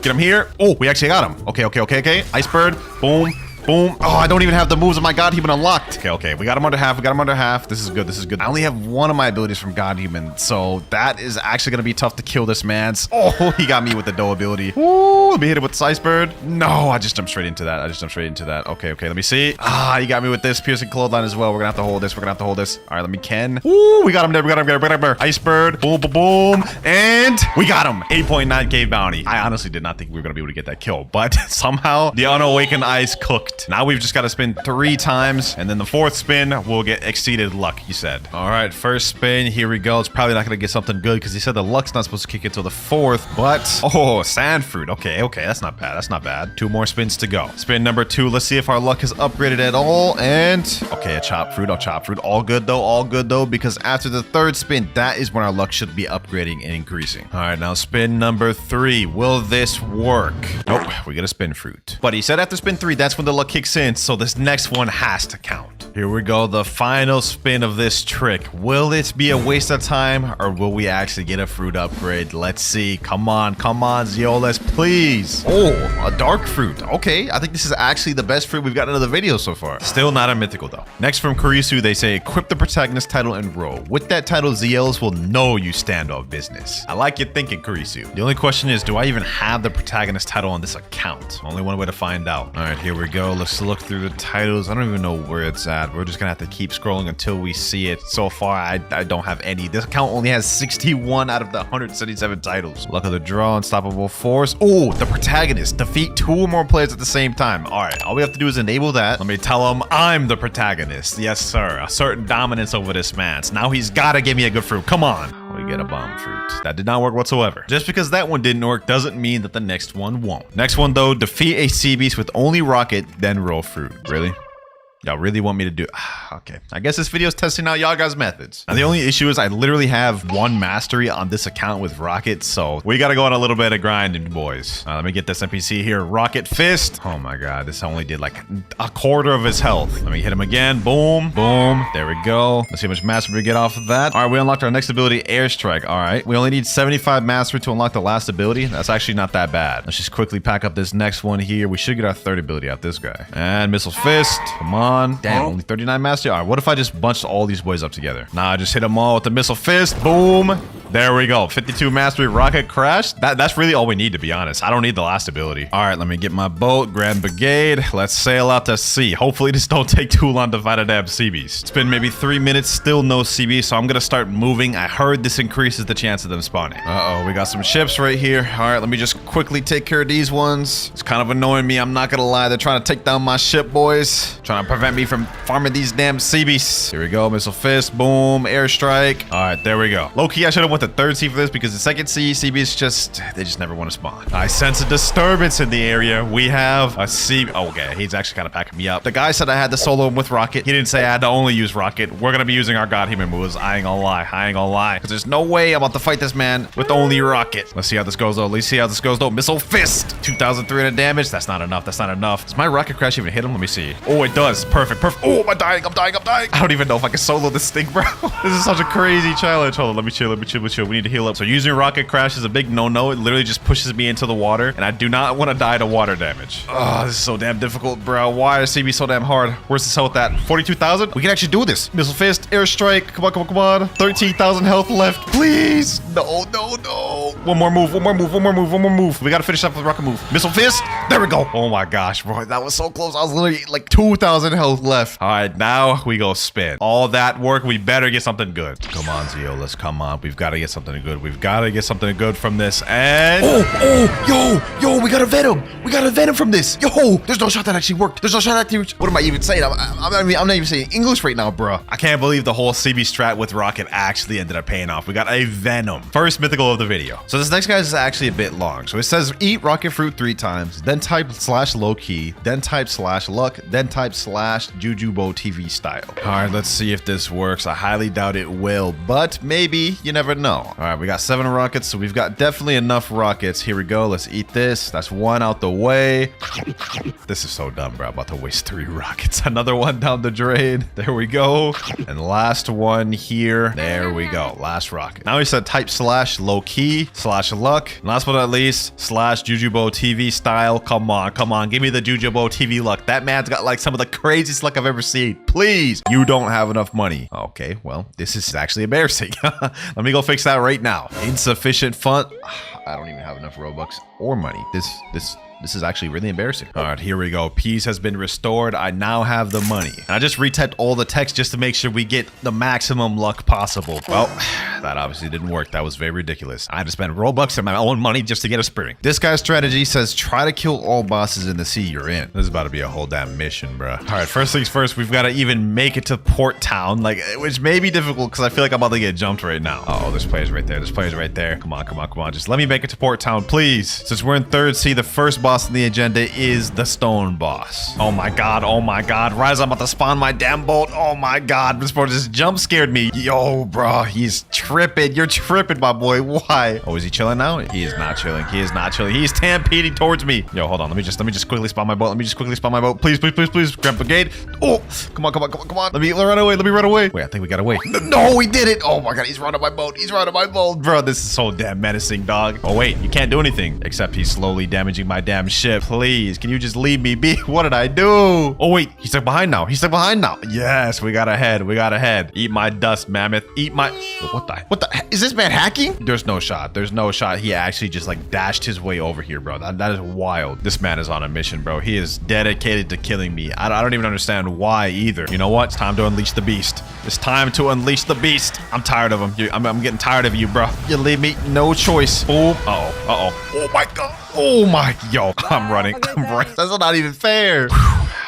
[SPEAKER 2] Get him here. Oh, we actually got him. Okay, okay, okay, okay. Ice Bird. Boom. Boom. Oh, I don't even have the moves of my God Human unlocked. Okay, okay. We got him under half. We got him under half. This is good. This is good. I only have one of my abilities from God Human, so that is actually going to be tough to kill this man's. Oh, he got me with the Doe ability. Ooh, let me hit it with Ice Bird. No, I just jumped straight into that. I just jumped straight into that. Okay, okay. Let me see. Ah, he got me with this Piercing Clothesline as well. We're going to have to hold this. We're going to have to hold this. All right, let me Ken. Ooh, we got him there. We got him there. We got him there. Ice Bird. Boom, boom, boom. And we got him. 8.9k bounty. I honestly did not think we were going to be able to get that kill, but somehow the unawakened ice cooked. Now we've just got to spin 3 times, and then the 4th spin will get exceeded luck, he said. All right, first spin, here we go. It's probably not gonna get something good because he said the luck's not supposed to kick until the 4th, but oh, sand fruit. Okay, okay, that's not bad. That's not bad. 2 more spins to go. Spin number 2. Let's see if our luck has upgraded at all. And okay, a chop fruit. A chop fruit. All good though. All good though, because after the 3rd spin, that is when our luck should be upgrading and increasing. All right, now spin number 3. Will this work? Nope, we get a spin fruit. But he said after spin 3, that's when the luck kicks in. So this next one has to count. Here we go. The final spin of this trick. Will it be a waste of time or will we actually get a fruit upgrade? Let's see. Come on, Zeolas, please. Oh, a dark fruit. Okay, I think this is actually the best fruit we've gotten in the video so far. Still not a mythical though. Next from Kurisu, they say equip the protagonist title and roll. With that title, Zeolas will know you stand on business. I like your thinking, Kurisu. The only question is, do I even have the protagonist title on this account? Only one way to find out. All right, here we go. Let's look through the titles. I don't even know where it's at. We're just gonna have to keep scrolling until we see it. So far, I don't have any. This account only has 61 out of the 177 titles. Luck of the draw, unstoppable force. Oh, the protagonist. Defeat 2 or more players at the same time. All right, all we have to do is enable that. Let me tell him I'm the protagonist. Yes, sir. A certain dominance over this man. So now he's gotta give me a good fruit. Come on. We get a bomb fruit. That did not work whatsoever. Just because that one didn't work doesn't mean that the next one won't. Next one though, defeat a sea beast with only rocket, then roll fruit. Really? Y'all really want me to do... Okay. I guess this video is testing out y'all guys' methods. Now, the only issue is I literally have 1 mastery on this account with Rocket, so we gotta go on a little bit of grinding, boys. Let me get this NPC here. Rocket Fist. Oh my god, this only did like a quarter of his health. Let me hit him again. Boom. Boom. There we go. Let's see how much mastery we get off of that. All right, we unlocked our next ability, Airstrike. All right. We only need 75 mastery to unlock the last ability. That's actually not that bad. Let's just quickly pack up this next one here. We should get our third ability out this guy. And Missile Fist. Come on. Damn, only 39 mastery. All right, what if I just bunched all these boys up together? Nah, I just hit them all with the Missile Fist. Boom. There we go. 52 mastery, Rocket Crash. That's really all we need, to be honest. I don't need the last ability. All right, let me get my boat. Grand Brigade. Let's sail out to sea. Hopefully this don't take too long to fight a damn sea beast. It's been maybe 3 minutes, still no sea beast, so I'm gonna start moving. I heard this increases the chance of them spawning. Uh-oh, we got some ships right here. All right, let me just quickly take care of these ones. It's kind of annoying me, I'm not gonna lie. They're trying to take down my ship, boys. Trying to prevent me from farming these damn sea beasts. Here we go, Missile Fist, boom, Airstrike. All right, there we go. Low-key, I should have went to third sea for this because the second sea beasts they just never want to spawn. I sense a disturbance in the area. We have a sea... Oh, okay, he's actually kind of packing me up. The guy said I had to solo him with Rocket. He didn't say I had to only use Rocket. We're gonna be using our God Human moves. I ain't gonna lie. Because there's no way I'm about to fight this man with only Rocket. Let's see how this goes, though. Let's see how this goes, though. Missile Fist. 2,300 damage. That's not enough. Does my Rocket Crash even hit him? Let me see. Oh, it does. Perfect. Oh, I'm dying. I don't even know if I can solo this thing, bro. This is such a crazy challenge. Hold on, let me chill. We need to heal up. So using Rocket Crash is a big no-no. It literally just pushes me into the water, and I do not want to die to water damage. Oh, this is so damn difficult, bro. Why is CB so damn hard? Where's this health at? 42,000? We can actually do this. Missile Fist, Airstrike. Come on. 13,000 health left. Please. No. One more move. We gotta finish up with Rocket move. Missile Fist. There we go. Oh my gosh, bro. That was so close. I was literally like 2,000 health left. All right, now we go spin. All that work, we better get something good. Come on, Zeolas. Come on. We've got to get something good. We've got to get something good from this. And... Yo, we got a Venom from this. Yo, there's no shot that actually worked. What am I even saying? I'm not even saying English right now, bro. I can't believe the whole CB strat with Rocket actually ended up paying off. We got a Venom. First mythical of the video. So this next guy is actually a bit long. So it says eat Rocket Fruit 3 times, then type /low-key, then type /luck, then type /Jujubo TV style. All right, let's see if this works. I highly doubt it will, but maybe. You never know. All right, we got 7 rockets, so we've got definitely enough rockets. Here we go. Let's eat this. That's 1 out the way. This is so dumb, bro. I'm about to waste 3 rockets. Another one down the drain. There we go. And last one here. There we go. Last rocket. Now he said type /low-key, /luck. And last but not least, /Jujubo TV style. Come on. Give me the Jujubo TV luck. That man's got like some of the craziest luck I've ever seen. Please. You don't have enough money. Okay, well, this is actually embarrassing. Let me go fix that right now. Insufficient fund. I don't even have enough Robux or money. This is actually really embarrassing. All right, here we go. Peace has been restored. I now have the money. And I just retyped all the text just to make sure we get the maximum luck possible. Well, that obviously didn't work. That was very ridiculous. I had to spend Robux and my own money just to get a spring. This guy's strategy says try to kill all bosses in the sea you're in. This is about to be a whole damn mission, bro. All right, first things first, we've got to even make it to Port Town, like, which may be difficult because I feel like I'm about to get jumped right now. Oh, there's players right there. Come on. Just let me make it to Port Town, please. Since we're in third sea, the first boss on the agenda is the stone boss. Oh my god, oh my god. Rise, I'm about to spawn my damn bolt. Oh my god, this bro just jump scared me. Yo, bro, he's tripping. You're tripping, my boy. Why? Oh, is he chilling now? He is not chilling. He is not chilling. He's stampeding towards me. Yo, hold on. Let me just quickly spawn my boat. Let me just quickly spawn my boat. Please, please, please, please. Grab the gate. Oh, come on, come on, come on, come on. Let me run away. Let me run away. Wait, I think we got away. No, we did it. Oh my god, he's running my boat. He's running my boat. Bro, this is so damn menacing, dog. Oh wait, you can't do anything except he's slowly damaging my damn ship. Please, can you just leave me be? What did I do? Oh wait, he's stuck behind now. He's stuck behind now. Yes, we got ahead. We got ahead. Eat my dust, mammoth. Eat my... What the... Is this man hacking? There's no shot. There's no shot. He actually just like dashed his way over here, bro. That is wild. This man is on a mission, bro. He is dedicated to killing me. I don't even understand why either. You know what? It's time to unleash the beast. It's time to unleash the beast. I'm tired of him. I'm getting tired of you, bro. You leave me no choice. Boom. Uh-oh. Uh-oh. Oh my god. Oh my... Yo, I'm running. I'm running. That's not even fair.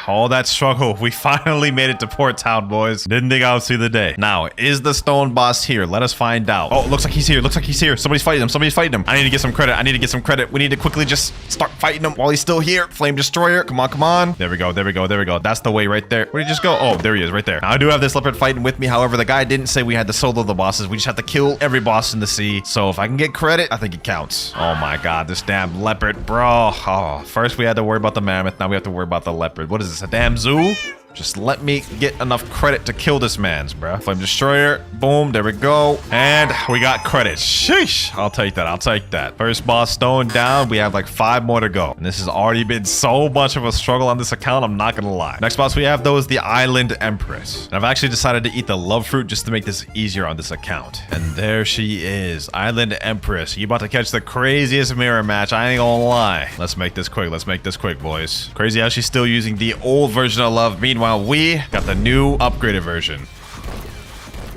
[SPEAKER 2] All that struggle, we finally made it to Port Town, boys. Didn't think I would see the day. Now, is the stone boss here? Let us find out. Oh, looks like he's here. Looks like he's here. Somebody's fighting him. Somebody's fighting him. I need to get some credit. I need to get some credit. We need to quickly just start fighting him while he's still here. Flame Destroyer. Come on, come on. There we go. There we go. There we go. That's the way right there. Where'd he just go? Oh, there he is right there. Now, I do have this leopard fighting with me. However, the guy didn't say we had to solo the bosses. We just have to kill every boss in the sea. So if I can get credit, I think it counts. Oh my god, this damn leopard, bro. Oh, first we had to worry about the mammoth. Now we have to worry about the leopard. What is this, a damn zoo? Just let me get enough credit to kill this man's, bro. Flame Destroyer. Boom. There we go. And we got credit. Sheesh. I'll take that. I'll take that. First boss stone down. We have like 5 more to go. And this has already been so much of a struggle on this account. I'm not going to lie. Next boss we have, though, is the Island Empress. And I've actually decided to eat the love fruit just to make this easier on this account. And there she is. Island Empress. You about to catch the craziest mirror match. I ain't gonna lie. Let's make this quick. Let's make this quick, boys. Crazy how she's still using the old version of love. Meanwhile, we got the new upgraded version.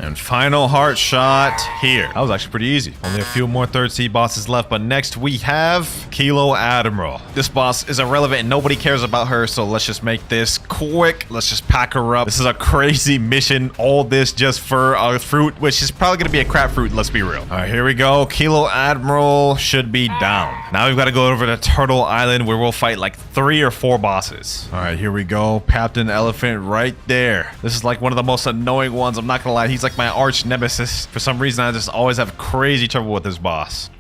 [SPEAKER 2] And final heart shot here. That was actually pretty easy. Only a few more third sea bosses left, but next we have Kilo Admiral. This boss is irrelevant and nobody cares about her, so let's just make this quick. Let's just pack her up. This is a crazy mission. All this just for a fruit, which is probably gonna be a crap fruit, let's be real. All right, here we go. Kilo Admiral should be down. Now we've got to go over to Turtle Island where we'll fight like 3 or 4 bosses. All right, here we go. Captain Elephant right there. This is like one of the most annoying ones. I'm not gonna lie. He's like my arch nemesis. For some reason, I just always have crazy trouble with this boss.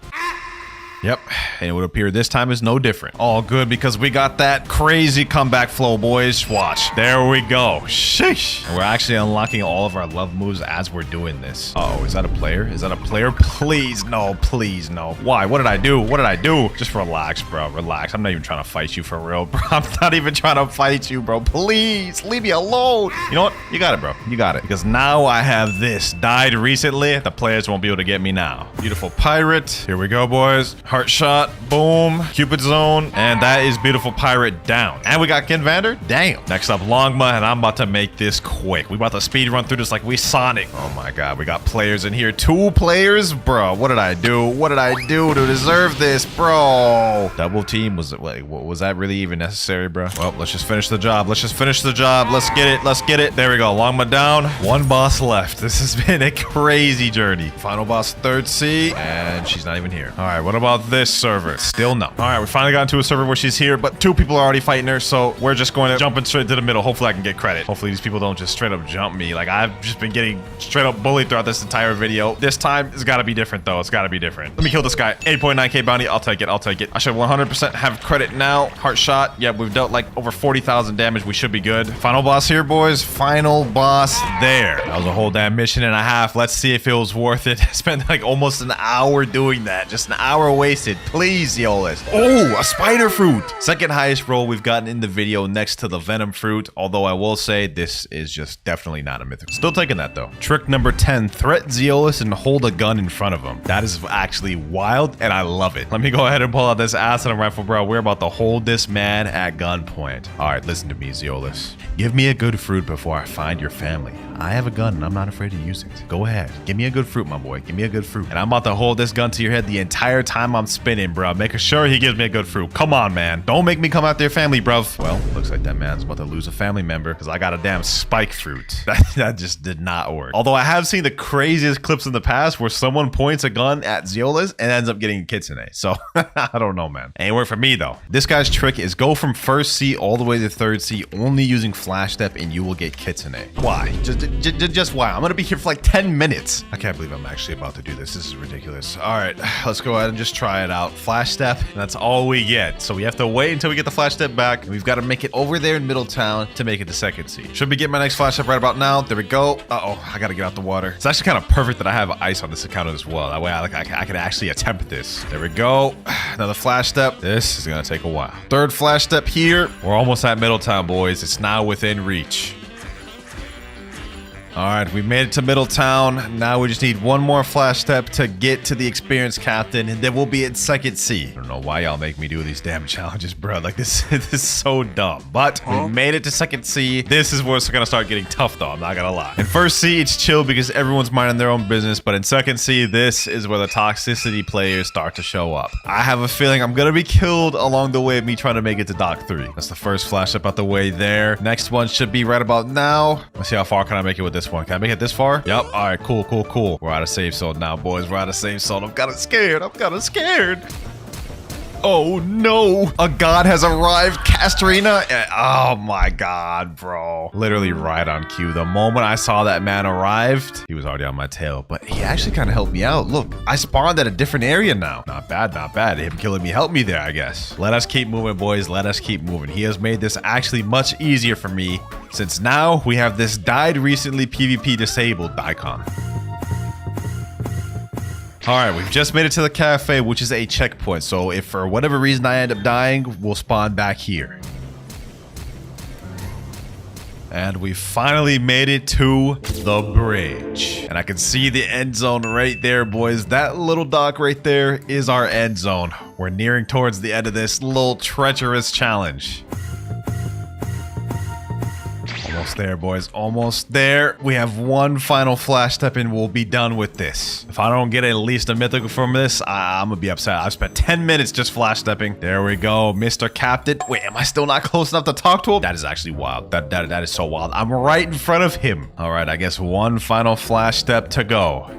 [SPEAKER 2] Yep, and it would appear this time is no different. All good because we got that crazy comeback flow, boys. Watch. There we go. Sheesh. And we're actually unlocking all of our love moves as we're doing this. Uh-oh, is that a player? Is that a player? Please, no. Please, no. Why? What did I do? What did I do? Just relax, bro. Relax. I'm not even trying to fight you for real, bro. I'm not even trying to fight you, bro. Please, leave me alone. You know what? You got it, bro. You got it. Because now I have this. Died recently. The players won't be able to get me now. Beautiful pirate. Here we go, boys. Heart shot, boom, Cupid zone, and that is beautiful pirate down. And we got Ken Vander, damn. Next up, Longma, and I'm about to make this quick. We about to speed run through this like we Sonic. Oh my god, we got players in here. 2 players, bro. What did I do? What did I do to deserve this, bro? Double team, was that really even necessary, bro? Well, let's just finish the job. Let's just finish the job. Let's get it. Let's get it. There we go. Longma down. 1 boss left. This has been a crazy journey. Final boss, third sea, and she's not even here. All right, what about this server? Still no. All right, we finally got into a server where she's here, but 2 people are already fighting her, so we're just going to jump in straight to the middle. Hopefully I can get credit. Hopefully these people don't just straight up jump me. Like, I've just been getting straight up bullied throughout this entire video. This time, it's got to be different, though. It's got to be different. Let me kill this guy. 8.9k bounty. I'll take it. I'll take it. I should 100% have credit now. Heart shot. Yeah, we've dealt like over 40,000 damage. We should be good. Final boss here, boys. Final boss there. That was a whole damn mission and a half. Let's see if it was worth it. I spent like almost an hour doing that. Just an hour wasted. Please, Yolis. Oh, a spider fruit. Second highest roll we've gotten in the video next to the venom fruit. Although I will say this is just definitely not a mythical. Still taking that though. Trick number 10. Threat Zeolus and hold a gun in front of him. That is actually wild and I love it. Let me go ahead and pull out this acid rifle, bro. We're about to hold this man at gunpoint. All right, listen to me, Zeolus. Give me a good fruit before I find your family. I have a gun and I'm not afraid to use it. Go ahead. Give me a good fruit, my boy. Give me a good fruit. And I'm about to hold this gun to your head the entire time I'm spinning, bro. Making sure he gives me a good fruit. Come on, man. Don't make me come out there family, bruv. Well, looks like that man's about to lose a family member because I got a damn spike fruit. That just did not work. Although I have seen the craziest clips in the past where someone points a gun at Zeola's and ends up getting kitsune. So I don't know, man. Ain't work for me, though. This guy's trick is go from first C all the way to third C only using flash step and you will get kitsune. Why? Just why? I'm gonna be here for like 10 minutes. I can't believe I'm actually about to do this. This is ridiculous. All right, let's go ahead and just try it out. Flash step, and that's all we get. So we have to wait until we get the flash step back. And we've got to make it over there in Middletown to make it to second C. Should be getting my next flash step right about now. There we go. Uh-oh, I gotta get out the water. It's actually kind of perfect that I have ice on this account as well. That way I can actually attempt this. There we go. Another flash step. This is gonna take a while. Third flash step here. We're almost at Middletown, boys. It's now within reach. All right, we made it to Middletown. Now we just need one more flash step to get to the experienced captain, and then we'll be at second C. I don't know why y'all make me do these damn challenges, bro. Like, this is so dumb. But we made it to second C. This is where it's gonna start getting tough, though. I'm not gonna lie. In first C, it's chill because everyone's minding their own business. But in second C, this is where the toxicity players start to show up. I have a feeling I'm gonna be killed along the way of me trying to make it to Dock 3. That's the first flash step out the way there. Next one should be right about now. Let's see how far can I make it with this one. Can I make it this far? Yep. All right, cool. We're out of safe zone now, boys. We're out of safe zone. I'm kind of scared. Oh no, a god has arrived, Castrina. Oh my god, bro. Literally right on cue. The moment I saw that man arrived, he was already on my tail, but he actually kind of helped me out. Look, I spawned at a different area now. Not bad. Him killing me helped me there, I guess. Let us keep moving, boys. Let us keep moving. He has made this actually much easier for me since now we have this died recently PvP disabled icon. All right, we've just made it to the cafe, which is a checkpoint. So if for whatever reason I end up dying, we'll spawn back here. And we finally made it to the bridge. And I can see the end zone right there, boys. That little dock right there is our end zone. We're nearing towards the end of this little treacherous challenge. Almost there, boys. Almost there. We have one final flash step and we'll be done with this. If I don't get at least a mythical from this, I'm gonna be upset. I've spent 10 minutes just flash stepping. There we go, Mr. Captain. Wait, am I still not close enough to talk to him? That is actually wild. That is so wild. I'm right in front of him. All right, I guess one final flash step to go.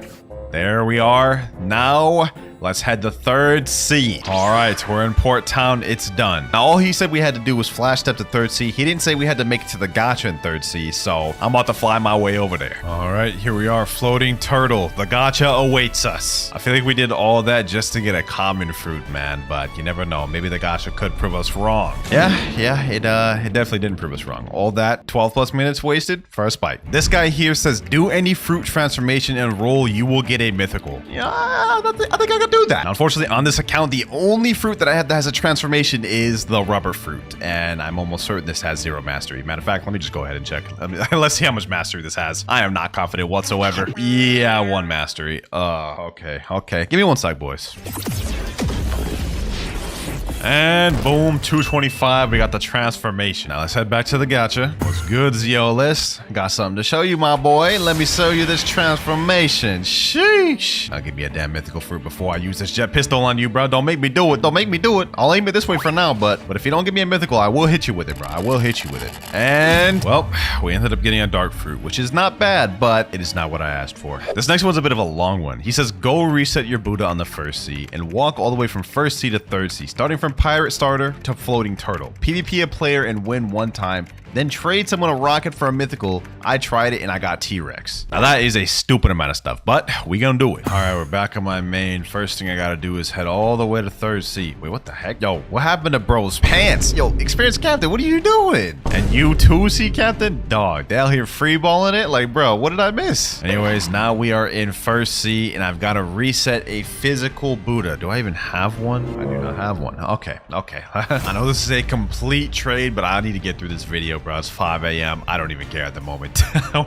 [SPEAKER 2] There we are. Now, let's head to third C. All right, we're in Port Town. It's done. Now, all he said we had to do was flash step to third C. He didn't say we had to make it to the gacha in third C, so I'm about to fly my way over there. All right, here we are, floating turtle. The gacha awaits us. I feel like we did all of that just to get a common fruit, man, but you never know. Maybe the gacha could prove us wrong. Yeah, it definitely didn't prove us wrong. All that 12 plus minutes wasted for a spike. This guy here says, do any fruit transformation and roll, you will get a mythical. Yeah, I think I could do that. Now, unfortunately, on this account, the only fruit that I have that has a transformation is the rubber fruit, and I'm almost certain this has 0 mastery. Matter of fact, let me just go ahead and check. Let's see how much mastery this has. I am not confident whatsoever. Yeah, 1 mastery. Okay. Give me 1 sec, boys. And boom, 225. We got the transformation. Now let's head back to the gacha. What's good, Zeolus? Got something to show you, my boy. Let me show you this transformation. Sheesh. I'll give me a damn mythical fruit before I use this jet pistol on you, bro. Don't make me do it. I'll aim it this way for now, but if you don't give me a mythical, I will hit you with it, bro. I will hit you with it. And, well, we ended up getting a dark fruit, which is not bad, but it is not what I asked for. This next one's a bit of a long one. He says, go reset your Buddha on the first C and walk all the way from first C to third C, starting from pirate starter to floating turtle. PvP a player and win 1 time, then trade someone a rocket for a mythical. I tried it and I got T-Rex. Now that is a stupid amount of stuff, but we gonna do it. All right, we're back on my main. First thing I gotta do is head all the way to third C. Wait, what the heck? Yo, what happened to bro's pants? Yo, experienced captain, what are you doing? And you too, C captain? Dog, they out here freeballing it? Like, bro, what did I miss? Anyways, now we are in first C and I've got to reset a physical Buddha. Do I even have one? I do not have one. Okay. I know this is a complete trade, but I need to get through this video bro. It's 5 a.m. I don't even care at the moment.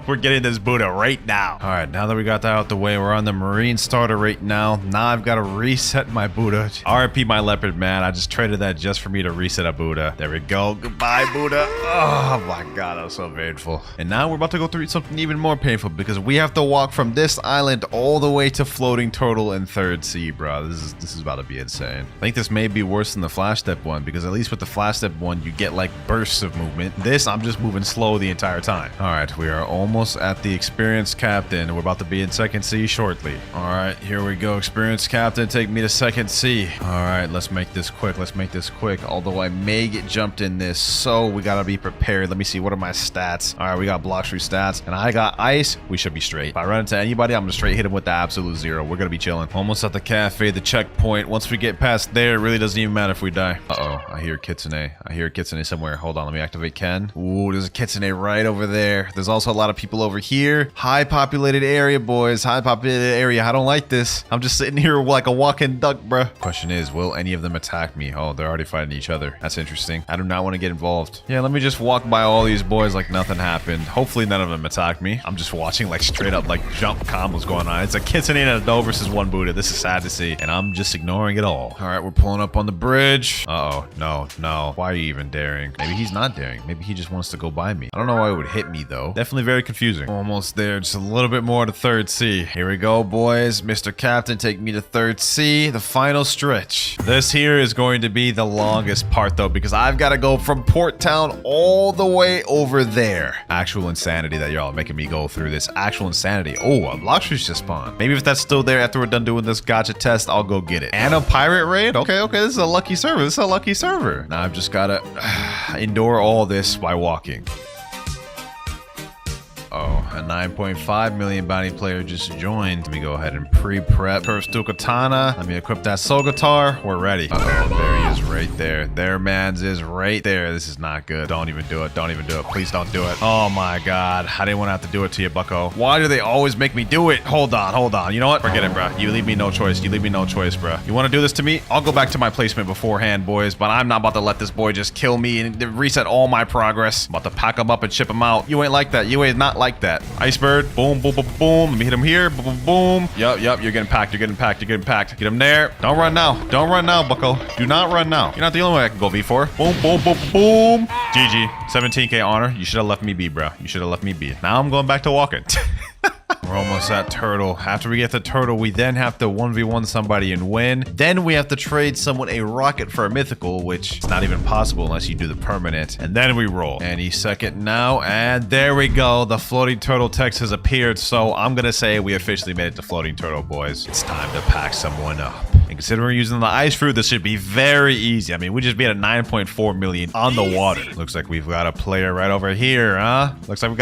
[SPEAKER 2] We're getting this Buddha right now. All right, now that we got that out the way, we're on the Marine starter right now. Now I've got to reset my Buddha. RIP my leopard, man. I just traded that just for me to reset a Buddha. There we go. Goodbye, Buddha. Oh my God, that was so painful. And now we're about to go through something even more painful because we have to walk from this island all the way to floating turtle in 3rd sea, bro. This is about to be insane. I think this may be worse than the flash step one because at least with the flash step one, you get like bursts of movement. This, I'm just moving slow the entire time. All right, we are almost at the experienced captain. We're about to be in 2nd sea shortly. All right, here we go. Experienced captain, take me to 2nd sea. All right, let's make this quick. Let's make this quick. Although I may get jumped in this, so we gotta be prepared. Let me see. What are my stats? All right, we got Blox free stats, and I got ice. We should be straight. If I run into anybody, I'm gonna straight hit him with the absolute 0. We're gonna be chilling. Almost at the cafe, the checkpoint. Once we get past there, it really doesn't even matter if we die. Uh-oh, I hear Kitsune. I hear Kitsune somewhere. Hold on, let me activate Ken. Ooh, there's a Kitsune right over there. There's also a lot of people over here. High populated area, boys. High populated area. I don't like this. I'm just sitting here like a walking duck, bruh. Question is, will any of them attack me? Oh, they're already fighting each other. That's interesting. I do not want to get involved. Yeah, let me just walk by all these boys like nothing happened. Hopefully none of them attack me. I'm just watching like straight up like jump combos going on. It's a Kitsune and a doe versus 1 Buddha. This is sad to see, and I'm just ignoring it all. All right, we're pulling up on the bridge. Uh-oh, no. Why are you even daring? Maybe he's not daring. Maybe he just wants to go by me. I don't know why it would hit me though. Definitely very confusing. Almost there, just a little bit more to 3rd sea. Here we go, boys. Mr. Captain, take me to 3rd sea, the final stretch. This here is going to be the longest part though, because I've got to go from Port Town all the way over there. Actual insanity that y'all are making me go through this. Actual insanity. Oh, a Blox just spawned. Maybe if that's still there after we're done doing this gacha test, I'll go get it. And a pirate raid? Okay, this is a lucky server. This is a lucky server. Now I've just got to endure all this by walking. Oh, a 9.5 million bounty player just joined. Let me go ahead and pre-prep. First to katana. Let me equip that soul guitar. We're ready. Uh-oh, there he is right there. There man's is right there. This is not good. Don't even do it. Don't even do it. Please don't do it. Oh my God. I didn't want to have to do it to you, bucko. Why do they always make me do it? Hold on. You know what? Forget it, bro. You leave me no choice. Bro. You want to do this to me? I'll go back to my placement beforehand, boys, but I'm not about to let this boy just kill me and reset all my progress. I'm about to pack him up and ship him out. You ain't like that. You ain't not like that. Icebird. Boom. Let me hit him here. Boom. Yup. You're getting packed. Get him there. Don't run now, bucko. Do not run now. You're not the only one I can go V for. Boom. GG. 17k honor. You should have left me be, bro. Now I'm going back to walking. We're almost at turtle. After we get the turtle, we then have to 1v1 somebody and win. Then we have to trade someone a rocket for a mythical, which is not even possible unless you do the permanent. And then we roll. Any second now. And there we go. The floating turtle text has appeared. So I'm going to say we officially made it to floating turtle, boys. It's time to pack someone up. And considering we're using the ice fruit, this should be very easy. I mean, we just beat a 9.4 million on the water. Looks like we've got a player right over here, huh? Let's get him.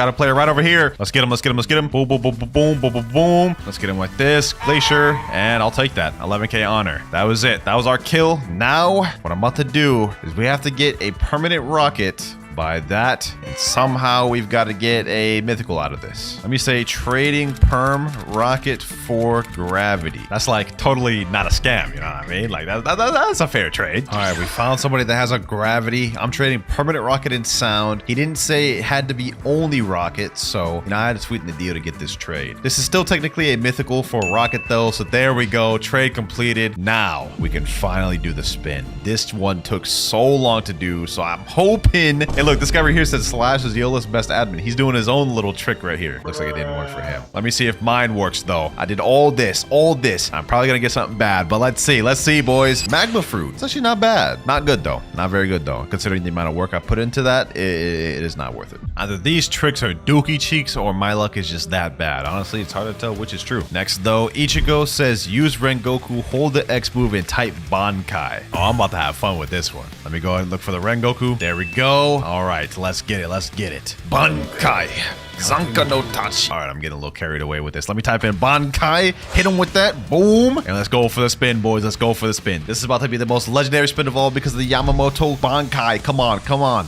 [SPEAKER 2] Boom. Let's get him like this. Glacier. And I'll take that. 11k honor. That was it. That was our kill. Now, what I'm about to do is we have to get a permanent rocket by that, and somehow we've got to get a mythical out of this. Let me say trading perm rocket for gravity. That's like totally not a scam, you know what I mean? Like that's a fair trade. All right, we found somebody that has a gravity. I'm trading permanent rocket and sound. He didn't say it had to be only rocket, so you know, I had to sweeten the deal to get this trade. This is still technically a mythical for rocket though, so there we go. Trade completed. Now we can finally do the spin. This one took so long to do, so I'm hoping. Hey, look, this guy right here says Slash is Yola's best admin. He's doing his own little trick right here. Looks like it didn't work for him. Let me see if mine works though. I did all this. I'm probably gonna get something bad, but let's see, boys. Magma fruit. It's actually not bad. Not good though. Not very good though. Considering the amount of work I put into that, it is not worth it. Either these tricks are dookie cheeks or my luck is just that bad. Honestly, it's hard to tell which is true. Next though, Ichigo says use Rengoku, hold the X move and type Bankai. Oh, I'm about to have fun with this one. Let me go ahead and look for the Rengoku. There we go. All right, let's get it. Bankai. Zanka no Tachi. All right, I'm getting a little carried away with this. Let me type in Bankai, hit him with that, boom, and let's go for the spin, boys. Let's go for the spin. This is about to be the most legendary spin of all because of the Yamamoto Bankai. Come on.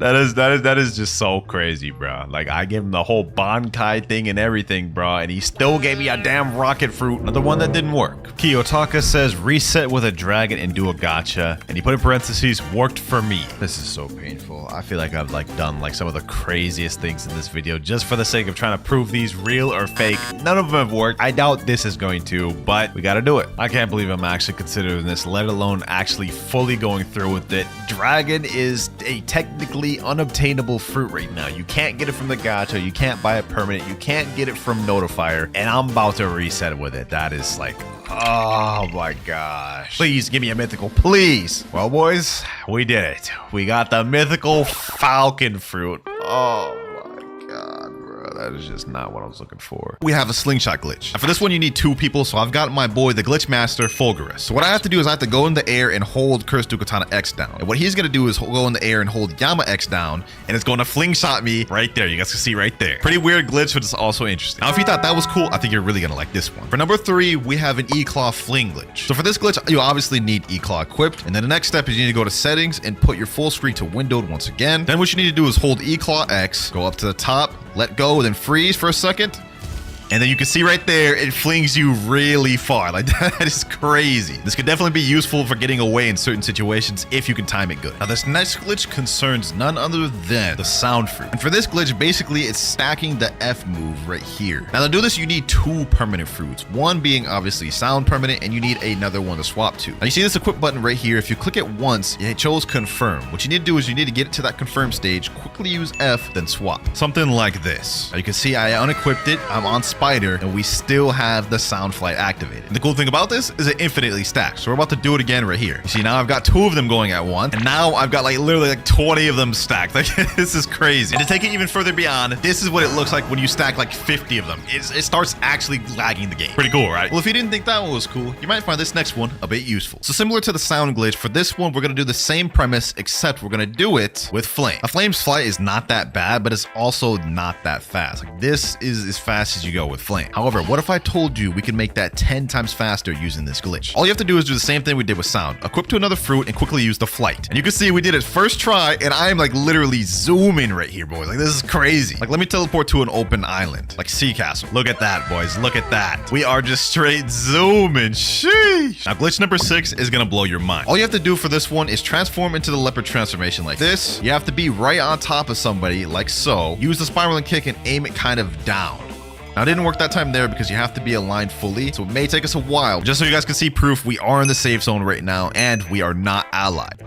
[SPEAKER 1] That is just so crazy, bro. Like, I gave him the whole Bankai thing and everything, bro, and he still gave me a damn rocket fruit. Another one that didn't work. Kiyotaka says reset with a dragon and do a gacha, and he put in parentheses, worked for me. This is so painful. I feel like I've like done like some of the craziest things in this video just for the sake of trying to prove these real or fake. None of them have worked. I doubt this is going to, but we gotta do it. I can't believe I'm actually considering this, let alone actually fully going through with it. Dragon is a technically unobtainable fruit right now. You can't get it from the gacha. You can't buy it permanent. You can't get it from Notifier, and I'm about to reset with it. That is like, oh my gosh. Please give me a mythical, please. Well, boys, we did it. We got the mythical falcon fruit. Oh my god, bro. That is just not what I was looking for.
[SPEAKER 2] We have a slingshot glitch. And for this one, you need 2 people. So I've got my boy, the glitch master, Fulgurus. So what I have to do is I have to go in the air and hold Curse Katana X down. And what he's going to do is go in the air and hold Yama X down. And it's going to fling shot me right there. You guys can see right there. Pretty weird glitch, but it's also interesting. Now, if you thought that was cool, I think you're really going to like this one. For number 3, we have an E-Claw fling glitch. So for this glitch, you obviously need E-Claw equipped. And then the next step is you need to go to settings and put your full screen to windowed once again. Then what you need to do is hold E-Claw X, go up to the top, let go, then freeze for a second. And then you can see right there, it flings you really far. Like, that is crazy. This could definitely be useful for getting away in certain situations if you can time it good. Now, this next glitch concerns none other than the sound fruit. And for this glitch, basically, it's stacking the F move right here. Now, to do this, you need 2 permanent fruits. One being obviously sound permanent, and you need another one to swap to. Now, you see this equip button right here. If you click it once, it shows confirm. What you need to do is you need to get it to that confirm stage, quickly use F, then swap. Something like this. Now, you can see I unequipped it. I'm on Spider, and we still have the sound flight activated. And the cool thing about this is it infinitely stacks. So we're about to do it again right here. You see, now I've got 2 of them going at once, and now I've got like literally like 20 of them stacked. Like, this is crazy. And to take it even further beyond, this is what it looks like when you stack like 50 of them. It starts actually lagging the game. Pretty cool, right? Well, if you didn't think that one was cool, you might find this next one a bit useful. So similar to the sound glitch, for this one, we're gonna do the same premise, except we're gonna do it with Flame. Now, Flame's flight is not that bad, but it's also not that fast. Like, this is as fast as you go with Flame. However, what if I told you we can make that 10 times faster using this glitch? All you have to do is do the same thing we did with sound. Equip to another fruit and quickly use the flight. And you can see we did it first try, and I am like literally zooming right here, boys. Like, this is crazy. Like, let me teleport to an open island, like Sea Castle. Look at that, boys. Look at that. We are just straight zooming. Sheesh. Now, glitch number 6 is gonna blow your mind. All you have to do for this one is transform into the leopard transformation like this. You have to be right on top of somebody like so. Use the spiraling kick and aim it kind of down. Now, it didn't work that time there because you have to be aligned fully, so it may take us a while. Just so you guys can see proof, we are in the safe zone right now, and we are not allied.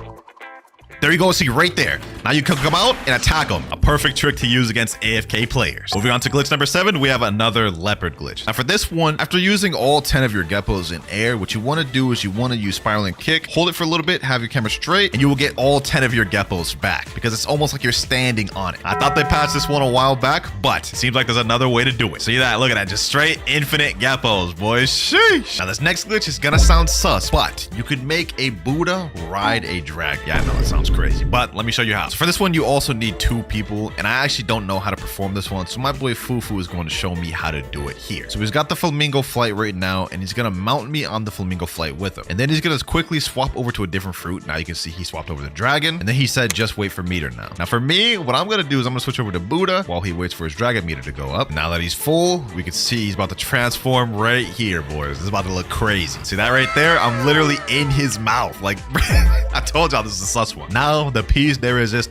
[SPEAKER 2] There you go, see right there. Now you can come out and attack them. A perfect trick to use against AFK players. Moving on to glitch number 7, we have another leopard glitch. Now for this one, after using all 10 of your geppos in air, what you want to do is you want to use spiraling kick, hold it for a little bit, have your camera straight, and you will get all 10 of your geppos back because it's almost like you're standing on it. I thought they patched this one a while back, but it seems like there's another way to do it. See that? Look at that. Just straight infinite geppos, boys. Sheesh. Now this next glitch is gonna sound sus, but you could make a Buddha ride a dragon. Yeah, I know that sounds crazy, but let me show you how. So for this one, you also need 2 people, and I actually don't know how to perform this one, so my boy Fufu is going to show me how to do it here. So he's got the flamingo flight right now, and he's gonna mount me on the flamingo flight with him, and then he's gonna quickly swap over to a different fruit. Now you can see he swapped over the dragon, and then he said just wait for meter now. Now for me, what I'm gonna do is I'm gonna switch over to Buddha while he waits for his dragon meter to go up. Now that he's full, we can see he's about to transform right here, boys. This is about to look crazy. See that right there? I'm literally in his mouth. Like, I told y'all this is a sus one. Now the piece de resistance.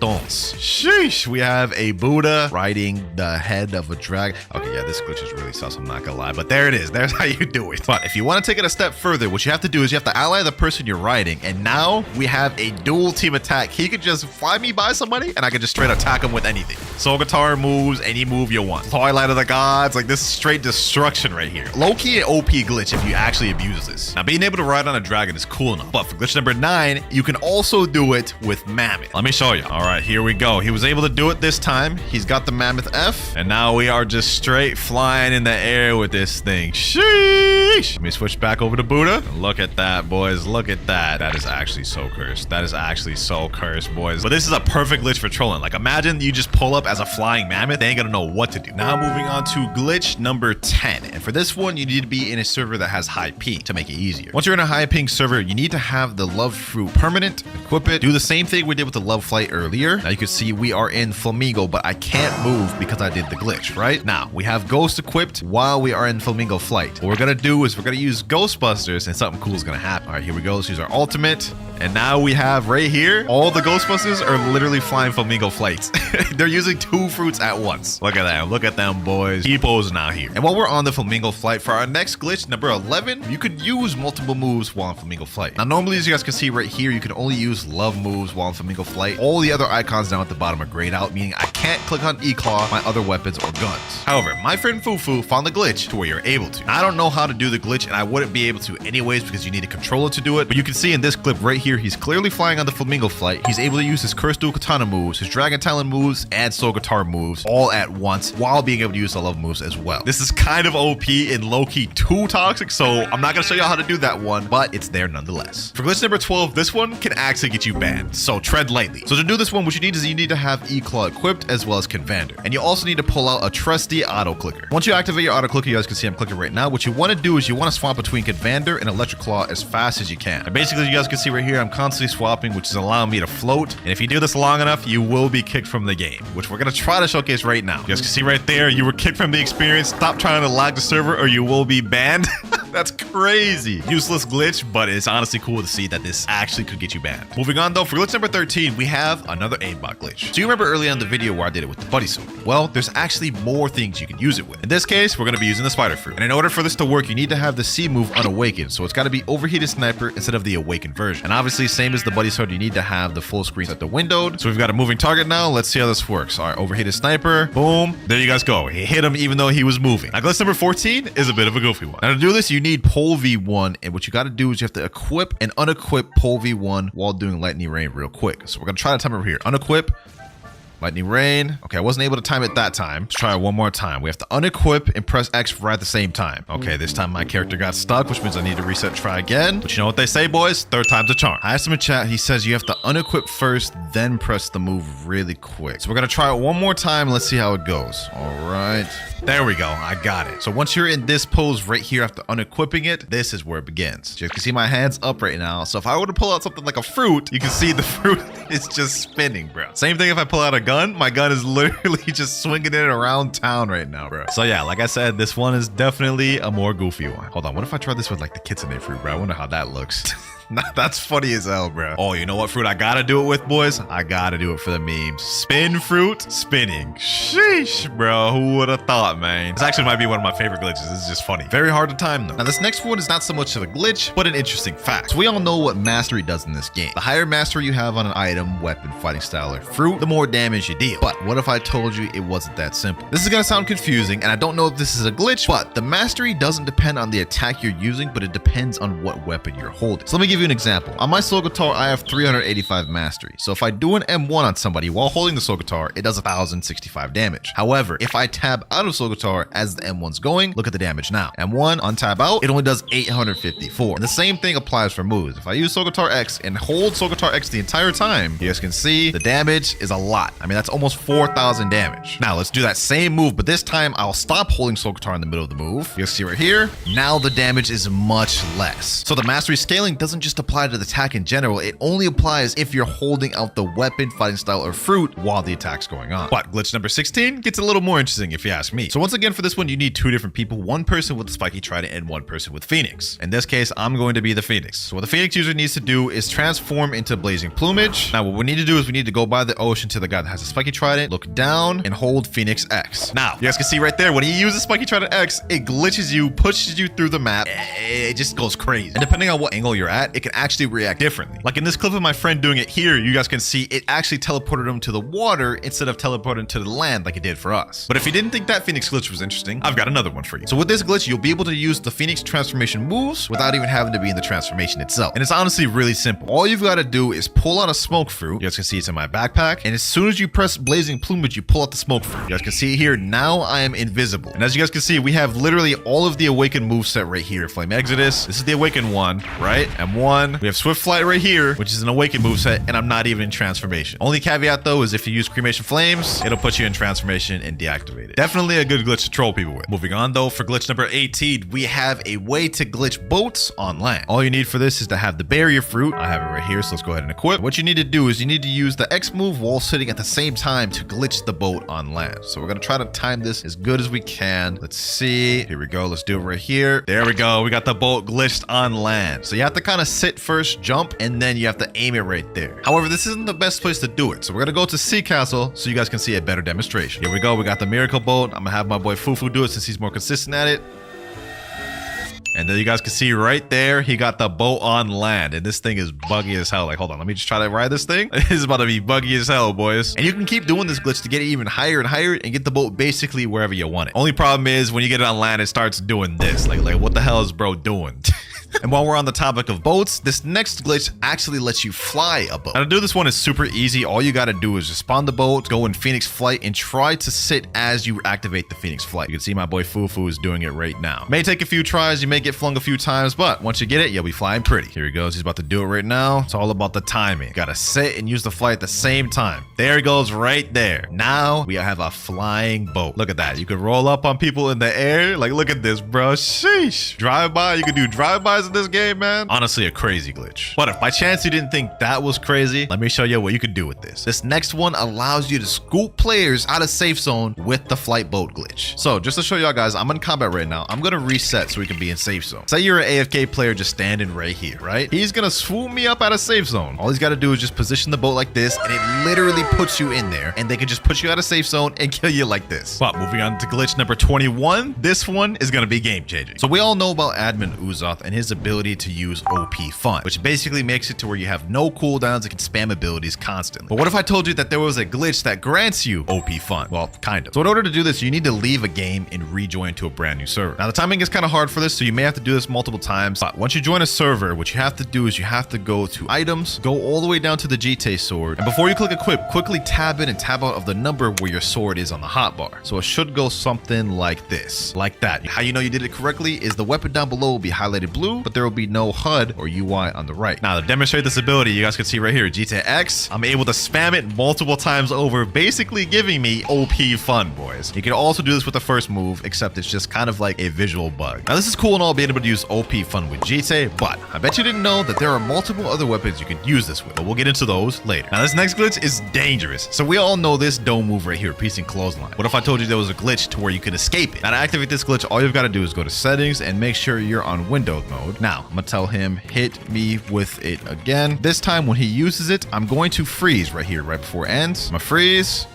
[SPEAKER 2] Sheesh. We have a Buddha riding the head of a dragon. Okay, yeah, this glitch is really sus, I'm not gonna lie, but there it is. There's how you do it. But if you want to take it a step further, what you have to do is you have to ally the person you're riding, and now we have a dual team attack. He could just fly me by somebody, and I could just straight attack him with anything. Soul Guitar moves, any move you want. Twilight of the Gods, like this is straight destruction right here. Low-key an OP glitch if you actually abuse this. Now, being able to ride on a dragon is cool enough, but for glitch number 9, you can also do it with Mammoth. Let me show you. All right, here we go. He was able to do it this time. He's got the Mammoth F, and now we are just straight flying in the air with this thing. Sheesh. Let me switch back over to Buddha. Look at that, boys. Look at that. That is actually so cursed. That is actually so cursed, boys. But this is a perfect glitch for trolling. Like, imagine you just pull up as a flying mammoth. They ain't gonna know what to do. Now moving on to glitch number 10. And for this one, you need to be in a server that has high ping to make it easier. Once you're in a high ping server, you need to have the love fruit permanent, equip it, do the same same thing we did with the love flight earlier. Now you can see we are in Flamingo, but I can't move because I did the glitch, right? Now we have Ghost equipped while we are in Flamingo flight. What we're gonna do is we're gonna use Ghostbusters and something cool is gonna happen. All right, here we go. Let's use our ultimate. And now we have right here, all the Ghostbusters are literally flying Flamingo flights. They're using 2 fruits at once. Look at that. Look at them, boys. Keep posing out here. And while we're on the Flamingo flight, for our next glitch, number 11, you could use multiple moves while on Flamingo flight. Now, normally, as you guys can see right here, you can only use love moves while on Flamingo flight. All the other icons down at the bottom are grayed out, meaning I can't click on E-Claw, my other weapons, or guns. However, my friend Fufu found the glitch to where you're able to. I don't know how to do the glitch, and I wouldn't be able to anyways because you need a controller to do it. But you can see in this clip right here, he's clearly flying on the Flamingo flight. He's able to use his Curse Dual Katana moves, his Dragon Talon moves, and Soul Guitar moves all at once while being able to use the love moves as well. This is kind of OP and low-key too toxic, so I'm not gonna show y'all how to do that one, but it's there nonetheless. For glitch number 12, this one can actually get you banned, so tread lightly. So to do this one, what you need is you need to have E-Claw equipped as well as Convander. And you also need to pull out a trusty auto clicker. Once you activate your auto clicker, you guys can see I'm clicking right now. What you want to do is you want to swap between Convander and Electric Claw as fast as you can. And basically, you guys can see right here, I'm constantly swapping, which is allowing me to float. And if you do this long enough, you will be kicked from the game, which we're going to try to showcase right now. You guys can see right there, you were kicked from the experience. Stop trying to lag the server or you will be banned. That's crazy. Useless glitch, but it's honestly cool to see that this actually could get you banned. Moving on though, for glitch number 13, we have another aimbot glitch. So you remember earlier in the video where I did it with the buddy sword? Well, there's actually more things you can use it with. In this case, we're going to be using the spider fruit. And in order for this to work, you need to have the C move unawakened. So it's got to be overheated sniper instead of the awakened version. And obviously, same as the buddy sword, you need to have the full screen at the windowed. So we've got a moving target now. Let's see how this works. All right, overheated sniper. Boom. There you guys go. He hit him even though he was moving. Now, glitch number 14 is a bit of a goofy one. Now, to do this, you need pole V1. And what you got to do is you have to equip and unequip pole V1 while doing lightning rain real quick. So we're going to try to time over here. Unequip. Lightning rain. Okay, I wasn't able to time it that time. Let's try it one more time. We have to unequip and press X right at the same time. Okay, this time my character got stuck, which means I need to reset and try again. But you know what they say, boys? Third time's a charm. I asked him in chat. He says you have to unequip first, then press the move really quick. So we're going to try it one more time. Let's see how it goes. All right. There we go. I got it. So once you're in this pose right here after unequipping it, this is where it begins. You can see my hands up right now. So if I were to pull out something like a fruit, you can see the fruit is just spinning, bro. Same thing if I pull out a gun. My gun is literally just swinging it around town right now, bro. So yeah, like I said, this one is definitely a more goofy one. Hold on. What if I try this with like the kitsune fruit, bro? I wonder how that looks. That's funny as hell, bro. Oh, you know what fruit I gotta do it with, boys? I gotta do it for the memes. Spin fruit, spinning. Sheesh, bro. Who would have thought, man? This actually might be one of my favorite glitches. This is just funny. Very hard to time, though. Now, this next one is not so much of a glitch, but an interesting fact. So we all know what mastery does in this game. The higher mastery you have on an item, weapon, fighting style, or fruit, the more damage you deal. But what if I told you it wasn't that simple? This is gonna sound confusing, and I don't know if this is a glitch, but the mastery doesn't depend on the attack you're using, but it depends on what weapon you're holding. So let me give you an example. On my Soul Guitar, I have 385 mastery. So if I do an M1 on somebody while holding the Soul Guitar, it does 1,065 damage. However, if I tab out of Soul Guitar as the M1's going, look at the damage now. M1 on tab out, it only does 854. And the same thing applies for moves. If I use Soul Guitar X and hold Soul Guitar X the entire time, you guys can see the damage is a lot. I mean, that's almost 4,000 damage. Now let's do that same move, but this time I'll stop holding Soul Guitar in the middle of the move. You guys see right here, now the damage is much less. So the mastery scaling doesn't just apply to the attack in general, it only applies if you're holding out the weapon, fighting style, or fruit while the attack's going on. But glitch number 16 gets a little more interesting if you ask me. So once again, for this one, you need 2 different people, one person with the spiky trident and one person with Phoenix. In this case, I'm going to be the Phoenix. So what the Phoenix user needs to do is transform into blazing plumage. Now what we need to do is we need to go by the ocean to the guy that has a spiky trident, look down, and hold Phoenix X. Now, you guys can see right there, when he uses spiky trident X, it glitches you, pushes you through the map. It just goes crazy. And depending on what angle you're at, it can actually react differently. Like in this clip of my friend doing it here, you guys can see it actually teleported him to the water instead of teleporting to the land like it did for us. But if you didn't think that Phoenix glitch was interesting, I've got another one for you. So with this glitch, you'll be able to use the Phoenix transformation moves without even having to be in the transformation itself. And it's honestly really simple. All you've got to do is pull out a smoke fruit. You guys can see it's in my backpack. And as soon as you press blazing plumage, you pull out the smoke fruit. You guys can see here, now I am invisible. And as you guys can see, we have literally all of the awakened moveset right here. Flame Exodus. This is the awakened one, right? M1. 21. We have Swift Flight right here, which is an Awaken moveset, and I'm not even in Transformation. Only caveat though is if you use Cremation Flames, it'll put you in Transformation and deactivate it. Definitely a good glitch to troll people with. Moving on though, for glitch number 18, we have a way to glitch boats on land. All you need for this is to have the barrier fruit. I have it right here, so let's go ahead and equip. What you need to do is you need to use the X move while sitting at the same time to glitch the boat on land. So we're gonna try to time this as good as we can. Let's see. Here we go. Let's do it right here. There we go. We got the boat glitched on land. So you have to kind of sit first, jump, and then you have to aim it right there. However, this isn't the best place to do it. So we're gonna go to Sea Castle so you guys can see a better demonstration. Here we go. We got the miracle boat. I'm gonna have my boy Fufu do it since he's more consistent at it. And then you guys can see right there, he got the boat on land. And this thing is buggy as hell. Like, hold on, let me just try to ride this thing. This is about to be buggy as hell, boys. And you can keep doing this glitch to get it even higher and higher and get the boat basically wherever you want it. Only problem is when you get it on land, it starts doing this. Like what the hell is bro doing? And while we're on the topic of boats, this next glitch actually lets you fly a boat. Now to do this one is super easy. All you got to do is just spawn the boat, go in Phoenix Flight, and try to sit as you activate the Phoenix Flight. You can see my boy Fufu is doing it right now. May take a few tries, you may get flung a few times, but once you get it, you'll be flying pretty. Here he goes, he's about to do it right now. It's all about the timing. You gotta sit and use the flight at the same time. There he goes right there. Now we have a flying boat. Look at that. You can roll up on people in the air. Like, look at this, bro. Sheesh. Drive-by. You can do drive-bys in this game, man. Honestly, a crazy glitch. But if by chance you didn't think that was crazy, let me show you what you can do with this. This next one allows you to scoop players out of safe zone with the flight boat glitch. So just to show y'all guys, I'm in combat right now. I'm gonna reset so we can be in safe zone. Say you're an AFK player just standing right here, right? He's gonna swoop me up out of safe zone. All he's gotta do is just position the boat like this, and it literally puts you in there, and they can just put you out of safe zone and kill you like this. But moving on to glitch number 21, this one is gonna be game changing. So we all know about Admin Uzoth and his ability to use OP Fun, which basically makes it to where you have no cooldowns and can spam abilities constantly. But what if I told you that there was a glitch that grants you OP Fun? Well, kind of. So in order to do this, you need to leave a game and rejoin to a brand new server. Now the timing is kind of hard for this, so you may have to do this multiple times. But once you join a server, what you have to do is you have to go to items, go all the way down to the GT sword, and before you click equip, quickly tab in and tab out of the number where your sword is on the hotbar. So it should go something like this, like that. How you know you did it correctly is the weapon down below will be highlighted blue, but there will be no HUD or UI on the right. Now to demonstrate this ability, you guys can see right here, GTX, I'm able to spam it multiple times over, basically giving me OP Fun, boys. You can also do this with the first move, except it's just kind of like a visual bug. Now this is cool and all being able to use OP Fun with GT, but I bet you didn't know that there are multiple other weapons you can use this with, but we'll get into those later. Now this next glitch is dangerous. So we all know this dome move right here, piecing clothesline. What if I told you there was a glitch to where you could escape it? Now to activate this glitch, all you've got to do is go to settings and make sure you're on Windows mode. Now I'm gonna tell him hit me with it again. This time when he uses it, I'm going to freeze right here, right before it ends. I'm gonna freeze.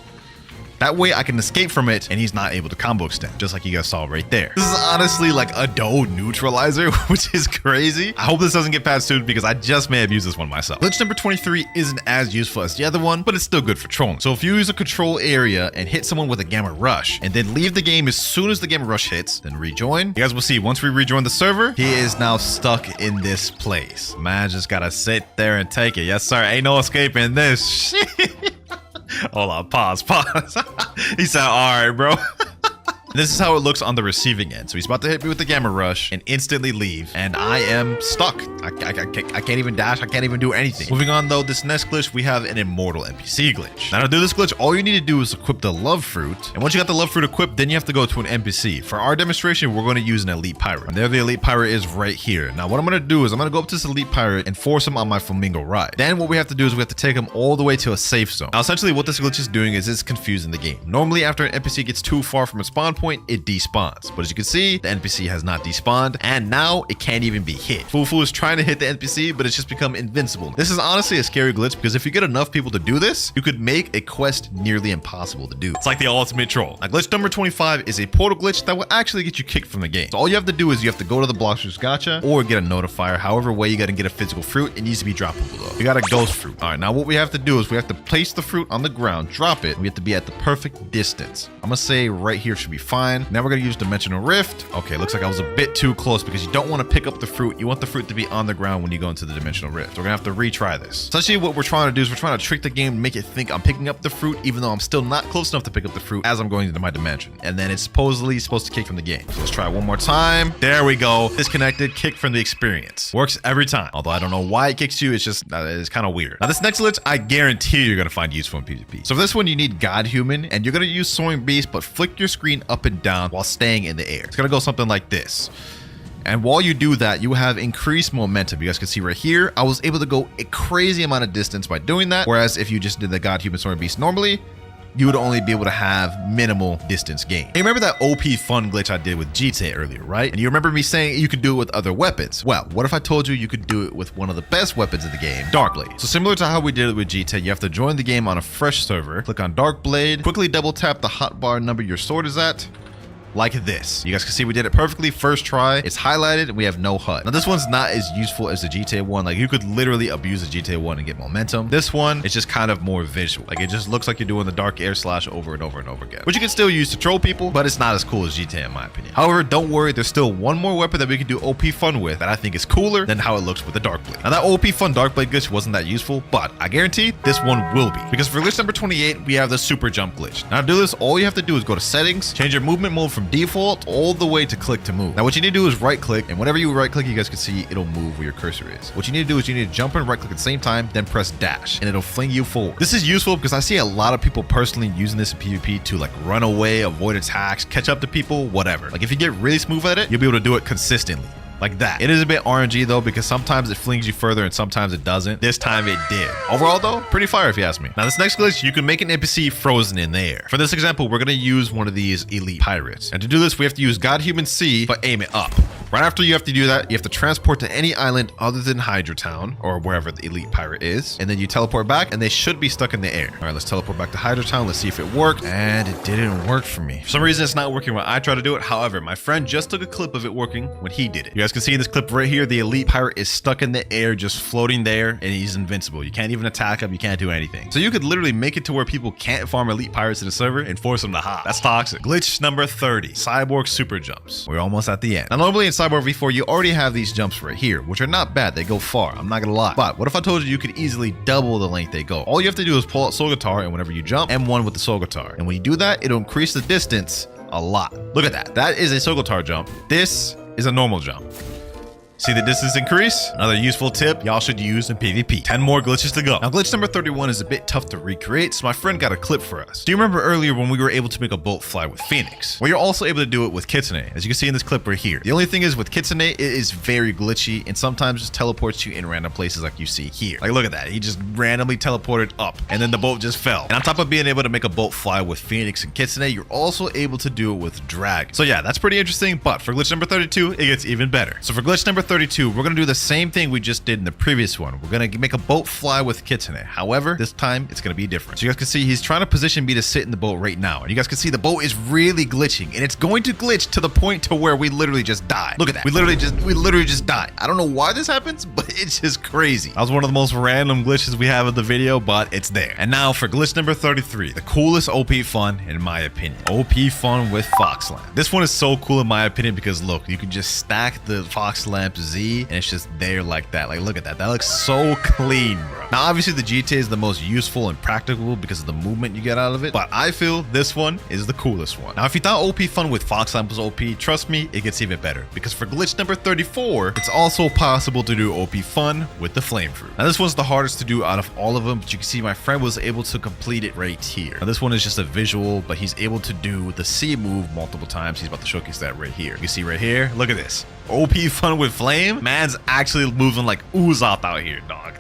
[SPEAKER 2] That way I can escape from it and he's not able to combo extend, just like you guys saw right there. This is honestly like a dough neutralizer, which is crazy. I hope this doesn't get patched soon because I just may have used this one myself. Glitch number 23 isn't as useful as the other one, but it's still good for trolling. So if you use a control area and hit someone with a Gamma Rush and then leave the game as soon as the Gamma Rush hits, then rejoin, you guys will see once we rejoin the server, he is now stuck in this place. Man, just gotta sit there and take it. Yes, sir. Ain't no escaping this. Shit. Hold on, pause. He said, all right, bro. This is how it looks on the receiving end. So he's about to hit me with the Gamma Rush and instantly leave. And I am stuck. I can't even dash. I can't even do anything. Moving on though, this next glitch, we have an immortal NPC glitch. Now to do this glitch, all you need to do is equip the love fruit. And once you got the love fruit equipped, then you have to go to an NPC. For our demonstration, we're going to use an elite pirate. And there the elite pirate is right here. Now what I'm going to do is I'm going to go up to this elite pirate and force him on my flamingo ride. Then what we have to do is we have to take him all the way to a safe zone. Now essentially what this glitch is doing is it's confusing the game. Normally after an NPC gets too far from a spawn point, it despawns. But as you can see, the NPC has not despawned and now it can't even be hit. Fufu is trying to hit the NPC, but it's just become invincible. This is honestly a scary glitch because if you get enough people to do this, you could make a quest nearly impossible to do. It's like the ultimate troll. Now glitch number 25 is a portal glitch that will actually get you kicked from the game. So all you have to do is you have to go to the Blox gacha or get a notifier. However way you got to get a physical fruit, it needs to be droppable though. You got a ghost fruit. All right, now what we have to do is we have to place the fruit on the ground, drop it. We have to be at the perfect distance. I'm gonna say right here should be fine. Now we're gonna use Dimensional Rift. Okay, looks like I was a bit too close because you don't want to pick up the fruit. You want the fruit to be on the ground when you go into the Dimensional Rift. We're gonna have to retry this. Essentially what we're trying to do is we're trying to trick the game, make it think I'm picking up the fruit, even though I'm still not close enough to pick up the fruit as I'm going into my dimension. And then it's supposedly supposed to kick from the game. So let's try it one more time. There we go. Disconnected, kick from the experience. Works every time. Although I don't know why it kicks you. It's just, it's kind of weird. Now this next glitch, I guarantee you're gonna find useful in PvP. So for this one, you need God Human, and you're gonna use Soaring Beast, but flick your screen up and down while staying in the air. It's gonna go something like this. And while you do that, you have increased momentum. You guys can see right here, I was able to go a crazy amount of distance by doing that. Whereas if you just did the God Human Soaring Beast normally, you would only be able to have minimal distance gain. Hey, remember that OP fun glitch I did with GTA earlier, right? And you remember me saying you could do it with other weapons. Well, what if I told you you could do it with one of the best weapons in the game, Darkblade? So similar to how we did it with GTA, you have to join the game on a fresh server, click on Darkblade, quickly double tap the hotbar number your sword is at, like this. You guys can see we did it perfectly first try. It's highlighted and we have no HUD. Now this one's not as useful as the GTA one. Like you could literally abuse the GTA one and get momentum. This one, it's just kind of more visual. Like it just looks like you're doing the dark air slash over and over and over again, which you can still use to troll people, but it's not as cool as GTA in my opinion. However, don't worry, there's still one more weapon that we can do OP fun with that I think is cooler than how it looks with the Darkblade. Now that OP fun Darkblade glitch wasn't that useful, but I guarantee this one will be, because for glitch number 28, we have the super jump glitch. Now to do this, all you have to do is go to settings, change your movement mode from default all the way to click to move. Now what you need to do is right click, and whenever you right click, you guys can see it'll move where your cursor is. What you need to do is you need to jump and right click at the same time, then press dash, and it'll fling you forward. This is useful because I see a lot of people personally using this in PvP to like run away, avoid attacks, catch up to people, whatever. Like if you get really smooth at it, you'll be able to do it consistently. Like that. It is a bit RNG though, because sometimes it flings you further and sometimes it doesn't. This time it did. Overall though, pretty fire if you ask me. Now this next glitch, you can make an NPC frozen in the air. For this example, we're gonna use one of these elite pirates. And to do this, we have to use God Human C, but aim it up. Right after you have to do that, you have to transport to any island other than Hydra Town or wherever the elite pirate is. And then you teleport back and they should be stuck in the air. All right, let's teleport back to Hydra Town. Let's see if it worked. And it didn't work for me. For some reason, it's not working when I try to do it. However, my friend just took a clip of it working when he did it. You guys can see in this clip right here, the elite pirate is stuck in the air, just floating there, and he's invincible. You can't even attack him. You can't do anything. So you could literally make it to where people can't farm elite pirates in the server and force them to hop. That's toxic. Glitch number 30, Cyborg super jumps. We're almost at the end. Now normally in Cyborg V4, you already have these jumps right here, which are not bad. They go far. I'm not gonna lie. But what if I told you you could easily double the length they go? All you have to do is pull out soul guitar, and whenever you jump, M1 with the soul guitar. And when you do that, it'll increase the distance a lot. Look at that. That is a soul guitar jump. This is a normal jump. See the distance increase? Another useful tip y'all should use in PvP. 10 more glitches to go. Now glitch number 31 is a bit tough to recreate, so my friend got a clip for us. Do you remember earlier when we were able to make a bolt fly with Phoenix? Well, you're also able to do it with Kitsune, as you can see in this clip right here. The only thing is with Kitsune, it is very glitchy and sometimes just teleports you in random places like you see here. Like look at that, he just randomly teleported up and then the bolt just fell. And on top of being able to make a bolt fly with Phoenix and Kitsune, you're also able to do it with Dragon. So yeah, that's pretty interesting, but for glitch number 32, it gets even better. So for glitch number 32, we're gonna do the same thing we just did in the previous one. We're gonna make a boat fly with Kitsune. However, this time it's gonna be different. So you guys can see he's trying to position me to sit in the boat right now. And you guys can see the boat is really glitching, and it's going to glitch to the point to where we literally just die. Look at that. We literally just die. I don't know why this happens, but it's just crazy. That was one of the most random glitches we have in the video, but it's there. And now for glitch number 33, the coolest OP fun in my opinion. OP fun with Fox Lamp. This one is so cool in my opinion because look, you can just stack the Fox Lamp Z and it's just there like that. Like look at that. That looks so clean, bro. Now obviously the GTA is the most useful and practical because of the movement you get out of it, but I feel this one is the coolest one. Now if you thought OP fun with Fox Lamp was OP, trust me, it gets even better because for glitch number 34, it's also possible to do OP fun with the Flame Fruit. Now this one's the hardest to do out of all of them, but you can see my friend was able to complete it right here. Now this one is just a visual, but he's able to do the C move multiple times. He's about to showcase that right here. You can see right here, look at this. OP fun with flame? Man's actually moving like Uzoth out here, dog.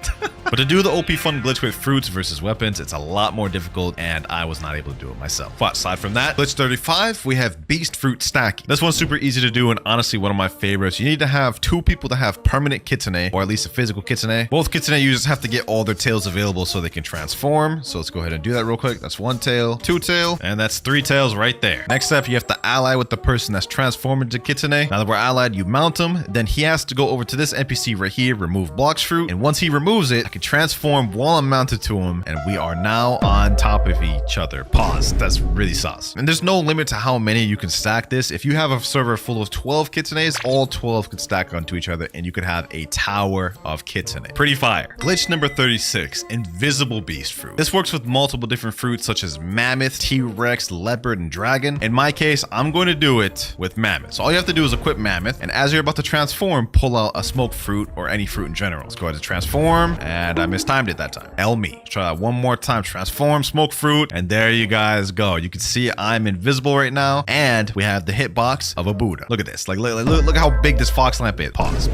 [SPEAKER 2] But to do the OP fun glitch with fruits versus weapons, it's a lot more difficult, and I was not able to do it myself. But aside from that, glitch 35, we have beast fruit stacking. This one's super easy to do, and honestly one of my favorites. You need to have 2 people that have permanent Kitsune, or at least a physical Kitsune. Both Kitsune users have to get all their tails available so they can transform. So let's go ahead and do that real quick. That's 1 tail, 2 tail, and that's 3 tails right there. Next up, you have to ally with the person that's transformed into Kitsune. Now that we're allied, you mount mount him. Then he has to go over to this NPC right here, remove Blox fruit. And once he removes it, I can transform while I'm mounted to him. And we are now on top of each other. Pause. That's really sus. And there's no limit to how many you can stack this. If you have a server full of 12 kitsunes, all 12 could stack onto each other and you could have a tower of kitsune. Pretty fire. Glitch number 36, invisible beast fruit. This works with multiple different fruits such as mammoth, T-Rex, leopard, and dragon. In my case, I'm going to do it with mammoth. So all you have to do is equip mammoth, and as you're about to transform, pull out a smoke fruit or any fruit in general. Let's go ahead and transform, and I mistimed it that time. Me. Let's try that one more time. Transform, smoke fruit, and there you guys go. You can see I'm invisible right now, and we have the hitbox of a Buddha. Look at this. Like, look how big this fox lamp is. Pause.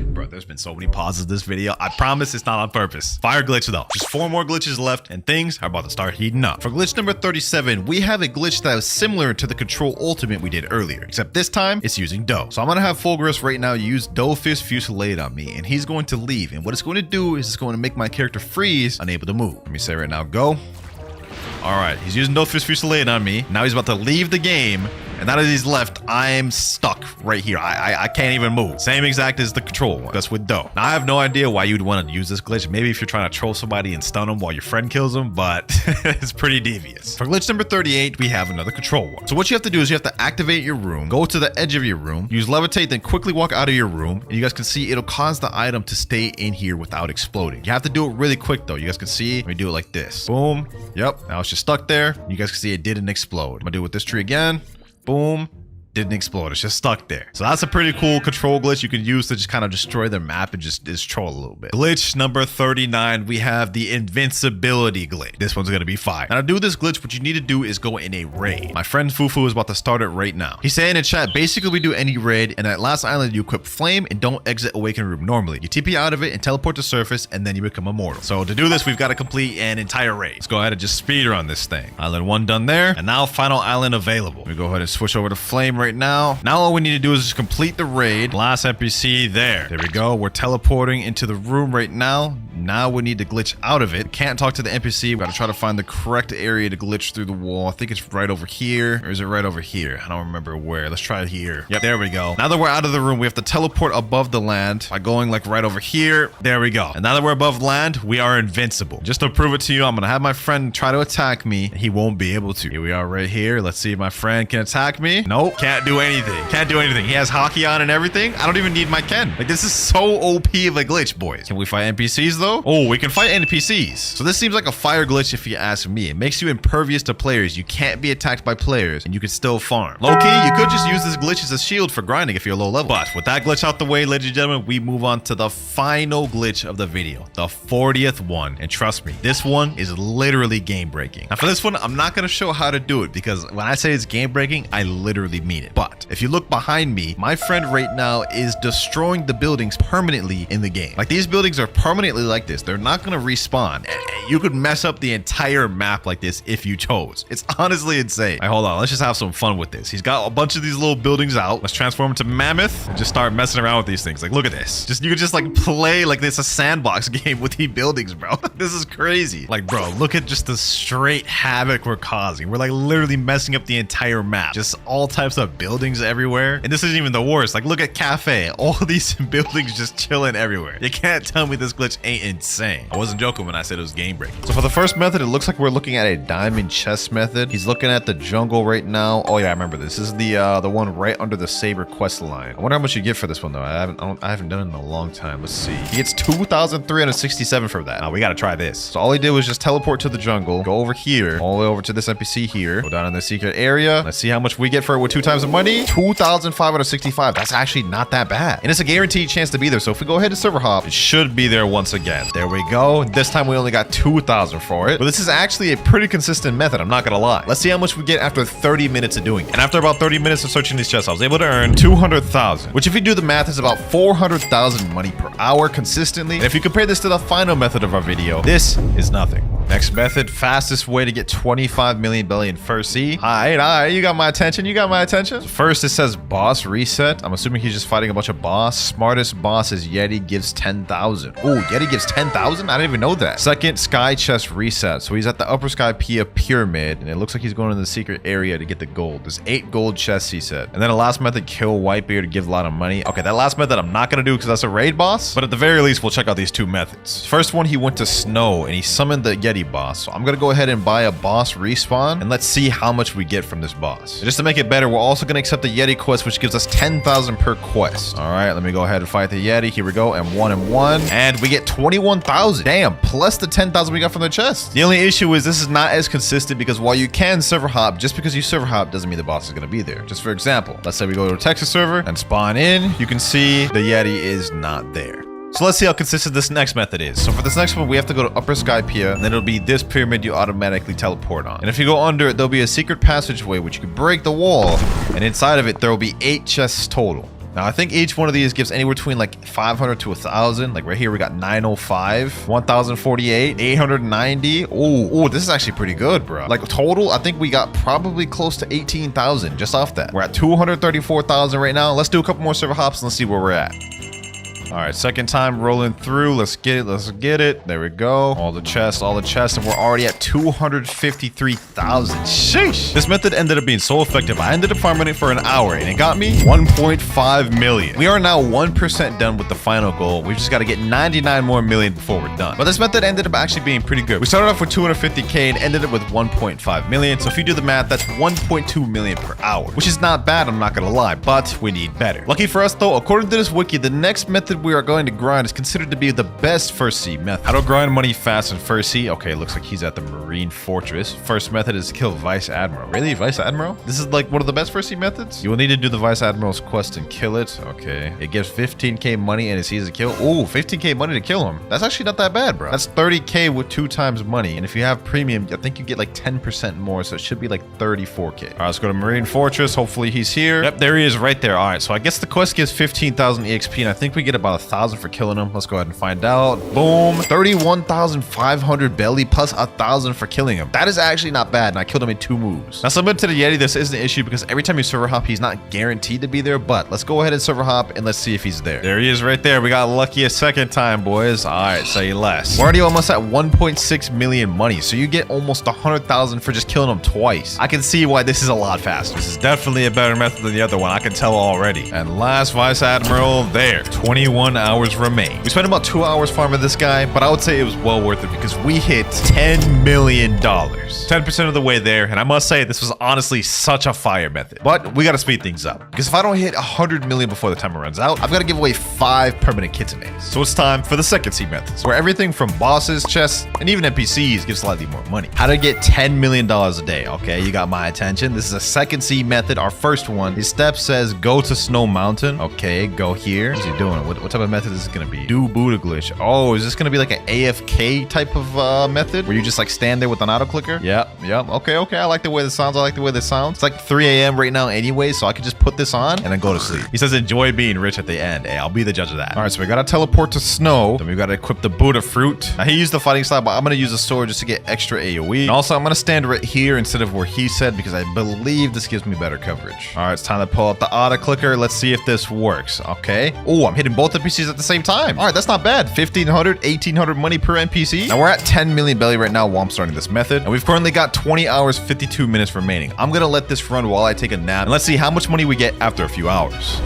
[SPEAKER 2] Bro, there's been so many pauses this video. I promise it's not on purpose. Fire glitch though. Just 4 more glitches left and things are about to start heating up. For glitch number 37, we have a glitch that is similar to the control ultimate we did earlier, except this time it's using Dough. So I'm gonna have Fulgurus right now use Dough Fist Fusillade on me, and he's going to leave. And what it's going to do is it's going to make my character freeze, unable to move. Let me say right now, go. All right, he's using Dough Fist Fusillade on me. Now he's about to leave the game. And now that he's left, I'm stuck right here. I can't even move. Same exact as the control one. That's with Dough. Now, I have no idea why you'd want to use this glitch. Maybe if you're trying to troll somebody and stun them while your friend kills them, but it's pretty devious. For glitch number 38, we have another control one. So what you have to do is you have to activate your room, go to the edge of your room, use levitate, then quickly walk out of your room. And you guys can see it'll cause the item to stay in here without exploding. You have to do it really quick though. You guys can see, let me do it like this. Boom. Yep. Now it's just stuck there. You guys can see it didn't explode. I'm gonna do it with this tree again. Boom. Didn't explode. It's just stuck there. So that's a pretty cool control glitch you can use to just kind of destroy their map and just troll a little bit. Glitch number 39, we have the invincibility glitch. This one's gonna be fire. Now to do this glitch, what you need to do is go in a raid. My friend Fufu is about to start it right now. He's saying in chat, basically we do any raid, and at last island you equip flame and don't exit awakened room normally. You TP out of it and teleport to surface, and then you become immortal. So to do this, we've got to complete an entire raid. Let's go ahead and just speedrun this thing. Island 1 done there, and now final island available. We go ahead and switch over to flame right now. Now all we need to do is just complete the raid. Last NPC there. There we go. We're teleporting into the room right now. Now we need to glitch out of it. Can't talk to the NPC. We gotta try to find the correct area to glitch through the wall. I think it's right over here. Or is it right over here? I don't remember where. Let's try it here. Yep, there we go. Now that we're out of the room, we have to teleport above the land by going like right over here. There we go. And now that we're above land, we are invincible. Just to prove it to you, I'm gonna have my friend try to attack me. He won't be able to. Here we are right here. Let's see if my friend can attack me. Nope, can't do anything. Can't do anything. He has hockey on and everything. I don't even need my Ken. Like, this is so OP of a glitch, boys. Can we fight NPCs though? Oh, we can fight NPCs. So this seems like a fire glitch if you ask me. It makes you impervious to players. You can't be attacked by players and you can still farm. Low-key, you could just use this glitch as a shield for grinding if you're low level. But with that glitch out the way, ladies and gentlemen, we move on to the final glitch of the video, the 40th one. And trust me, this one is literally game breaking. Now for this one, I'm not going to show how to do it because when I say it's game breaking, I literally mean it. But if you look behind me, my friend right now is destroying the buildings permanently in the game. Like, these buildings are permanently like this. They're not going to respawn. You could mess up the entire map like this if you chose. It's honestly insane. All right, hold on. Let's just have some fun with this. He's got a bunch of these little buildings out. Let's transform into mammoth and just start messing around with these things. Like, look at this. You could just like play like this a sandbox game with these buildings, bro. This is crazy. Like, bro, look at just the straight havoc we're causing. We're like literally messing up the entire map. Just all types of buildings everywhere. And this isn't even the worst. Like, look at Cafe. All these buildings just chilling everywhere. You can't tell me this glitch ain't insane. I wasn't joking when I said it was game breaking. So for the first method, it looks like we're looking at a diamond chest method. He's looking at the jungle right now. Oh yeah, I remember this. This is the one right under the Saber quest line. I wonder how much you get for this one though. I haven't done it in a long time. Let's see. He gets 2,367 for that. Now we gotta try this. So all he did was just teleport to the jungle, go over here, all the way over to this NPC here, go down in the secret area. Let's see how much we get for it with 2 times the money. 2,565. That's actually not that bad. And it's a guaranteed chance to be there. So if we go ahead to server hop, it should be there once again. There we go. This time we only got 2,000 for it. But this is actually a pretty consistent method. I'm not gonna lie. Let's see how much we get after 30 minutes of doing it. And after about 30 minutes of searching these chests, I was able to earn 200,000, which if you do the math is about 400,000 money per hour consistently. And if you compare this to the final method of our video, this is nothing. Next method, fastest way to get 25 million belly in first sea. All right, you got my attention. You got my attention. First, it says boss reset. I'm assuming he's just fighting a bunch of boss. Smartest boss is Yeti, gives 10,000. Oh, Yeti gives 10,000? I didn't even know that. Second, sky chest reset. So he's at the upper sky Pia pyramid, and it looks like he's going to the secret area to get the gold. There's 8 gold chests, he said. And then the last method, kill Whitebeard to give a lot of money. Okay, that last method I'm not gonna do because that's a raid boss, but at the very least, we'll check out these 2 methods. First one, he went to snow and he summoned the Yeti boss. So I'm gonna go ahead and buy a boss respawn, and let's see how much we get from this boss. And just to make it better, we're also gonna accept the Yeti quest, which gives us 10,000 per quest. All right, let me go ahead and fight the Yeti. Here we go, and 1, and we get 21,000. Damn, plus the 10,000 we got from the chest. The only issue is this is not as consistent because while you can server hop, just because you server hop doesn't mean the boss is gonna be there. Just for example, let's say we go to a Texas server and spawn in, you can see the Yeti is not there. So let's see how consistent this next method is. So for this next one, we have to go to Upper Sky Pia, and then it'll be this pyramid you automatically teleport on. And if you go under it, there'll be a secret passageway which you can break the wall, and inside of it, there will be 8 chests total. Now, I think each one of these gives anywhere between like 500 to 1,000. Like right here, we got 905, 1,048, 890. Oh, this is actually pretty good, bro. Like total, I think we got probably close to 18,000 just off that. We're at 234,000 right now. Let's do a couple more server hops and let's see where we're at. All right, second time rolling through. Let's get it. There we go. All the chests, and we're already at 253,000. Sheesh. This method ended up being so effective. I ended up farming it for an hour, and it got me 1.5 million. We are now 1% done with the final goal. We've just got to get 99 more million before we're done. But this method ended up actually being pretty good. We started off with 250K and ended up with 1.5 million. So if you do the math, that's 1.2 million per hour, which is not bad, I'm not gonna lie, but we need better. Lucky for us though, according to this wiki, the next method we are going to grind is considered to be the best first sea method. How to grind money fast in first sea? Okay, looks like he's at the Marine Fortress. First method is to kill Vice Admiral. Really? Vice Admiral? This is like one of the best first sea methods? You will need to do the Vice Admiral's quest and kill it. Okay. It gives 15k money and it's easy to kill. Oh, 15k money to kill him. That's actually not that bad, bro. That's 30k with 2 times money. And if you have premium, I think you get like 10% more. So it should be like 34k. All right, let's go to Marine Fortress. Hopefully he's here. Yep, there he is right there. All right, so I guess the quest gives 15,000 EXP and I think we get about 1,000 for killing him. Let's go ahead and find out. Boom. 31,500 belly plus 1,000 for killing him. That is actually not bad, and I killed him in 2 moves. Now, submit to the Yeti, this is an issue because every time you server hop, he's not guaranteed to be there, but let's go ahead and server hop and let's see if he's there. There he is right there. We got lucky a second time, boys. All right, say less. We're already almost at 1.6 million money, so you get almost 100,000 for just killing him twice. I can see why this is a lot faster. This is definitely a better method than the other one. I can tell already. And last Vice Admiral there. 21 hours remain. We spent about 2 hours farming this guy, but I would say it was well worth it because we hit $10 million. 10% of the way there, and I must say this was honestly such a fire method. But we got to speed things up because if I don't hit 100 million before the timer runs out, I've got to give away 5 permanent kitsunes. So it's time for the second sea methods, where everything from bosses, chests, and even NPCs gives slightly more money. How to get $10 million a day. Okay, you got my attention. This is a second sea method. Our first one, his step says go to Snow Mountain. Okay, go here. What's he doing? What type of method is this gonna be? Do Buddha glitch. Oh, is this gonna be like an AFK type of method where you just like stand there with an auto clicker? Yep. Okay. I like the way this sounds. It's like 3 a.m. right now anyway, so I could just put this on and then go to sleep. He says enjoy being rich at the end. Hey, I'll be the judge of that. All right, so we gotta teleport to snow. Then we gotta equip the Buddha fruit. Now he used the fighting style, but I'm gonna use a sword just to get extra AoE. And also I'm gonna stand right here instead of where he said because I believe this gives me better coverage. All right, it's time to pull out the auto clicker. Let's see if this works. Okay. Oh, I'm hitting both NPCs at the same time. All right, that's not bad. 1,500, 1,800 money per NPC. Now we're at 10 million belly right now while I'm starting this method. And we've currently got 20 hours, 52 minutes remaining. I'm gonna let this run while I take a nap. And let's see how much money we get after a few hours.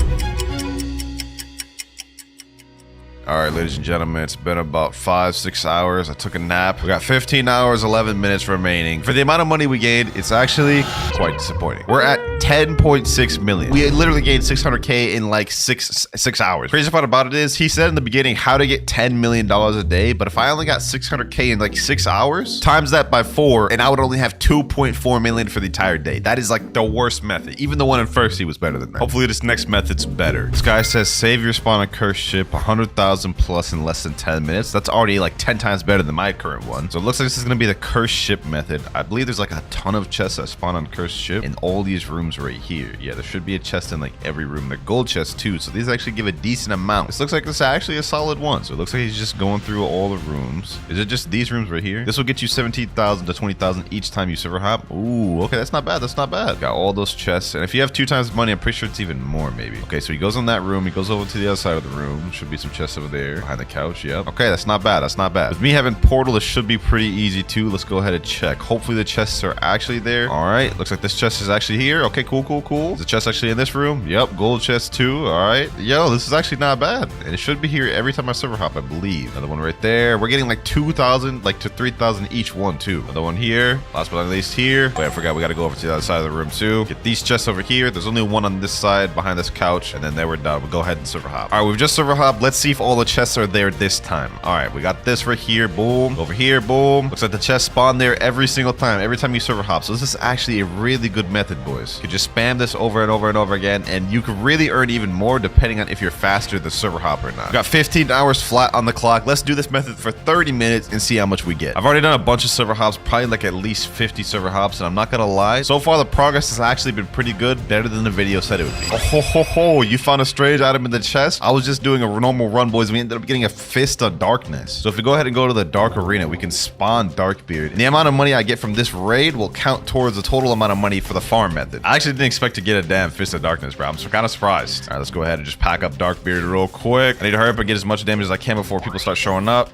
[SPEAKER 2] All right, ladies and gentlemen, it's been about 5-6 hours. I took a nap. We got 15 hours, 11 minutes remaining. For the amount of money we gained, it's actually quite disappointing. We're at 10.6 million. We literally gained 600K in like six hours. Crazy part about it is he said in the beginning how to get $10 million a day, but if I only got 600K in like 6 hours, times that by 4, and I would only have 2.4 million for the entire day. That is like the worst method. Even the one in first, he was better than that. Hopefully this next method's better. This guy says save your spawn on cursed ship, 100,000 50,000 plus in less than 10 minutes. That's already like 10 times better than my current one. So it looks like this is going to be the cursed ship method. I believe there's like a ton of chests that spawn on cursed ship in all these rooms right here. Yeah, there should be a chest in like every room. They're gold chests too, so these actually give a decent amount. This looks like it's actually a solid one. So it looks like he's just going through all the rooms. Is it just these rooms right here? This will get you 17,000 to 20,000 each time you server hop. Ooh, okay, that's not bad. That's not bad. Got all those chests, and if you have 2 times the money, I'm pretty sure it's even more maybe. Okay, so he goes in that room. He goes over to the other side of the room. Should be some chests over there behind the couch. Yep. Okay, that's not bad. That's not bad. With me having portal, this should be pretty easy too. Let's go ahead and check. Hopefully the chests are actually there. All right, looks like this chest is actually here. Okay, cool, cool, cool. Is the chest actually in this room? Yep, gold chest too. All right, yo, this is actually not bad, and it should be here every time I server hop, I believe. Another one right there. We're getting like 2,000, like to 3,000 each one too. Another one here. Last but not least here. Wait, I forgot we got to go over to the other side of the room too. Get these chests over here. There's only one on this side behind this couch, and then there we're done. We'll go ahead and server hop. All right, we've just server hop. Let's see if all the chests are there this time. All right, we got this right here. Boom. Over here. Boom. Looks like the chests spawn there every single time. Every time you server hop. So this is actually a really good method, boys. You could just spam this over and over and over again, and you could really earn even more depending on if you're faster the server hop or not. We got 15 hours flat on the clock. Let's do this method for 30 minutes and see how much we get. I've already done a bunch of server hops, probably like at least 50 server hops, and I'm not gonna lie, so far the progress has actually been pretty good, better than the video said it would be. Oh ho ho ho, you found a strange item in the chest? I was just doing a normal run, boys. We ended up getting a fist of darkness. So if we go ahead and go to the dark arena, we can spawn Darkbeard, and the amount of money I get from this raid will count towards the total amount of money for the farm method. I actually didn't expect to get a damn fist of darkness, bro. I'm kind of surprised. All right, let's go ahead and just pack up Darkbeard real quick. I need to hurry up and get as much damage as I can before people start showing up.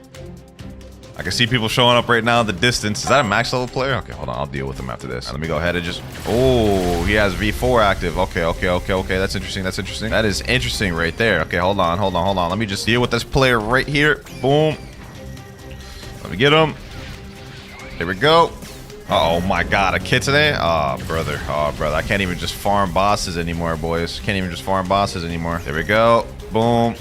[SPEAKER 2] I can see people showing up right now in the distance. Is that a max level player? Okay, hold on. I'll deal with him after this. All right, let me go ahead and just... Oh, he has V4 active. Okay, okay, okay, okay. That's interesting. That's interesting. That is interesting right there. Okay, hold on, hold on, hold on. Let me just deal with this player right here. Boom. Let me get him. There we go. Oh my god, a kid today? Oh, brother. Oh, brother. I can't even just farm bosses anymore, boys. Can't even just farm bosses anymore. There we go. Boom.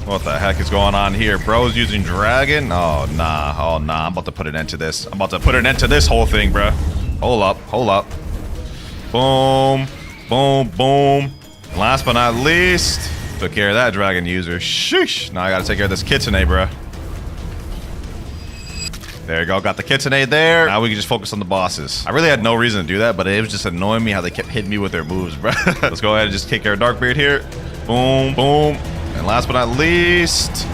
[SPEAKER 2] What the heck is going on here? Bro's using dragon? Oh, nah. Oh, nah. I'm about to put an end to this. I'm about to put an end to this whole thing, bro. Hold up. Hold up. Boom. Boom. Boom. Last but not least, took care of that dragon user. Sheesh. Now I gotta take care of this kitsune, bro. There you go. Got the kitsune there. Now we can just focus on the bosses. I really had no reason to do that, but it was just annoying me how they kept hitting me with their moves, bro. Let's go ahead and just take care of Darkbeard here. Boom. Boom. And last but not least,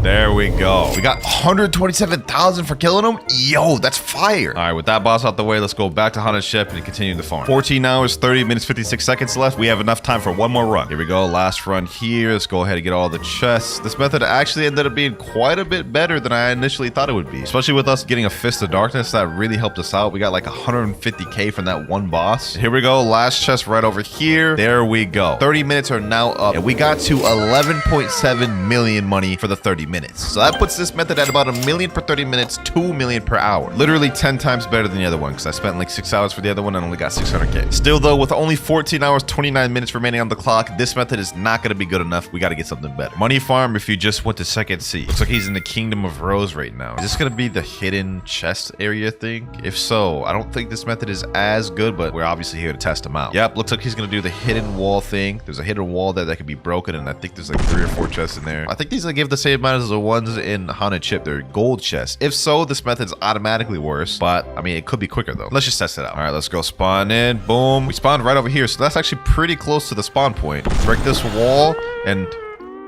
[SPEAKER 2] there we go. We got 127,000 for killing him. Yo, that's fire. All right, with that boss out the way, let's go back to Haunted Ship and continue the farm. 14 hours, 30 minutes, 56 seconds left. We have enough time for one more run. Here we go. Last run here. Let's go ahead and get all the chests. This method actually ended up being quite a bit better than I initially thought it would be, especially with us getting a Fist of Darkness. That really helped us out. We got like 150K from that one boss. Here we go. Last chest right over here. There we go. 30 minutes are now up, and we got to 11.7 million money for the 30 minutes. So that puts this method at about 1 million per 30 minutes, 2 million per hour. Literally 10 times better than the other one, because I spent like 6 hours for the other one and only got 600K. Still though, with only 14 hours, 29 minutes remaining on the clock, this method is not going to be good enough. We got to get something better. Money farm if you just went to second sea. Looks like he's in the Kingdom of Rose right now. Is this going to be the hidden chest area thing? If so, I don't think this method is as good, but we're obviously here to test him out. Yep, looks like he's going to do the hidden wall thing. There's a hidden wall there that can be broken, and I think there's like 3 or 4 chests in there. I think these give the same amount as the ones in Haunted Ship. They're gold chests. If so, this method's automatically worse, but I mean, it could be quicker though. Let's just test it out. All right, let's go spawn in. Boom. We spawned right over here, so that's actually pretty close to the spawn point. Break this wall, and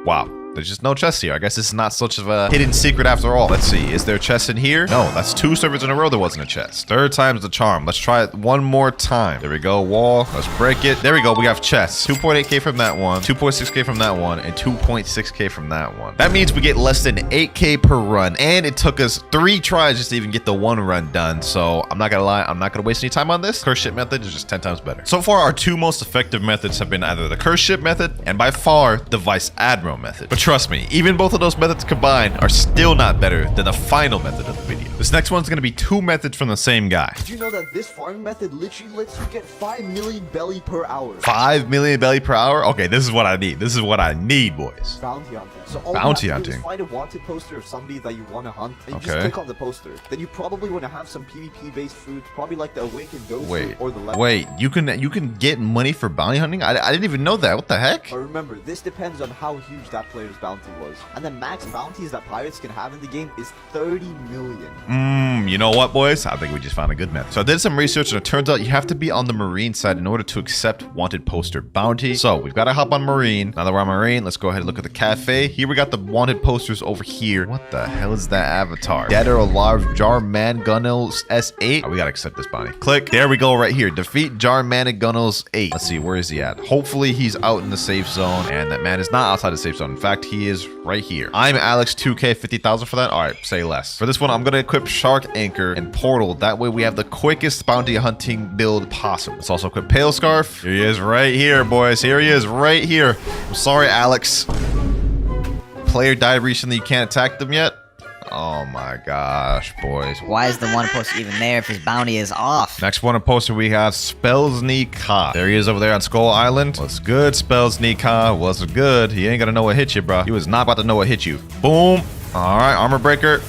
[SPEAKER 2] wow. There's just no chest here. I guess this is not such of a hidden secret after all. Let's see. Is there a chest in here? No, that's 2 servers in a row there wasn't a chest. 3rd time's the charm. Let's try it one more time. There we go. Wall. Let's break it. There we go. We have chests. 2.8K from that one, 2.6K from that one, and 2.6K from that one. That means we get less than 8K per run, and it took us 3 tries just to even get the 1 run done. So I'm not gonna lie. I'm not gonna waste any time on this. Curse ship method is just 10 times better. So far, our 2 most effective methods have been either the curse ship method and by far the Vice Admiral method. But trust me, even both of those methods combined are still not better than the final method of the video. This next one's gonna be 2 methods from the same guy.
[SPEAKER 5] Did you know that this farming method literally lets you get 5 million belly per hour?
[SPEAKER 2] 5 million belly per hour? Okay, this is what I need. This is what I need, boys.
[SPEAKER 5] Bounty hunting. So all
[SPEAKER 2] Bounty
[SPEAKER 5] you have to do
[SPEAKER 2] hunting.
[SPEAKER 5] is find a wanted poster of somebody that you want to hunt, and you
[SPEAKER 2] Okay.
[SPEAKER 5] just click on the poster. Then you probably want to have some PvP-based fruit, probably like the awakened ghost
[SPEAKER 2] Wait,
[SPEAKER 5] fruit or the leopard.
[SPEAKER 2] wait, you can get money for bounty hunting? I didn't even know that. What the heck?
[SPEAKER 5] But remember, this depends on how huge that player's bounty was. And the max bounties that pirates can have in the game is 30 million.
[SPEAKER 2] You know what, boys? I think we just found a good method. So I did some research, and it turns out you have to be on the Marine side in order to accept wanted poster bounty. So we've got to hop on Marine. Now that we're on Marine, let's go ahead and look at the cafe. Here we got the wanted posters over here. What the hell is that avatar? Dead or alive, Jar Man Gunnels S8. Oh, we gotta accept this bounty. Click. There we go, right here. Defeat Jar Man and Gunnels 8. Let's see, where is he at? Hopefully he's out in the safe zone, and that man is not outside the safe zone. In fact, he is right here. I'm Alex 2K 50,000 for that. All right, say less. For this one, I'm gonna equip Shark Anchor and Portal. That way we have the quickest bounty hunting build possible. Let's also equip Pale Scarf. Here he is right here, boys. Here he is right here. I'm sorry, Alex. Player died recently. You can't attack them yet? Oh my gosh, boys.
[SPEAKER 6] Why is the one poster even there if his bounty is off?
[SPEAKER 2] Next one poster we have Spellsny Ka. There he is over there on Skull Island. What's good, Spellsny Ka? What's good? He ain't gonna know what hit you, bro. He was not about to know what hit you. Boom. All right, armor breaker.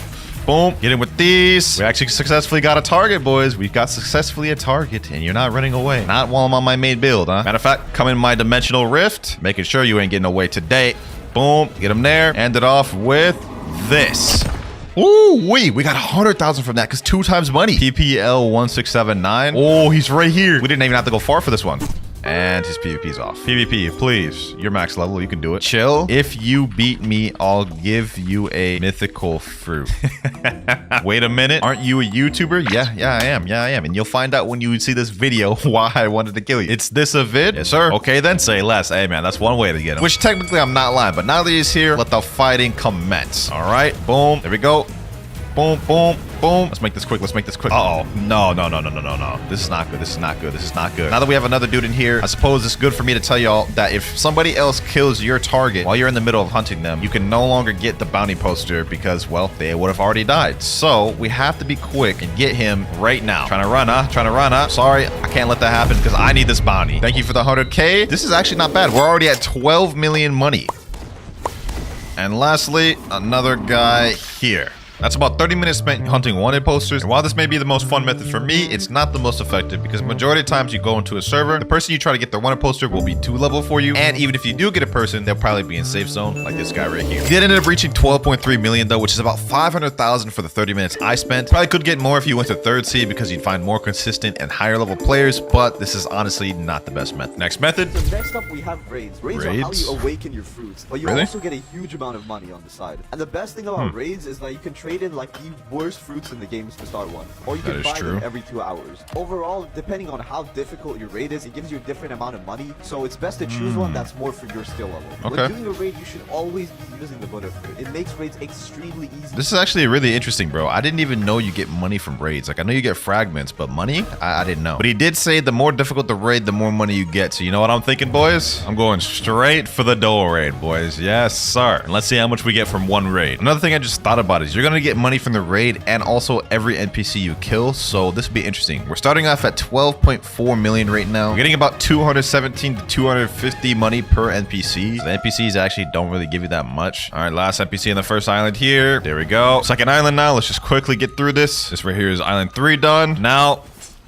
[SPEAKER 2] Boom. Get in with these. We actually successfully got a target, boys. We got successfully a target, and you're not running away. Not while I'm on my main build, huh? Matter of fact, come in my dimensional rift. Making sure you ain't getting away today. Boom. Get him there. End it off with this. Ooh, we got 100,000 from that because 2 times money. PPL 1679. Oh, he's right here. We didn't even have to go far for this one. And his PvP's off. PvP, please. You're max level. You can do it. Chill. If you beat me, I'll give you a mythical fruit. Wait a minute. Aren't you a YouTuber? Yeah, I am. Yeah, I am. And you'll find out when you see this video why I wanted to kill you. It's this a vid? Yes, sir. Okay, then say less. Hey, man, that's one way to get him. Which technically I'm not lying, but now that he's here, let the fighting commence. All right. Boom. There we go. Boom, boom, boom. Let's make this quick. Let's make this quick. Uh-oh. No. This is not good. This is not good. This is not good. Now that we have another dude in here, I suppose it's good for me to tell y'all that if somebody else kills your target while you're in the middle of hunting them, you can no longer get the bounty poster because, well, they would have already died. So we have to be quick and get him right now. Trying to run, huh? Trying to run, huh? Sorry, I can't let that happen because I need this bounty. Thank you for the 100K. This is actually not bad. We're already at 12 million money. And lastly, another guy here. That's about 30 minutes spent hunting wanted posters. And while this may be the most fun method for me, it's not the most effective because majority of times you go into a server, the person you try to get their wanted poster will be too level for you. And even if you do get a person, they'll probably be in safe zone like this guy right here. He did end up reaching 12.3 million though, which is about 500,000 for the 30 minutes I spent. Probably could get more if you went to third seed because you'd find more consistent and higher level players, but this is honestly not the best method. Next method.
[SPEAKER 5] So next up we have raids. Raids are how you awaken your fruits, but you
[SPEAKER 2] Really?
[SPEAKER 5] also get a huge amount of money on the side. And the best thing about raids is that you can trade in like the worst fruits in the games to start one, or you
[SPEAKER 2] That
[SPEAKER 5] can
[SPEAKER 2] is
[SPEAKER 5] buy
[SPEAKER 2] true.
[SPEAKER 5] them every 2 hours. Overall, depending on how difficult your raid is, it gives you a different amount of money, so it's best to choose one that's more for your skill level.
[SPEAKER 2] Okay.
[SPEAKER 5] When doing a raid, you should always be using the butter fruit. It makes raids extremely easy.
[SPEAKER 2] This is actually really interesting, bro. I didn't even know you get money from raids. Like, I know you get fragments, but money? I didn't know. But he did say the more difficult the raid, the more money you get. So you know what I'm thinking, boys? I'm going straight for the dual raid, boys. Yes, sir. And let's see how much we get from one raid. Another thing I just thought about is you're going to get money from the raid and also every NPC you kill. So this would be interesting. We're starting off at 12.4 million right now. We're getting about 217 to 250 money per NPC. The NPCs actually don't really give you that much. All right, last NPC in the first island here. There we go. Second island now. Let's just quickly get through this. This right here is island 3 done. Now,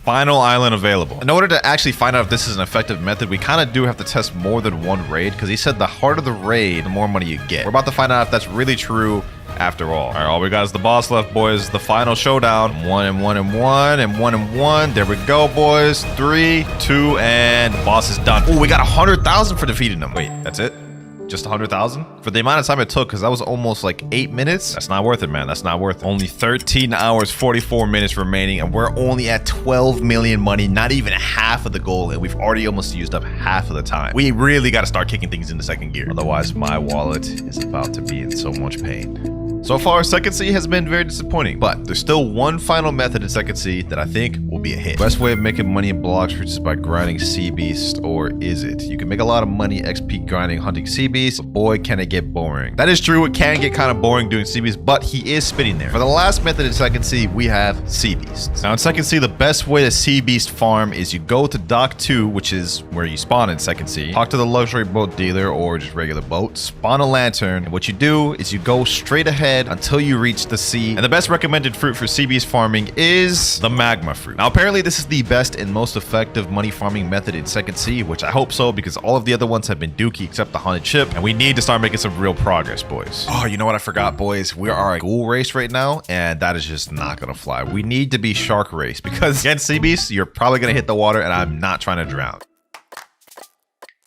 [SPEAKER 2] final island available. In order to actually find out if this is an effective method, we kind of do have to test more than one raid because he said the harder the raid, the more money you get. We're about to find out if that's really true after all. All right, all we got is the boss left, boys. The final showdown. 1 and 1 and 1 and 1 and 1. There we go, boys. 3, 2, and the boss is done. Oh, we got 100,000 for defeating him. Wait, that's it? Just 100,000? For the amount of time it took, because that was almost like 8 minutes. That's not worth it, man. That's not worth it. Only 13 hours, 44 minutes remaining, and we're only at 12 million money, not even half of the goal, and we've already almost used up half of the time. We really got to start kicking things into second gear. Otherwise, my wallet is about to be in so much pain. So far, Second Sea has been very disappointing, but there's still one final method in Second Sea that I think will be a hit. Best way of making money in Blox fruits is by grinding sea beast, or is it? You can make a lot of money XP grinding hunting sea beast, but boy, can it get boring. That is true, it can get kind of boring doing sea beast, but he is spitting there. For the last method in Second Sea, we have sea beasts. Now in Second Sea, the best way to sea beast farm is you go to Dock 2, which is where you spawn in Second Sea, talk to the luxury boat dealer or just regular boat, spawn a lantern, and what you do is you go straight ahead until you reach the sea. And the best recommended fruit for sea beast farming is the magma fruit. Now apparently this is the best and most effective money farming method in Second Sea, which I hope so, because all of the other ones have been dookie except the haunted ship, and we need to start making some real progress, boys. Oh, you know what I forgot, boys? We are a ghoul race right now, and that is just not gonna fly. We need to be shark race, because against sea beasts, you're probably gonna hit the water, and I'm not trying to drown.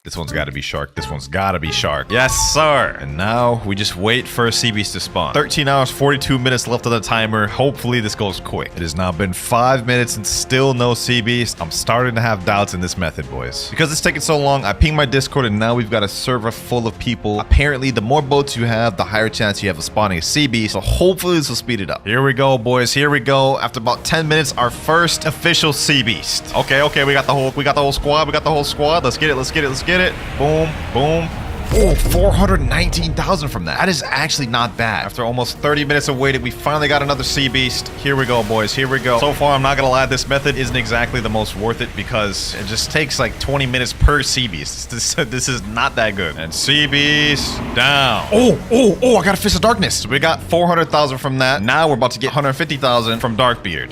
[SPEAKER 2] This one's got to be shark. This one's got to be shark. Yes, sir. And now we just wait for a sea beast to spawn. 13 hours, 42 minutes left on the timer. Hopefully this goes quick. It has now been 5 minutes and still no sea beast. I'm starting to have doubts in this method, boys. Because it's taking so long, I pinged my Discord and now we've got a server full of people. Apparently, the more boats you have, the higher chance you have of spawning a sea beast. So hopefully this will speed it up. Here we go, boys. Here we go. After about 10 minutes, our first official sea beast. Okay, we got the whole squad. We got the whole squad. Let's get it. Let's get it. Boom, boom. Oh, 419,000 from that. That is actually not bad. After almost 30 minutes of waiting, we finally got another sea beast. Here we go, boys. Here we go. So far, I'm not gonna lie, this method isn't exactly the most worth it because it just takes like 20 minutes per sea beast. This is not that good. And sea beast down. Oh, I got a Fist of Darkness. So we got 400,000 from that. Now we're about to get 150,000 from Darkbeard.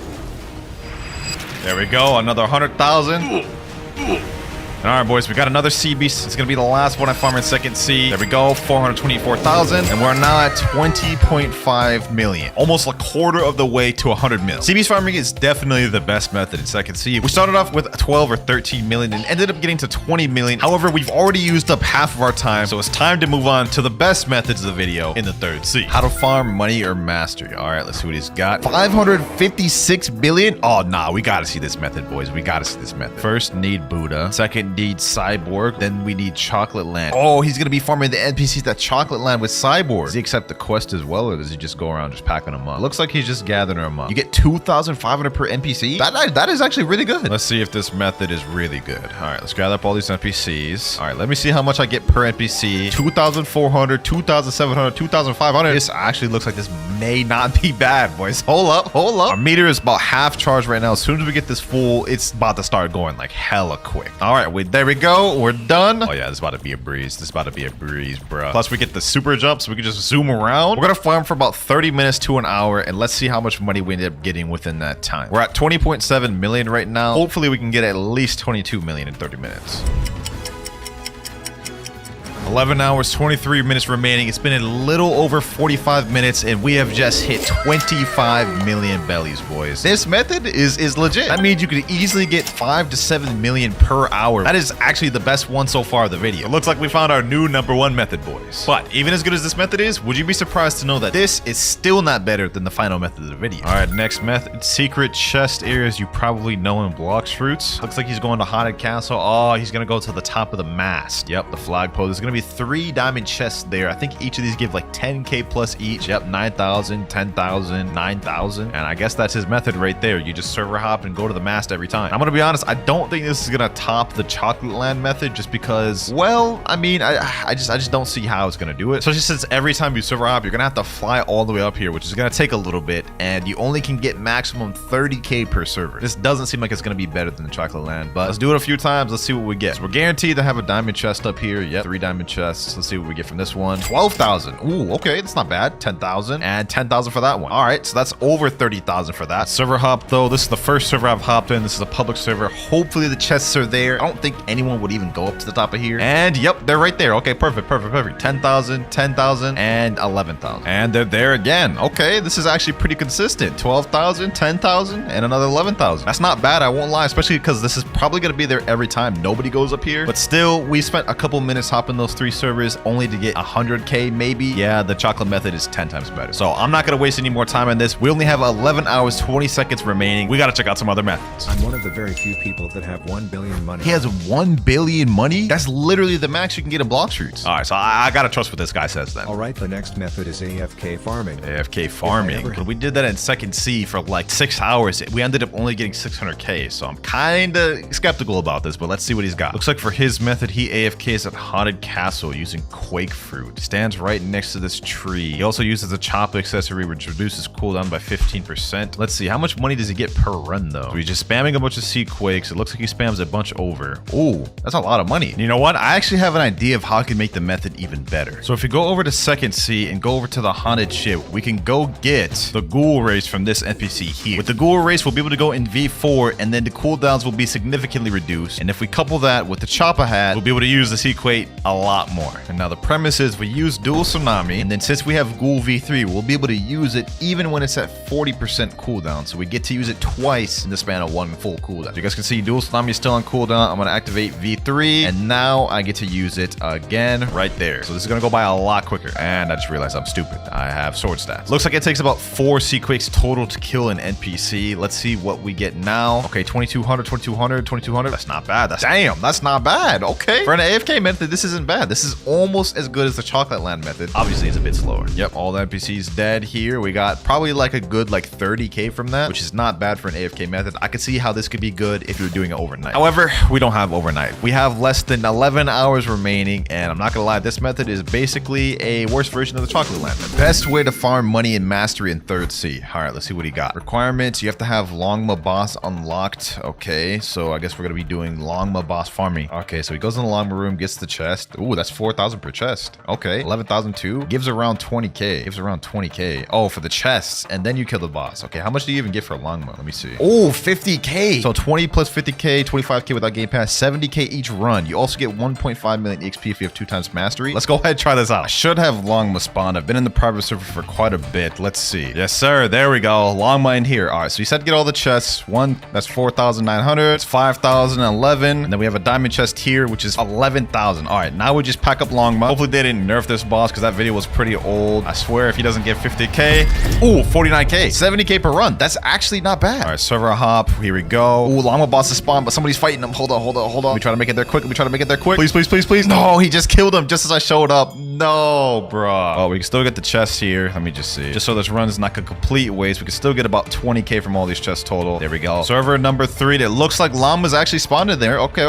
[SPEAKER 2] There we go. Another 100,000. All right, boys, we got another sea beast. It's gonna be the last one I farm in Second Sea. There we go, 424,000, and we're now at 20.5 million, almost a quarter of the way to 100 mil. Sea beast farming is definitely the best method in Second Sea. We started off with 12 or 13 million and ended up getting to 20 million. However, we've already used up half of our time, so it's time to move on to the best methods of the video in the third sea. How to farm money or mastery. All right, let's see what he's got. 556 billion. Oh, nah, we gotta see this method, boys. We gotta see this method. First, need Buddha. Second, need Cyborg. Then we need Chocolate Land. Oh, he's gonna be farming the NPCs at Chocolate Land with Cyborg. Does he accept the quest as well, or does he just go around just packing them up? Looks like he's just gathering them up. You get 2,500 per NPC. That is actually really good. Let's see if this method is really good. All right, let's gather up all these NPCs. All right, let me see how much I get per NPC. 2,400, 2,700, 2,500. This actually looks like this may not be bad, boys. Hold up. Our meter is about half charged right now. As soon as we get this full, it's about to start going like hella quick. All right, there we go. We're done. Oh yeah, this is about to be a breeze. Bro. Plus we get the super jump, so we can just zoom around. We're gonna farm for about 30 minutes to an hour, and let's see how much money we end up getting within that time. We're at 20.7 million right now. Hopefully we can get at least 22 million in 30 minutes. 11 hours, 23 minutes remaining. It's been a little over 45 minutes, and we have just hit 25 million bellies, boys. This method is legit. That means you could easily get 5 to 7 million per hour. That is actually the best one so far of the video. It looks like we found our new #1 method, boys. But even as good as this method is, would you be surprised to know that this is still not better than the final method of the video? All right, next method. Secret chest areas you probably know in Blox fruits. Looks like he's going to Haunted Castle. Oh, he's gonna go to the top of the mast. Yep, the flagpole. There's gonna be 3 diamond chests there. I think each of these give like 10k plus each. Yep, 9,000, 10,000, 9,000. And I guess that's his method right there. You just server hop and go to the mast every time. I'm gonna be honest, I don't think this is gonna top the Chocolate Land method just because, well, I mean, I just don't see how it's gonna do it. Especially since every time you server hop, you're gonna have to fly all the way up here, which is gonna take a little bit, and you only can get maximum 30k per server. This doesn't seem like it's gonna be better than the Chocolate Land, but let's do it a few times. Let's see what we get. So we're guaranteed to have a diamond chest up here. Yep, 3 diamond chests. Let's see what we get from this one. 12,000. Ooh, okay, that's not bad. 10,000 and 10,000 for that one. All right, so that's over 30,000 for that. Server hop though. This is the first server I've hopped in. This is a public server. Hopefully the chests are there. I don't think anyone would even go up to the top of here. And yep, they're right there. Okay, perfect. 10,000, 10,000, and 11,000. And they're there again. Okay, this is actually pretty consistent. 12,000, 10,000, and another 11,000. That's not bad, I won't lie, especially because this is probably going to be there every time nobody goes up here. But still, we spent a couple minutes hopping those 3 servers only to get 100k maybe, yeah, the chocolate method is 10 times better. So I'm not gonna waste any more time on this. We only have 11 hours, 20 seconds remaining. We gotta check out some other methods.
[SPEAKER 7] I'm one of the very few people that have 1 billion money.
[SPEAKER 2] He has 1 billion money? That's literally the max you can get in Blox Roots. All right, so I gotta trust what this guy says then.
[SPEAKER 7] All right, the next method is AFK farming.
[SPEAKER 2] AFK farming.
[SPEAKER 7] ever-
[SPEAKER 2] When we did that in second C for like 6 hours, we ended up only getting 600k. So I'm kind of skeptical about this, but let's see what he's got. Looks like for his method, he AFKs at Haunted Castle using Quake Fruit. Stands right next to this tree. He also uses a chop accessory, which reduces cooldown by 15%. Let's see, how much money does he get per run though? So he's just spamming a bunch of C quakes. It looks like he spams a bunch over. Ooh, that's a lot of money. And you know what? I actually have an idea of how I can make the method even better. So if we go over to second C and go over to the haunted ship, we can go get the ghoul race from this NPC here. With the ghoul race, we'll be able to go in V4, and then the cooldowns will be significantly reduced. And if we couple that with the chopper hat, we'll be able to use the C quake a lot more. And now the premise is we use dual tsunami, and then since we have ghoul V3, we'll be able to use it even when it's at 40% cooldown. So we get to use it twice in the span of 1 full cooldown. So you guys can see dual tsunami is still on cooldown. I'm gonna activate V3, and now I get to use it again right there. So this is gonna go by a lot quicker. And I just realized I'm stupid. I have sword stats. Looks like it takes about 4 C quakes total to kill an NPC. Let's see what we get now. Okay, 2200, 2200, 2200. That's not bad. That's not bad. Okay. For an AFK method, this isn't bad. This is almost as good as the Chocolate Land method. Obviously, it's a bit slower. Yep, all the NPCs dead here. We got probably like a good like 30k from that, which is not bad for an AFK method. I could see how this could be good if you're doing it overnight. However, we don't have overnight. We have less than 11 hours remaining, and I'm not gonna lie, this method is basically a worse version of the Chocolate Land method. Best way to farm money and mastery in third C. All right, let's see what he got. Requirements, you have to have Longma boss unlocked. Okay, so I guess we're gonna be doing Longma boss farming. Okay, so he goes in the Longma room, gets the chest. Ooh, that's 4,000 per chest. Okay, 11,002. Gives around 20k. Gives around 20k. Oh, for the chests, and then you kill the boss. Okay, how much do you even get for Longma? Let me see. Oh, 50k. So 20 plus 50k, 25k without game pass, 70k each run. You also get 1.5 million XP if you have 2 times mastery. Let's go ahead and try this out. I should have Longma spawned. I've been in the private server for quite a bit. Let's see. Yes, sir. There we go. Longma in here. All right, so you said to get all the chests. One, that's 4,900. It's 5,011. And then we have a diamond chest here, which is 11,000. All right, now we just pack up Longma. Hopefully they didn't nerf this boss because that video was pretty old. I swear if he doesn't get 50k. Ooh, 49k. 70k per run. That's actually not bad. All right, server hop. Here we go. Ooh, Longma boss is spawned, but somebody's fighting him. Hold on. Let me try to make it there quick. Please, please, please, please. No, he just killed him just as I showed up. No, bro. Oh, we can still get the chests here. Let me just see. Just so this run is not a complete waste, we can still get about 20k from all these chests total. There we go. Server number 3. It looks like Llama's actually spawned in there. Okay.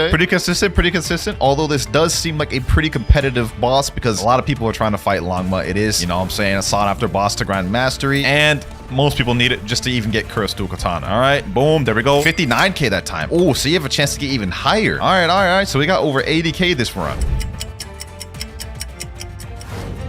[SPEAKER 2] Pretty consistent. Although this does seem like a pretty competitive boss because a lot of people are trying to fight Llama. It is, you know what I'm saying, a sought after boss to grind mastery. And most people need it just to even get Cursed Dual Katana. All right, boom, there we go. 59k that time. Oh, so you have a chance to get even higher. All right. So we got over 80k this run.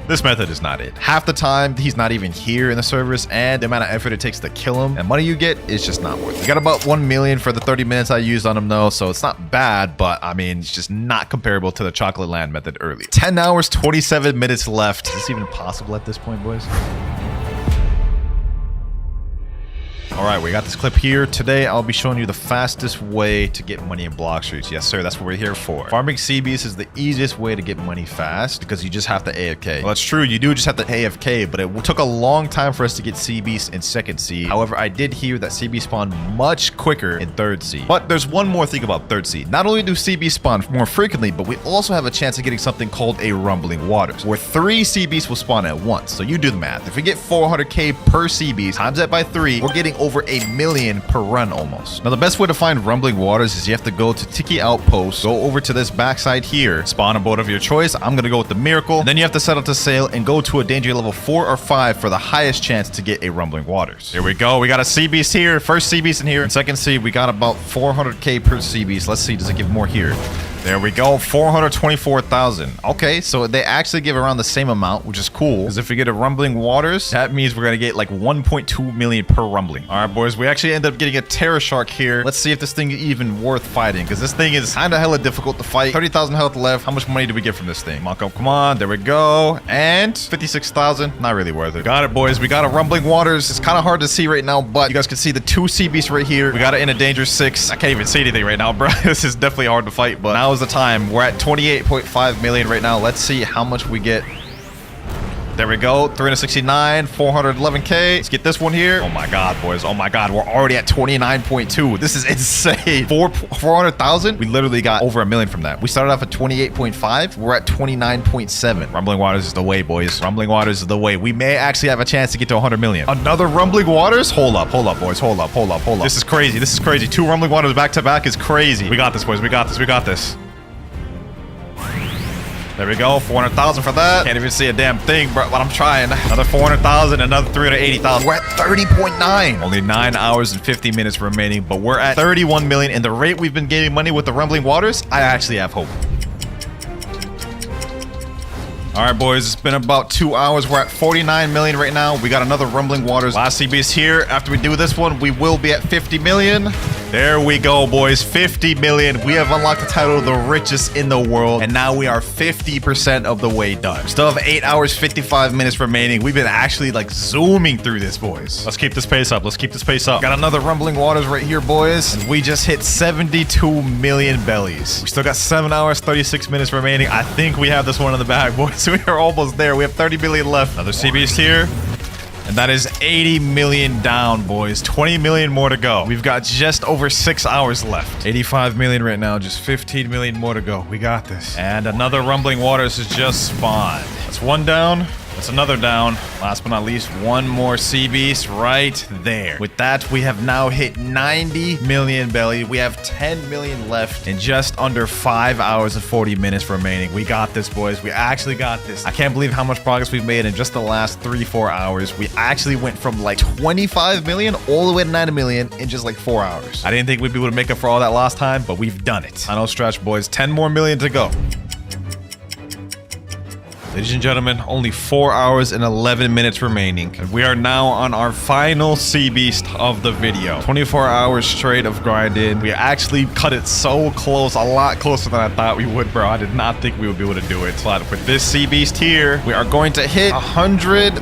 [SPEAKER 2] This method is not it. Half the time, he's not even here in the servers, and the amount of effort it takes to kill him and money you get is just not worth it. We got about 1 million for the 30 minutes I used on him though, so it's not bad, but I mean, it's just not comparable to the Chocolate Land method earlier. 10 hours, 27 minutes left. Is this even possible at this point, boys? All right, we got this clip here. Today, I'll be showing you the fastest way to get money in Blox Roots. Yes, sir, that's what we're here for. Farming CBs is the easiest way to get money fast because you just have to AFK. Well, that's true. You do just have to AFK, but it took a long time for us to get CBs in second C. However, I did hear that CB spawn much quicker in third C. But there's one more thing about third C. Not only do CB spawn more frequently, but we also have a chance of getting something called a Rumbling Waters, where 3 CBs will spawn at once. So you do the math. If we get 400k per CBs, times that by 3, we're getting over a million per run almost. Now the best way to find Rumbling Waters is you have to go to Tiki Outpost, go over to this backside here, spawn a boat of your choice. I'm gonna go with the Miracle, and then you have to set up to sail and go to a danger level 4 or 5 for the highest chance to get a Rumbling Waters. Here we go. We got a sea beast here. First sea beast in here. In second sea, we got about 400k per sea beast. Let's see, does it give more here? There we go, 424,000. Okay, so they actually give around the same amount, which is cool. Because if we get a Rumbling Waters, that means we're gonna get like 1.2 million per rumbling. All right, boys, we actually end up getting a Terror Shark here. Let's see if this thing is even worth fighting, because this thing is kind of hella difficult to fight. 30,000 health left. How much money do we get from this thing? Come on, there we go. And 56,000, not really worth it. Got it, boys. We got a Rumbling Waters. It's kind of hard to see right now, but you guys can see the 2 sea beasts right here. We got it in a danger 6. I can't even see anything right now, bro. This is definitely hard to fight, but now now is the time. We're at 28.5 million right now. Let's see how much we get. There we go. 369, 411K. Let's get this one here. Oh my God, boys. Oh my God. We're already at 29.2. This is insane. 400,000. We literally got over $1 million from that. We started off at 28.5. We're at 29.7. Rumbling Waters is the way, boys. Rumbling Waters is the way. We may actually have a chance to get to 100 million. Another Rumbling Waters? Hold up, boys. Hold up. This is crazy. This is crazy. 2 Rumbling Waters back to back is crazy. We got this, boys. We got this. There we go, 400,000 for that. Can't even see a damn thing, bro, but I'm trying. Another 400,000, another 380,000. We're at 30.9. Only 9 hours and 50 minutes remaining, but we're at 31 million. And the rate we've been getting money with the Rumbling Waters, I actually have hope. All right, boys, it's been about 2 hours. We're at 49 million right now. We got another Rumbling Waters. Last CB is here. After we do this one, we will be at 50 million. There we go, boys. 50 million. We have unlocked the title of the richest in the world, and now we are 50% of the way done. Still have 8 hours, 55 minutes remaining. We've been actually like zooming through this, boys. Let's keep this pace up. Got another Rumbling Waters right here, boys. And we just hit 72 million bellies. We still got 7 hours, 36 minutes remaining. I think we have this one in the bag, boys. We are almost there. We have 30 million left. Another CB's here. And that is 80 million down, boys. 20 million more to go. We've got just over 6 hours left. 85 million right now. Just 15 million more to go. We got this. And another Rumbling Waters has just spawned. That's one down. That's another down. Last but not least, one more sea beast right there. With that, we have now hit 90 million belly. We have 10 million left in just under 5 hours and 40 minutes remaining. We got this, boys. We actually got this. I can't believe how much progress we've made in just the last 3-4 hours. We actually went from like 25 million all the way to 90 million in just like 4 hours. I didn't think we'd be able to make up for all that last time, but we've done it. I know, stretch, boys. 10 more million to go. Ladies and gentlemen, only 4 hours and 11 minutes remaining. And we are now on our final sea beast of the video. 24 hours straight of grinding. We actually cut it so close, a lot closer than I thought we would, bro. I did not think we would be able to do it. But with this sea beast here, we are going to hit 100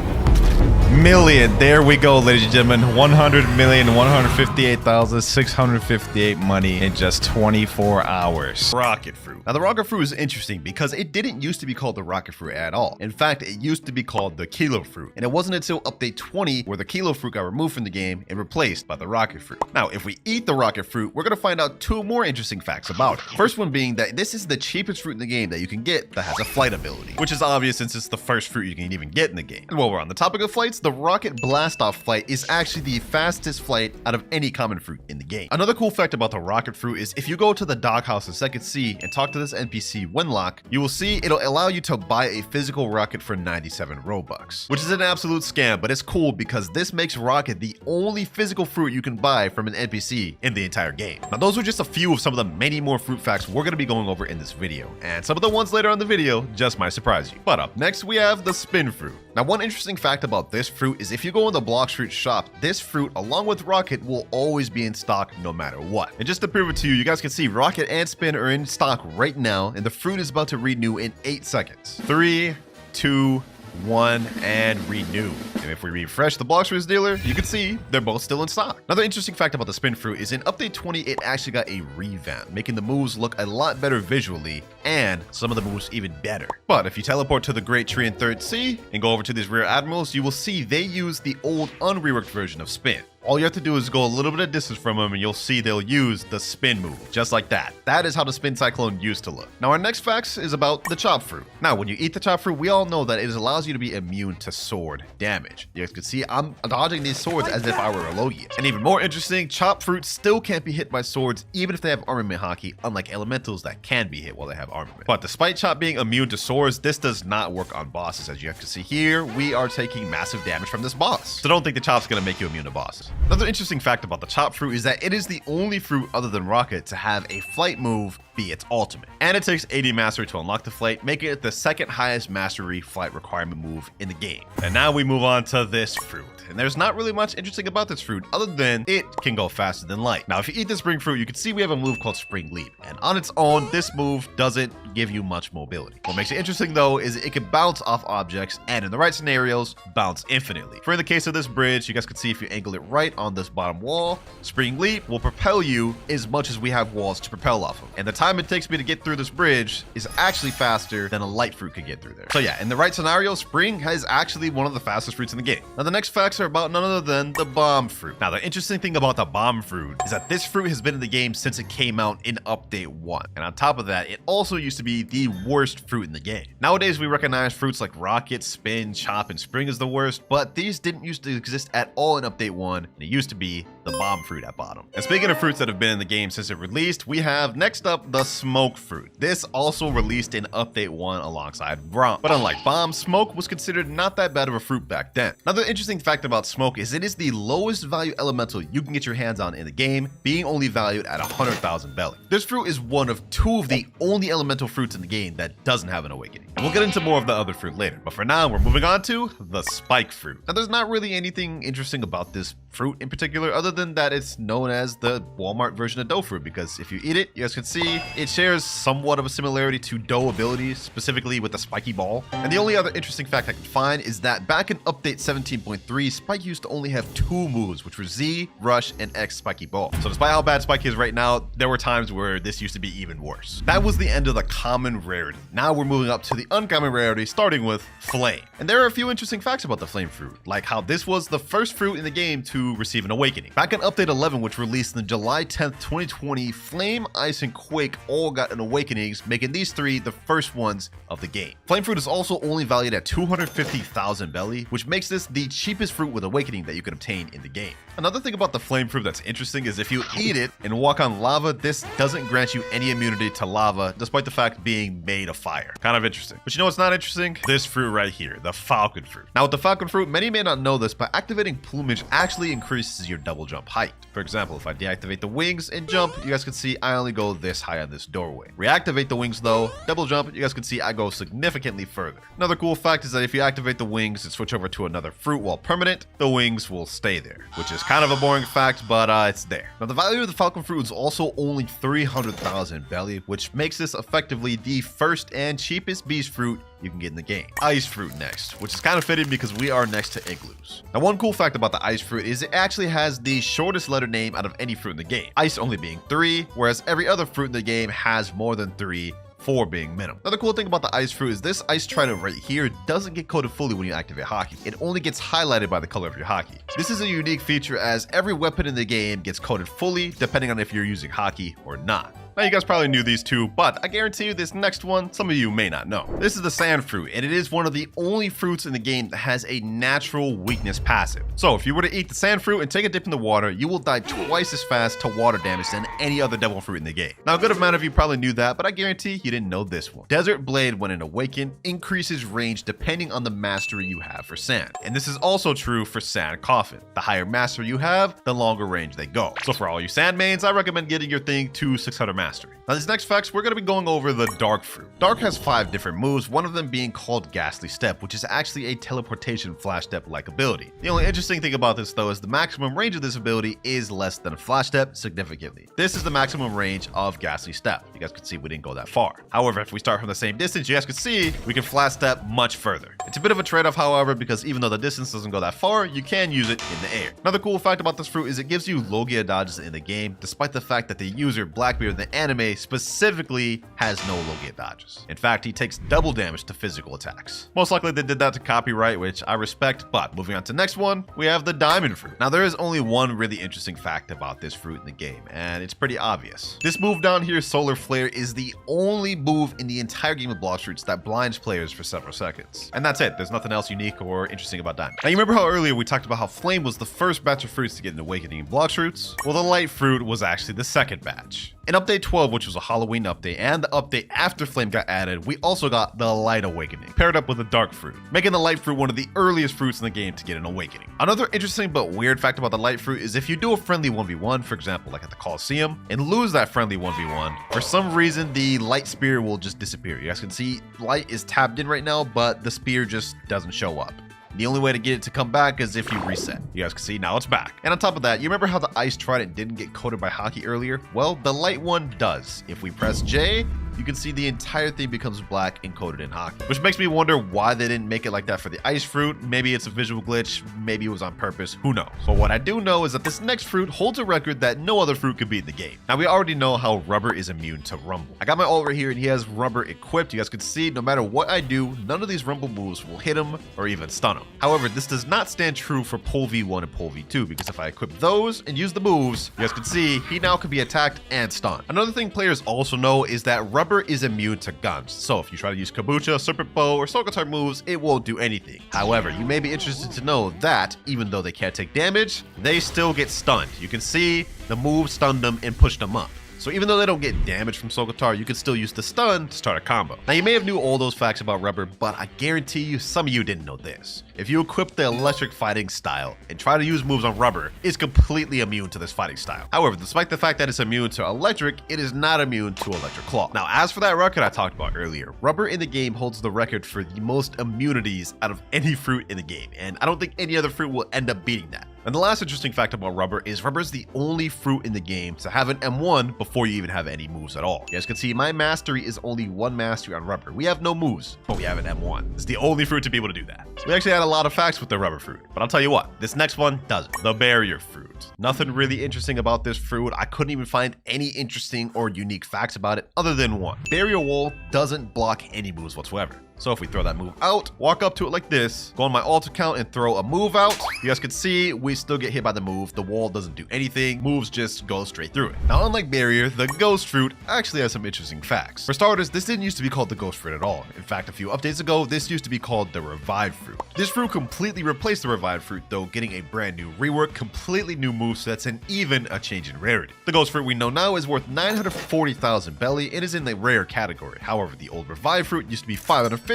[SPEAKER 2] million. There we go, ladies and gentlemen. 100,158,658 money in just 24 hours.
[SPEAKER 1] Rocket fruit. Now, the rocket fruit is interesting because it didn't used to be called the rocket fruit at all. In fact, it used to be called the kilo fruit. And it wasn't until update 20 where the kilo fruit got removed from the game and replaced by the rocket fruit. Now, if we eat the rocket fruit, we're going to find out 2 more interesting facts about it. First one being that this is the cheapest fruit in the game that you can get that has a flight ability, which is obvious since it's the first fruit you can even get in the game. And while we're on the topic of flights, the rocket blast off flight is actually the fastest flight out of any common fruit in the game. Another cool fact about the rocket fruit is if you go to the doghouse in Second Sea and talk to this NPC Wenlock, you will see it'll allow you to buy a physical rocket for 97 Robux, which is an absolute scam, but it's cool because this makes rocket the only physical fruit you can buy from an NPC in the entire game. Now, those are just a few of some of the many more fruit facts we're going to be going over in this video, and some of the ones later on in the video just might surprise you. But up next, we have the spin fruit. Now, one interesting fact about this fruit is if you go in the Blox fruit shop, this fruit, along with rocket, will always be in stock no matter what. And just to prove it to you, you guys can see rocket and spin are in stock right now, and the fruit is about to renew in 8 seconds. 3, 2, 1, and renew. And if we refresh the Blox fruit dealer, you can see they're both still in stock. Another interesting fact about the spin fruit is in update 20, it actually got a revamp, making the moves look a lot better visually and some of the moves even better. But if you teleport to the Great Tree in 3rd Sea and go over to these rear admirals, you will see they use the old unreworked version of spin. All you have to do is go a little bit of distance from them and you'll see they'll use the spin move, just like that. That is how the spin cyclone used to look. Now, our next facts is about the chop fruit. Now, when you eat the chop fruit, we all know that it allows you to be immune to sword damage. You guys can see I'm dodging these swords as if I were a Logian. And even more interesting, chop fruit still can't be hit by swords even if they have armament hockey, unlike elementals that can be hit while they have armament. But despite chop being immune to swords, this does not work on bosses. As you have to see here, we are taking massive damage from this boss. So don't think the chop's gonna make you immune to bosses. Another interesting fact about the chop fruit is that it is the only fruit other than rocket to have a flight move be its ultimate. And it takes 80 mastery to unlock the flight, making it the 2nd highest mastery flight requirement move in the game. And now we move on to this fruit. And there's not really much interesting about this fruit other than it can go faster than light. Now, if you eat the spring fruit, you can see we have a move called Spring Leap. And on its own, this move doesn't give you much mobility. What makes it interesting though is it can bounce off objects and in the right scenarios, bounce infinitely. For in the case of this bridge, you guys can see if you angle it right,
[SPEAKER 2] height on this bottom wall. Spring Leap will propel you as much as we have walls to propel off of. And the time it takes me to get through this bridge is actually faster than a light fruit could get through there. So yeah, in the right scenario, Spring is actually one of the fastest fruits in the game. Now the next facts are about none other than the bomb fruit. Now the interesting thing about the bomb fruit is that this fruit has been in the game since it came out in update 1. And on top of that, it also used to be the worst fruit in the game. Nowadays we recognize fruits like Rocket, Spin, Chop, and Spring as the worst, but these didn't used to exist at all in update 1, and it used to be the bomb fruit at bottom. And speaking of fruits that have been in the game since it released, we have next up the smoke fruit. This also released in update 1 alongside Brom. But unlike bomb, smoke was considered not that bad of a fruit back then. Another interesting fact about smoke is it is the lowest value elemental you can get your hands on in the game, being only valued at 100,000 belly. This fruit is one of 2 of the only elemental fruits in the game that doesn't have an awakening. And we'll get into more of the other fruit later, but for now we're moving on to the spike fruit. Now there's not really anything interesting about this fruit in particular other than that it's known as the Walmart version of dough fruit, because if you eat it, you guys can see it shares somewhat of a similarity to dough abilities, specifically with the spiky ball. And the only other interesting fact I can find is that back in update 17.3, Spike used to only have 2 moves, which were Z, Rush, and X spiky ball. So despite how bad Spike is right now, there were times where this used to be even worse. That was the end of the common rarity. Now we're moving up to the uncommon rarity, starting with Flame. And there are a few interesting facts about the Flame fruit, like how this was the first fruit in the game to receive an awakening. Back in update 11, which released on July 10th, 2020, Flame, Ice, and Quake all got an awakenings, making these 3 the first ones of the game. Flame fruit is also only valued at 250,000 belly, which makes this the cheapest fruit with awakening that you can obtain in the game. Another thing about the flame fruit that's interesting is if you eat it and walk on lava, this doesn't grant you any immunity to lava, despite the fact being made of fire. Kind of interesting. But you know what's not interesting? This fruit right here, the falcon fruit. Now with the falcon fruit, many may not know this, but activating plumage actually increases your double jump height. For example, if I deactivate the wings and jump, you guys can see I only go this high on this doorway. Reactivate the wings though, double jump, you guys can see I go significantly further. Another cool fact is that if you activate the wings and switch over to another fruit while permanent, the wings will stay there, which is kind of a boring fact, but it's there. Now the value of the falcon fruit is also only 300,000 belly, which makes this effectively the first and cheapest beast fruit you can get in the game. Ice fruit next, which is kind of fitting because we are next to igloos. Now one cool fact about the ice fruit is it actually has the shortest letter name out of any fruit in the game, ice only being 3, whereas every other fruit in the game has more than 3, 4 being minimum. Another cool thing about the ice fruit is this ice trident right here doesn't get coated fully when you activate hockey. It only gets highlighted by the color of your hockey. This is a unique feature as every weapon in the game gets coated fully depending on if you're using hockey or not. Now you guys probably knew these two, but I guarantee you this next one, some of you may not know. This is the sand fruit, and it is one of the only fruits in the game that has a natural weakness passive. So if you were to eat the sand fruit and take a dip in the water, you will die twice as fast to water damage than any other devil fruit in the game. Now a good amount of you probably knew that, but I guarantee you didn't know this one. Desert Blade, when it awakened, increases range depending on the mastery you have for sand. And this is also true for Sand Coffin. The higher mastery you have, the longer range they go. So for all you sand mains, I recommend getting your thing to 600 mastery. Now these next facts, we're going to be going over the Dark fruit. Dark has 5 different moves, one of them being called Ghastly Step, which is actually a teleportation flash step like ability. The only interesting thing about this though is the maximum range of this ability is less than a flash step significantly. This is the maximum range of Ghastly Step. You guys can see we didn't go that far. However, if we start from the same distance, you guys can see we can flash step much further. It's a bit of a trade-off, however, because even though the distance doesn't go that far, you can use it in the air. Another cool fact about this fruit is it gives you Logia dodges in the game, despite the fact that the user Blackbeard in the anime specifically has no Logia dodges. In fact, he takes double damage to physical attacks. Most likely they did that to copyright, which I respect, but moving on to the next one, we have the diamond fruit. Now there is only one really interesting fact about this fruit in the game, and it's pretty obvious. This move down here, Solar Flare, is the only move in the entire game of Blox fruits that blinds players for several seconds. And that's it. There's nothing else unique or interesting about diamond. Now you remember how earlier we talked about how Flame was the first batch of fruits to get an awakening in Blox fruits? Well, the light fruit was actually the second batch. In update 12, which was a Halloween update, and the update after Flame got added, we also got the Light Awakening, paired up with the Dark Fruit, making the Light Fruit one of the earliest fruits in the game to get an awakening. Another interesting but weird fact about the Light Fruit is if you do a friendly 1v1, for example, like at the Coliseum, and lose that friendly 1v1, for some reason, the Light Spear will just disappear. You guys can see Light is tapped in right now, but the spear just doesn't show up. The only way to get it to come back is if you reset. You guys can see now it's back. And on top of that, you remember how the ice trident didn't get coated by hockey earlier? Well, the light one does. If we press J, you can see the entire thing becomes black and coated in hockey, which makes me wonder why they didn't make it like that for the ice fruit. Maybe it's a visual glitch, maybe it was on purpose, who knows. But what I do know is that this next fruit holds a record that no other fruit could beat in the game. Now, we already know how Rubber is immune to Rumble. I got my ult right here and he has Rubber equipped. You guys can see no matter what I do, none of these Rumble moves will hit him or even stun him. However, this does not stand true for Pole V1 and Pole V2, because if I equip those and use the moves, you guys can see he now can be attacked and stunned. Another thing players also know is that Rubber is immune to guns. So if you try to use Kabucha, Serpent Bow, or Soul Guitar moves, it won't do anything. However, you may be interested to know that even though they can't take damage, they still get stunned. You can see the move stunned them and pushed them up. So even though they don't get damage from Soul Guitar, you can still use the stun to start a combo. Now, you may have knew all those facts about Rubber, but I guarantee you some of you didn't know this. If you equip the electric fighting style and try to use moves on Rubber, it's completely immune to this fighting style. However, despite the fact that it's immune to electric, it is not immune to electric claw. Now, as for that record I talked about earlier, Rubber in the game holds the record for the most immunities out of any fruit in the game, and I don't think any other fruit will end up beating that. And the last interesting fact about Rubber is Rubber is the only fruit in the game to have an M1 before you even have any moves at all. You guys can see my mastery is only 1 mastery on Rubber. We have no moves, but we have an M1. It's the only fruit to be able to do that. So we actually had a lot of facts with the Rubber fruit, but I'll tell you what, this next one doesn't. The barrier fruit. Nothing really interesting about this fruit. I couldn't even find any interesting or unique facts about it other than one. Barrier wall doesn't block any moves whatsoever. So if we throw that move out, walk up to it like this, go on my alt account and throw a move out, you guys can see we still get hit by the move. The wall doesn't do anything. Moves just go straight through it. Now, unlike barrier, the ghost fruit actually has some interesting facts. For starters, this didn't used to be called the ghost fruit at all. In fact, a few updates ago, this used to be called the revived fruit. This fruit completely replaced the revived fruit, though, getting a brand new rework, completely new movesets, and even a change in rarity. The ghost fruit we know now is worth 940,000 belly and is in the rare category. However, the old revived fruit used to be 550,000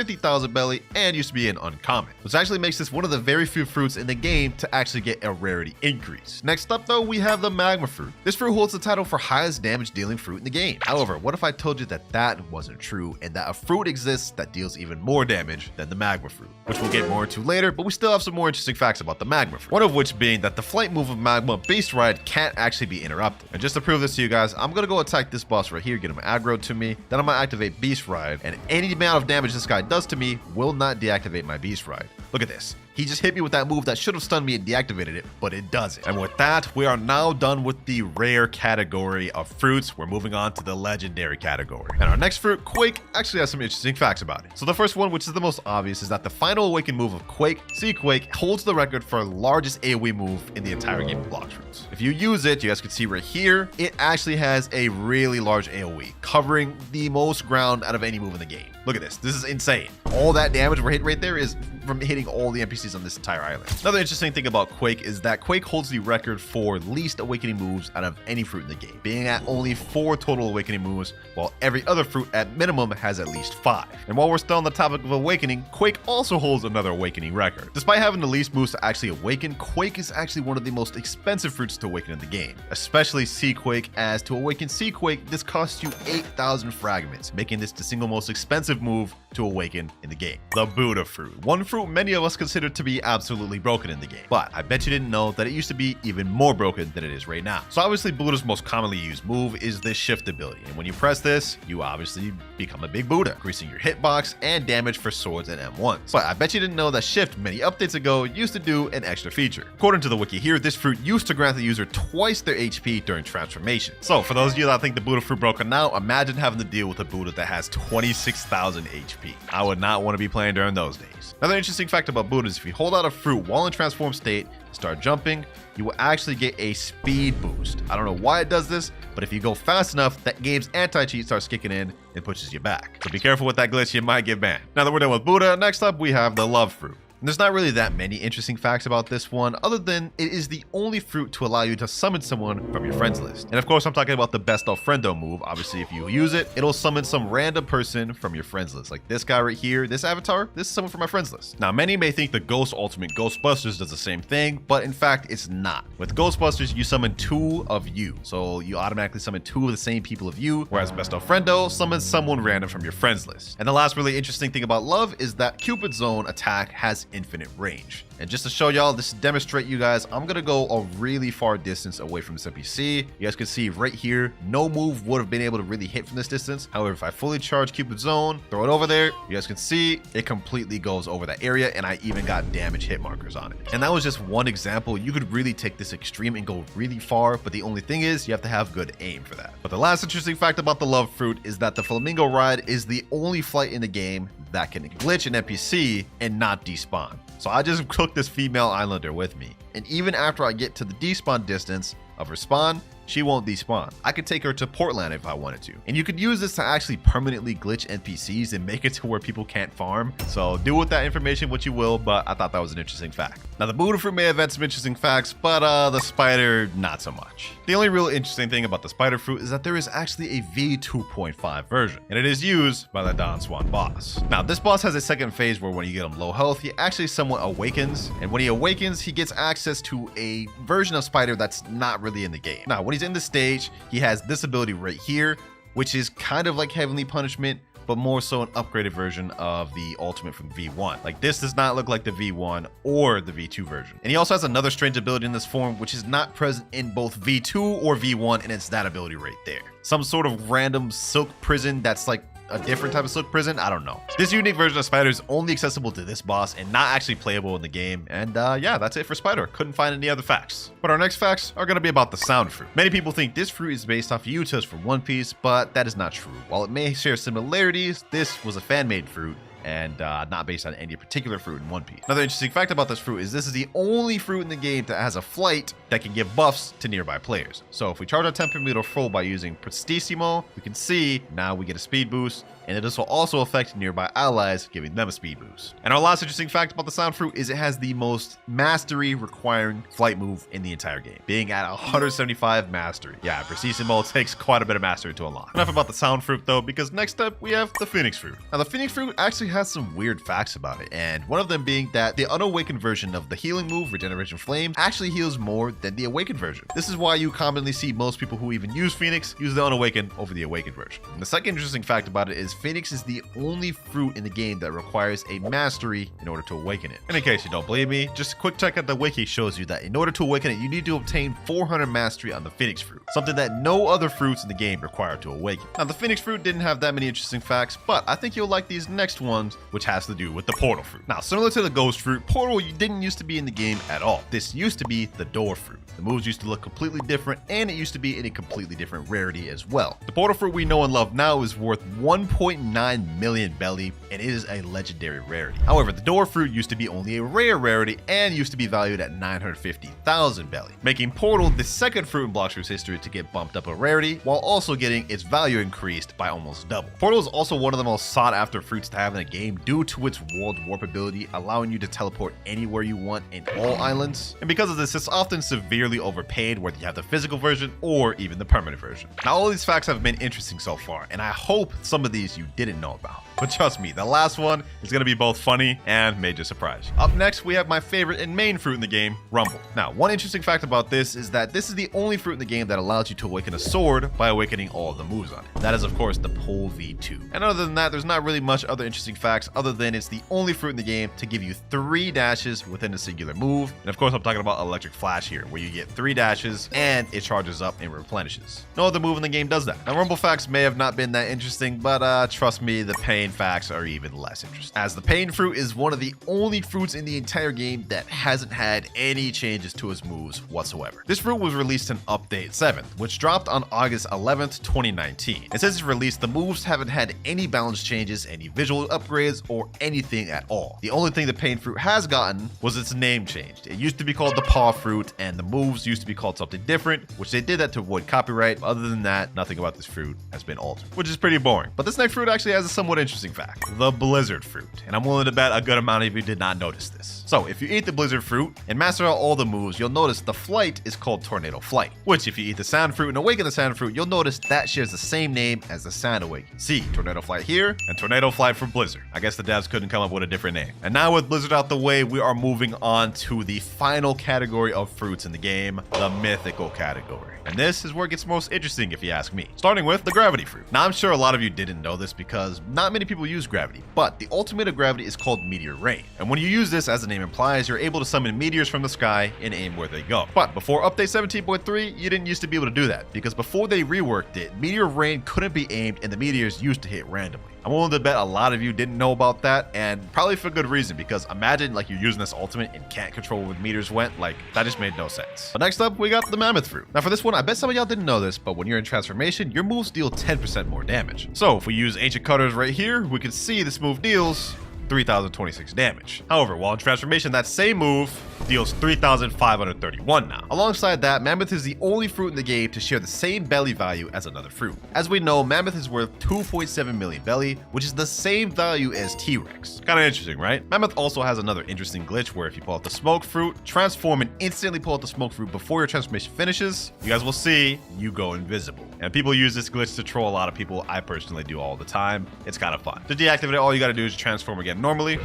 [SPEAKER 2] belly and used to be an uncommon, which actually makes this one of the very few fruits in the game to actually get a rarity increase. Next up though, we have the magma fruit. This fruit holds the title for highest damage dealing fruit in the game. However, what if I told you that that wasn't true and that a fruit exists that deals even more damage than the magma fruit, which we'll get more into later, but we still have some more interesting facts about the magma fruit. One of which being that the flight move of magma, Beast Ride, can't actually be interrupted. And just to prove this to you guys, I'm gonna go attack this boss right here, get him aggro to me, then I'm gonna activate Beast Ride, and any amount of damage this guy does to me will not deactivate my Beast Ride. Look at this. He just hit me with that move that should have stunned me and deactivated it, but it doesn't. And with that, we are now done with the rare category of fruits. We're moving on to the legendary category. And our next fruit, Quake, actually has some interesting facts about it. So the first one, which is the most obvious, is that the final awakened move of Quake, Sea Quake, holds the record for largest AoE move in the entire game of Blox fruits. If you use it, you guys can see right here, it actually has a really large AoE, covering the most ground out of any move in the game. Look at this. This is insane. All that damage we're hitting right there is from hitting all the NPCs on this entire island. Another interesting thing about Quake is that Quake holds the record for least awakening moves out of any fruit in the game, being at only 4 total awakening moves, while every other fruit at minimum has at least 5. And while we're still on the topic of awakening, Quake also holds another awakening record. Despite having the least moves to actually awaken, Quake is actually one of the most expensive fruits to awaken in the game, especially Sea Quake, as to awaken Sea Quake, this costs you 8,000 fragments, making this the single most expensive move to awaken in the game. The Buddha fruit. One fruit many of us consider to be absolutely broken in the game, but I bet you didn't know that it used to be even more broken than it is right now. So obviously Buddha's most commonly used move is this shift ability, and when you press this, you obviously become a big Buddha, increasing your hitbox and damage for swords and M1s. But I bet you didn't know that shift many updates ago used to do an extra feature. According to the wiki here, this fruit used to grant the user twice their HP during transformation. So for those of you that think the Buddha fruit broken now, imagine having to deal with a Buddha that has 26,000 HP. I would not want to be playing during those days. Another interesting fact about Buddha is if you hold out a fruit while in transform state and start jumping, you will actually get a speed boost. I don't know why it does this, but if you go fast enough, that game's anti-cheat starts kicking in and pushes you back. So be careful with that glitch, you might get banned. Now that we're done with Buddha, next up we have the love fruit. And there's not really that many interesting facts about this one, other than it is the only fruit to allow you to summon someone from your friends list. And of course, I'm talking about the best of friendo move. Obviously, if you use it, it'll summon some random person from your friends list. Like this guy right here, this avatar, this is someone from my friends list. Now, many may think the Ghost Ultimate Ghostbusters does the same thing, but in fact, it's not. With Ghostbusters, you summon 2 of you. So you automatically summon 2 of the same people of you, whereas Best of Friendo summons someone random from your friends list. And the last really interesting thing about love is that Cupid Zone attack has infinite range. And just to show y'all, this to demonstrate you guys, I'm gonna go a really far distance away from this NPC. You guys can see right here, no move would have been able to really hit from this distance. However, if I fully charge Cupid's Zone, throw it over there, you guys can see it completely goes over that area, and I even got damage hit markers on it. And that was just one example. You could really take this extreme and go really far, but the only thing is you have to have good aim for that. But the last interesting fact about the love fruit is that the flamingo ride is the only flight in the game that can glitch an NPC and not despawn. So I just took this female islander with me, and even after I get to the despawn distance of her spawn, she won't despawn. I could take her to Portland if I wanted to. And you could use this to actually permanently glitch NPCs and make it to where people can't farm. So do with that information what you will, but I thought that was an interesting fact. Now the Buddha fruit may have had some interesting facts, but the spider, not so much. The only real interesting thing about the spider fruit is that there is actually a V2.5 version, and it is used by the Don Swan boss. Now this boss has a second phase where when you get him low health, he actually somewhat awakens, and when he awakens, he gets access to a version of spider that's not really in the game. Now when he's in the stage, he has this ability right here, which is kind of like Heavenly Punishment, but more so an upgraded version of the ultimate from V1. Like this does not look like the V1 or the V2 version. And he also has another strange ability in this form, which is not present in both V2 or V1, and it's that ability right there. Some sort of random silk prison that's like a different type of silk prison. I don't know. This unique version of Spider is only accessible to this boss and not actually playable in the game. And yeah, that's it for Spider. Couldn't find any other facts. But our next facts are going to be about the sound fruit. Many people think this fruit is based off of Yutas from One Piece, but that is not true. While it may share similarities, this was a fan-made fruit and not based on any particular fruit in One Piece. Another interesting fact about this fruit is this is the only fruit in the game that has a flight that can give buffs to nearby players. So if we charge our Temperometer full by using Prestissimo, we can see now we get a speed boost, and this will also affect nearby allies, giving them a speed boost. And our last interesting fact about the sound fruit is it has the most mastery requiring flight move in the entire game, being at 175 mastery. Yeah, Prestissimo takes quite a bit of mastery to unlock. Enough about the sound fruit though, because next up we have the Phoenix fruit. Now the Phoenix fruit actually has some weird facts about it, and one of them being that the unawakened version of the healing move, Regeneration Flame, actually heals more than the awakened version. This is why you commonly see most people who even use Phoenix use the unawakened over the awakened version. And the second interesting fact about it is Phoenix is the only fruit in the game that requires a mastery in order to awaken it. And in case you don't believe me, just a quick check at the wiki shows you that in order to awaken it, you need to obtain 400 mastery on the Phoenix fruit, something that no other fruits in the game require to awaken. Now the Phoenix fruit didn't have that many interesting facts, but I think you'll like these next ones, which has to do with the portal fruit. Now similar to the ghost fruit, portal didn't used to be in the game at all. This used to be the door fruit. The moves used to look completely different, and it used to be in a completely different rarity as well. The portal fruit we know and love now is worth 1.9 million belly, and it is a legendary rarity. However, the door fruit used to be only a rare rarity and used to be valued at 950,000 belly, making portal the second fruit in Blox Fruit's history to get bumped up a rarity, while also getting its value increased by almost double. Portal is also one of the most sought after fruits to have in a game due to its world warp ability, allowing you to teleport anywhere you want in all islands. And because of this, it's often severely overpaid, whether you have the physical version or even the permanent version. Now all these facts have been interesting so far, and I hope some of these you didn't know about. But trust me, the last one is going to be both funny and major surprise. Up next, we have my favorite and main fruit in the game, Rumble. Now, one interesting fact about this is that this is the only fruit in the game that allows you to awaken a sword by awakening all of the moves on it. That is, of course, the Pole V2. And other than that, there's not really much other interesting facts other than it's the only fruit in the game to give you 3 dashes within a singular move. And of course, I'm talking about Electric Flash here, where you get 3 dashes and it charges up and replenishes. No other move in the game does that. Now, Rumble facts may have not been that interesting, but trust me, the pain facts are even less interesting, as the pain fruit is one of the only fruits in the entire game that hasn't had any changes to its moves whatsoever. This fruit was released in Update 7th, which dropped on August 11th, 2019. And since its release, the moves haven't had any balance changes, any visual upgrades, or anything at all. The only thing the pain fruit has gotten was its name changed. It used to be called the paw fruit, and the moves used to be called something different, which they did that to avoid copyright. Other than that, nothing about this fruit has been altered, which is pretty boring. But this next fruit actually has a somewhat interesting fact. The blizzard fruit, and I'm willing to bet a good amount of you did not notice this. So if you eat the blizzard fruit and master out all the moves, you'll notice the flight is called Tornado Flight, which if you eat the sand fruit and awaken the sand fruit, you'll notice that shares the same name as the sand awaken. See, Tornado Flight here and Tornado Flight for blizzard. I guess the devs couldn't come up with a different name. And now with blizzard out the way, we are moving on to the final category of fruits in the game, the mythical category. And this is where it gets most interesting if you ask me. Starting with the gravity fruit. Now I'm sure a lot of you didn't know this because not many many people use gravity, but the ultimate of gravity is called meteor rain. And when you use this, as the name implies, you're able to summon meteors from the sky and aim where they go. But before update 17.3, you didn't used to be able to do that, because before they reworked it, meteor rain couldn't be aimed and the meteors used to hit randomly. I'm willing to bet a lot of you didn't know about that, and probably for good reason, because imagine like you're using this ultimate and can't control where the meteors went. Like, that just made no sense. But next up, we got the mammoth fruit. Now for this one, I bet some of y'all didn't know this, but when you're in transformation, your moves deal 10% more damage. So if we use ancient cutters right here, we can see this move deals 3,026 damage. However, while in transformation, that same move deals 3,531 now. Alongside that, Mammoth is the only fruit in the game to share the same belly value as another fruit. As we know, Mammoth is worth 2.7 million belly, which is the same value as T-Rex. Kind of interesting, right? Mammoth also has another interesting glitch where if you pull out the smoke fruit, transform and instantly pull out the smoke fruit before your transformation finishes, you guys will see you go invisible. And people use this glitch to troll a lot of people. I personally do all the time. It's kind of fun. To deactivate it, all you gotta do is transform again normally,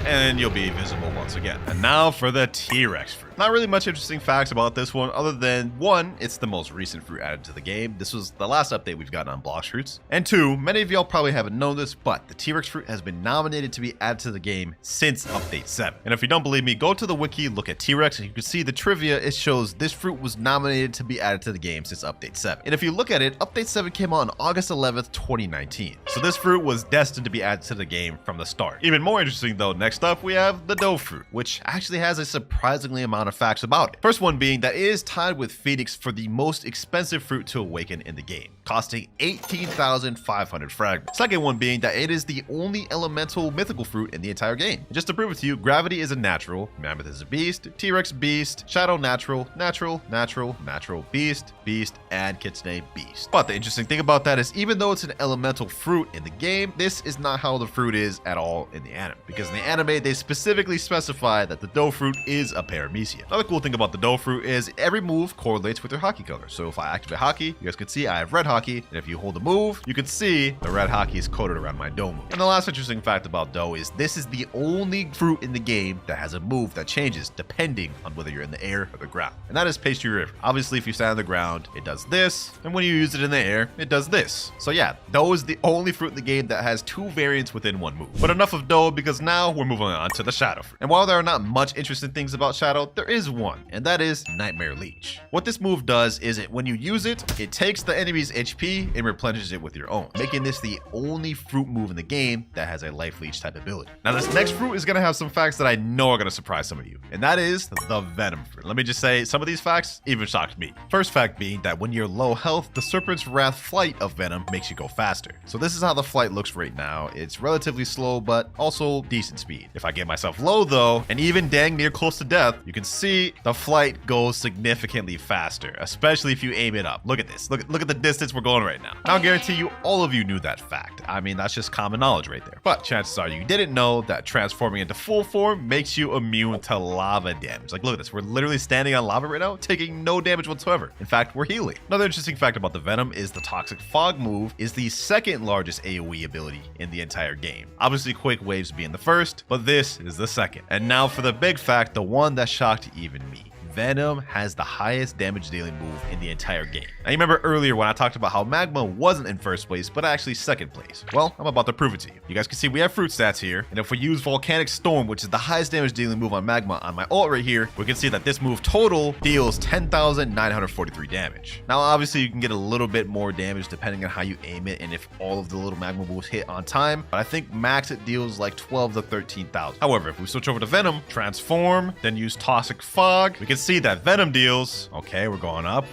[SPEAKER 2] and you'll be visible once again. And now for the T-Rex fruit. Not really much interesting facts about this one, other than one, it's the most recent fruit added to the game. This was the last update we've gotten on Blox fruits. And two, many of y'all probably haven't known this, but the T-Rex fruit has been nominated to be added to the game since update 7. And if you don't believe me, go to the wiki, look at T-Rex, and you can see the trivia. It shows this fruit was nominated to be added to the game since update 7. And if you look at it, update 7 came out on August 11th, 2019. So this fruit was destined to be added to the game from the start. Even more interesting though, next up we have the dough fruit, which actually has a surprisingly amount of facts about it. First one being that it is tied with Phoenix for the most expensive fruit to awaken in the game, costing 18,500 fragments. Second one being that it is the only elemental mythical fruit in the entire game. And just to prove it to you, Gravity is a natural, Mammoth is a beast, T-Rex beast, Shadow natural, natural, natural, natural, beast, beast, and Kitsune beast. But the interesting thing about that is even though it's an elemental fruit in the game, this is not how the fruit is at all in the anime. Because in the anime, they specifically specify that the dough fruit is a paramecia. Another cool thing about the dough fruit is every move correlates with your hockey color. So if I activate hockey, you guys can see I have red hockey, and if you hold the move, you can see the red hockey is coated around my dough move. And the last interesting fact about dough is this is the only fruit in the game that has a move that changes depending on whether you're in the air or the ground. And that is Pastry River. Obviously, if you stand on the ground, it does this, and when you use it in the air, it does this. So yeah, dough is the only fruit in the game that has two variants within one move. But enough of dough, because now we're moving on to the shadow fruit. And while there are not much interesting things about shadow, there is one, and that is Nightmare Leech. What this move does is when you use it, it takes the enemy's HP and replenishes it with your own, making this the only fruit move in the game that has a life leech type ability. Now this next fruit is gonna have some facts that I know are gonna surprise some of you, and that is the venom fruit. Let me just say, some of these facts even shocked me. First fact being that when you're low health, the Serpent's Wrath flight of venom makes you go faster. So this is how the flight looks right now. It's relatively slow, but also decent speed. If I get myself low though, and even dang near close to death, you can see the flight goes significantly faster, especially if you aim it up. Look at this. Look at the distance we're going right now. I'll guarantee you all of you knew that fact. I mean, that's just common knowledge right there. But chances are you didn't know that transforming into full form makes you immune to lava damage. Like, look at this. We're literally standing on lava right now, taking no damage whatsoever. In fact, we're healing. Another interesting fact about the venom is the Toxic Fog move is the second largest AoE ability in the entire game. Obviously, Quake Waves being the first, but this is the second. And now for the big fact, the one that shocked even me. Venom has the highest damage dealing move in the entire game. Now you remember earlier when I talked about how Magma wasn't in first place, but actually second place. Well, I'm about to prove it to you. You guys can see we have fruit stats here, and if we use Volcanic Storm, which is the highest damage dealing move on Magma on my ult right here, we can see that this move total deals 10,943 damage. Now obviously you can get a little bit more damage depending on how you aim it and if all of the little Magma moves hit on time, but I think max it deals like 12 to 13,000. However, if we switch over to Venom, transform, then use Toxic Fog, we can see that Venom deals, okay, we're going up,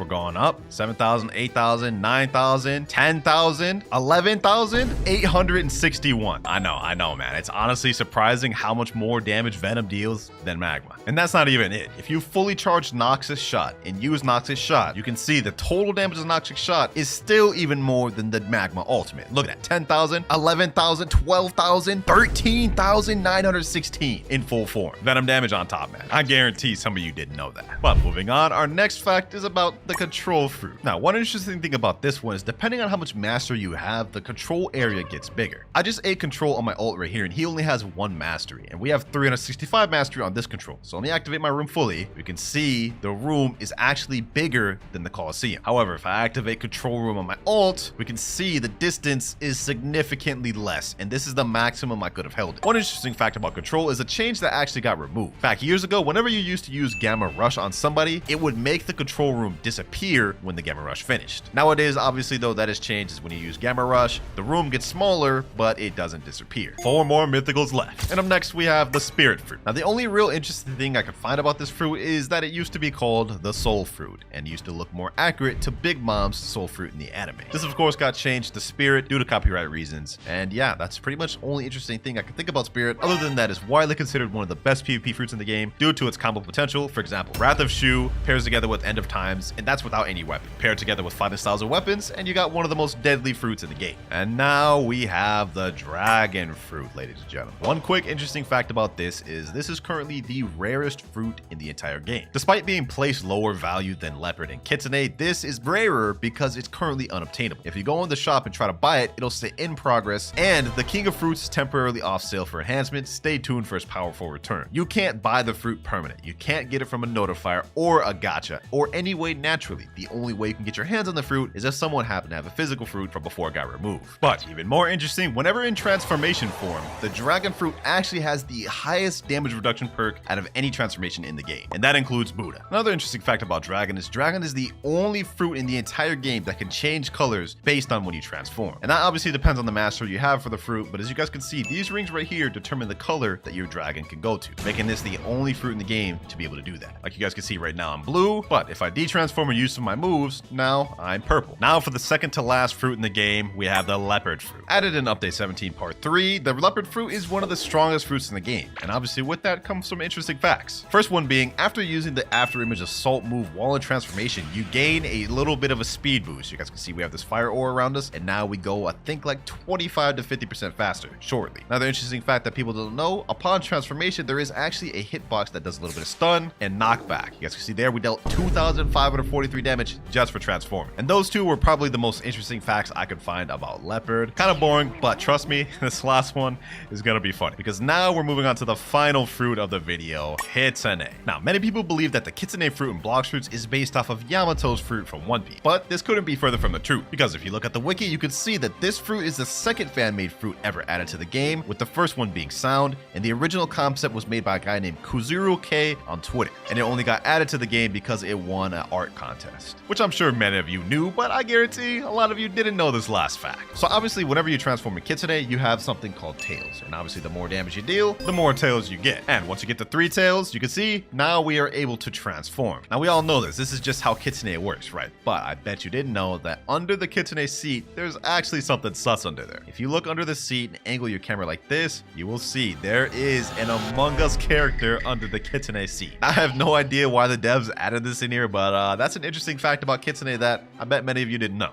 [SPEAKER 2] 7,000, 8,000, 9,000, 10,000, 11,861. I know, man. It's honestly surprising how much more damage Venom deals than Magma. And that's not even it. If you fully charge Noxus Shot and use Noxus Shot, you can see the total damage of Noxus Shot is still even more than the Magma Ultimate. Look at that, 10,000, 11,000, 12,000, 13,916 in full form. Venom damage on top, man. I guarantee some of you didn't know that.
[SPEAKER 1] that. But moving on, our next fact is about the control fruit. Now, one interesting thing about this one is depending on how much mastery you have, the control area gets bigger. I just ate control on my ult right here, and he only has 1 mastery, and we have 365 mastery on this control. So let me activate my room fully. You can see the room is actually bigger than the Colosseum. However, if I activate control room on my ult, we can see the distance is significantly less, and this is the maximum I could have held it. One interesting fact about control is a change that actually got removed. Back years ago, whenever you used to use Gamma Rush on somebody, it would make the control room disappear when the Gamma Rush finished. Nowadays, obviously though, that has changed. Is when you use Gamma Rush, the room gets smaller, but it doesn't disappear. 4 more mythicals left. And up next, we have the Spirit Fruit. Now, the only real interesting thing I could find about this fruit is that it used to be called the Soul Fruit, and used to look more accurate to Big Mom's Soul Fruit in the anime. This, of course, got changed to Spirit due to copyright reasons, and yeah, that's pretty much the only interesting thing I can think about Spirit. Other than that, it's widely considered one of the best PvP fruits in the game due to its combo potential. For example, Wrath of Shu pairs together with End of Times, and that's without any weapon. Paired together with fighting styles of weapons, and you got one of the most deadly fruits in the game. And now we have the Dragon Fruit, ladies and gentlemen. One quick interesting fact about this is currently the rarest fruit in the entire game. Despite being placed lower value than Leopard and Kitsune, this is rarer because it's currently unobtainable. If you go in the shop and try to buy it, it'll say in progress, and the King of Fruits is temporarily off sale for enhancement. Stay tuned for its powerful return. You can't buy the fruit permanent. You can't get it from a notifier or a gacha or any way naturally. The only way you can get your hands on the fruit is if someone happened to have a physical fruit from before it got removed. But even more interesting, whenever in transformation form, the Dragon Fruit actually has the highest damage reduction perk out of any transformation in the game, and that includes Buddha. Another interesting fact about Dragon is the only fruit in the entire game that can change colors based on when you transform. And that obviously depends on the mastery you have for the fruit, but as you guys can see, these rings right here determine the color that your dragon can go to, making this the only fruit in the game to be able to do that. Like you guys can see right now, I'm blue, but if I detransform or use some of my moves, now I'm purple. Now for the second to last fruit in the game, we have the Leopard Fruit. Added in Update 17 Part 3, the Leopard Fruit is one of the strongest fruits in the game, and obviously with that comes some interesting facts. First one being, after using the After Image Assault move while in transformation, you gain a little bit of a speed boost. You guys can see we have this fire ore around us, and now we go, I think, like 25 to 50% faster shortly. Another interesting fact that people don't know, upon transformation, there is actually a hitbox that does a little bit of stun and knockback. You guys can see there, we dealt 2,543 damage just for transforming. And those two were probably the most interesting facts I could find about Leopard. Kind of boring, but trust me, this last one is gonna be funny, because now we're moving on to the final fruit of the video, Kitsune. Now, many people believe that the Kitsune fruit in Blox fruits is based off of Yamato's fruit from One Piece, but this couldn't be further from the truth, because if you look at the wiki, you can see that this fruit is the second fan-made fruit ever added to the game, with the first one being Sound, and the original concept was made by a guy named Kuzuru K on Twitter, and it only got added to the game because it won an art contest, which I'm sure many of you knew, but I guarantee a lot of you didn't know this last fact. So obviously, whenever you transform a Kitsune, you have something called tails, and obviously the more damage you deal, the more tails you get. And once you get the 3 tails, you can see now we are able to transform. Now we all know this is just how Kitsune works, right? But I bet you didn't know that under the Kitsune seat, there's actually something sus under there. If you look under the seat and angle your camera like this, you will see there is an Among Us character under the Kitsune seat. I have no idea why the devs added this in here, but that's an interesting fact about Kitsune that I bet many of you didn't know.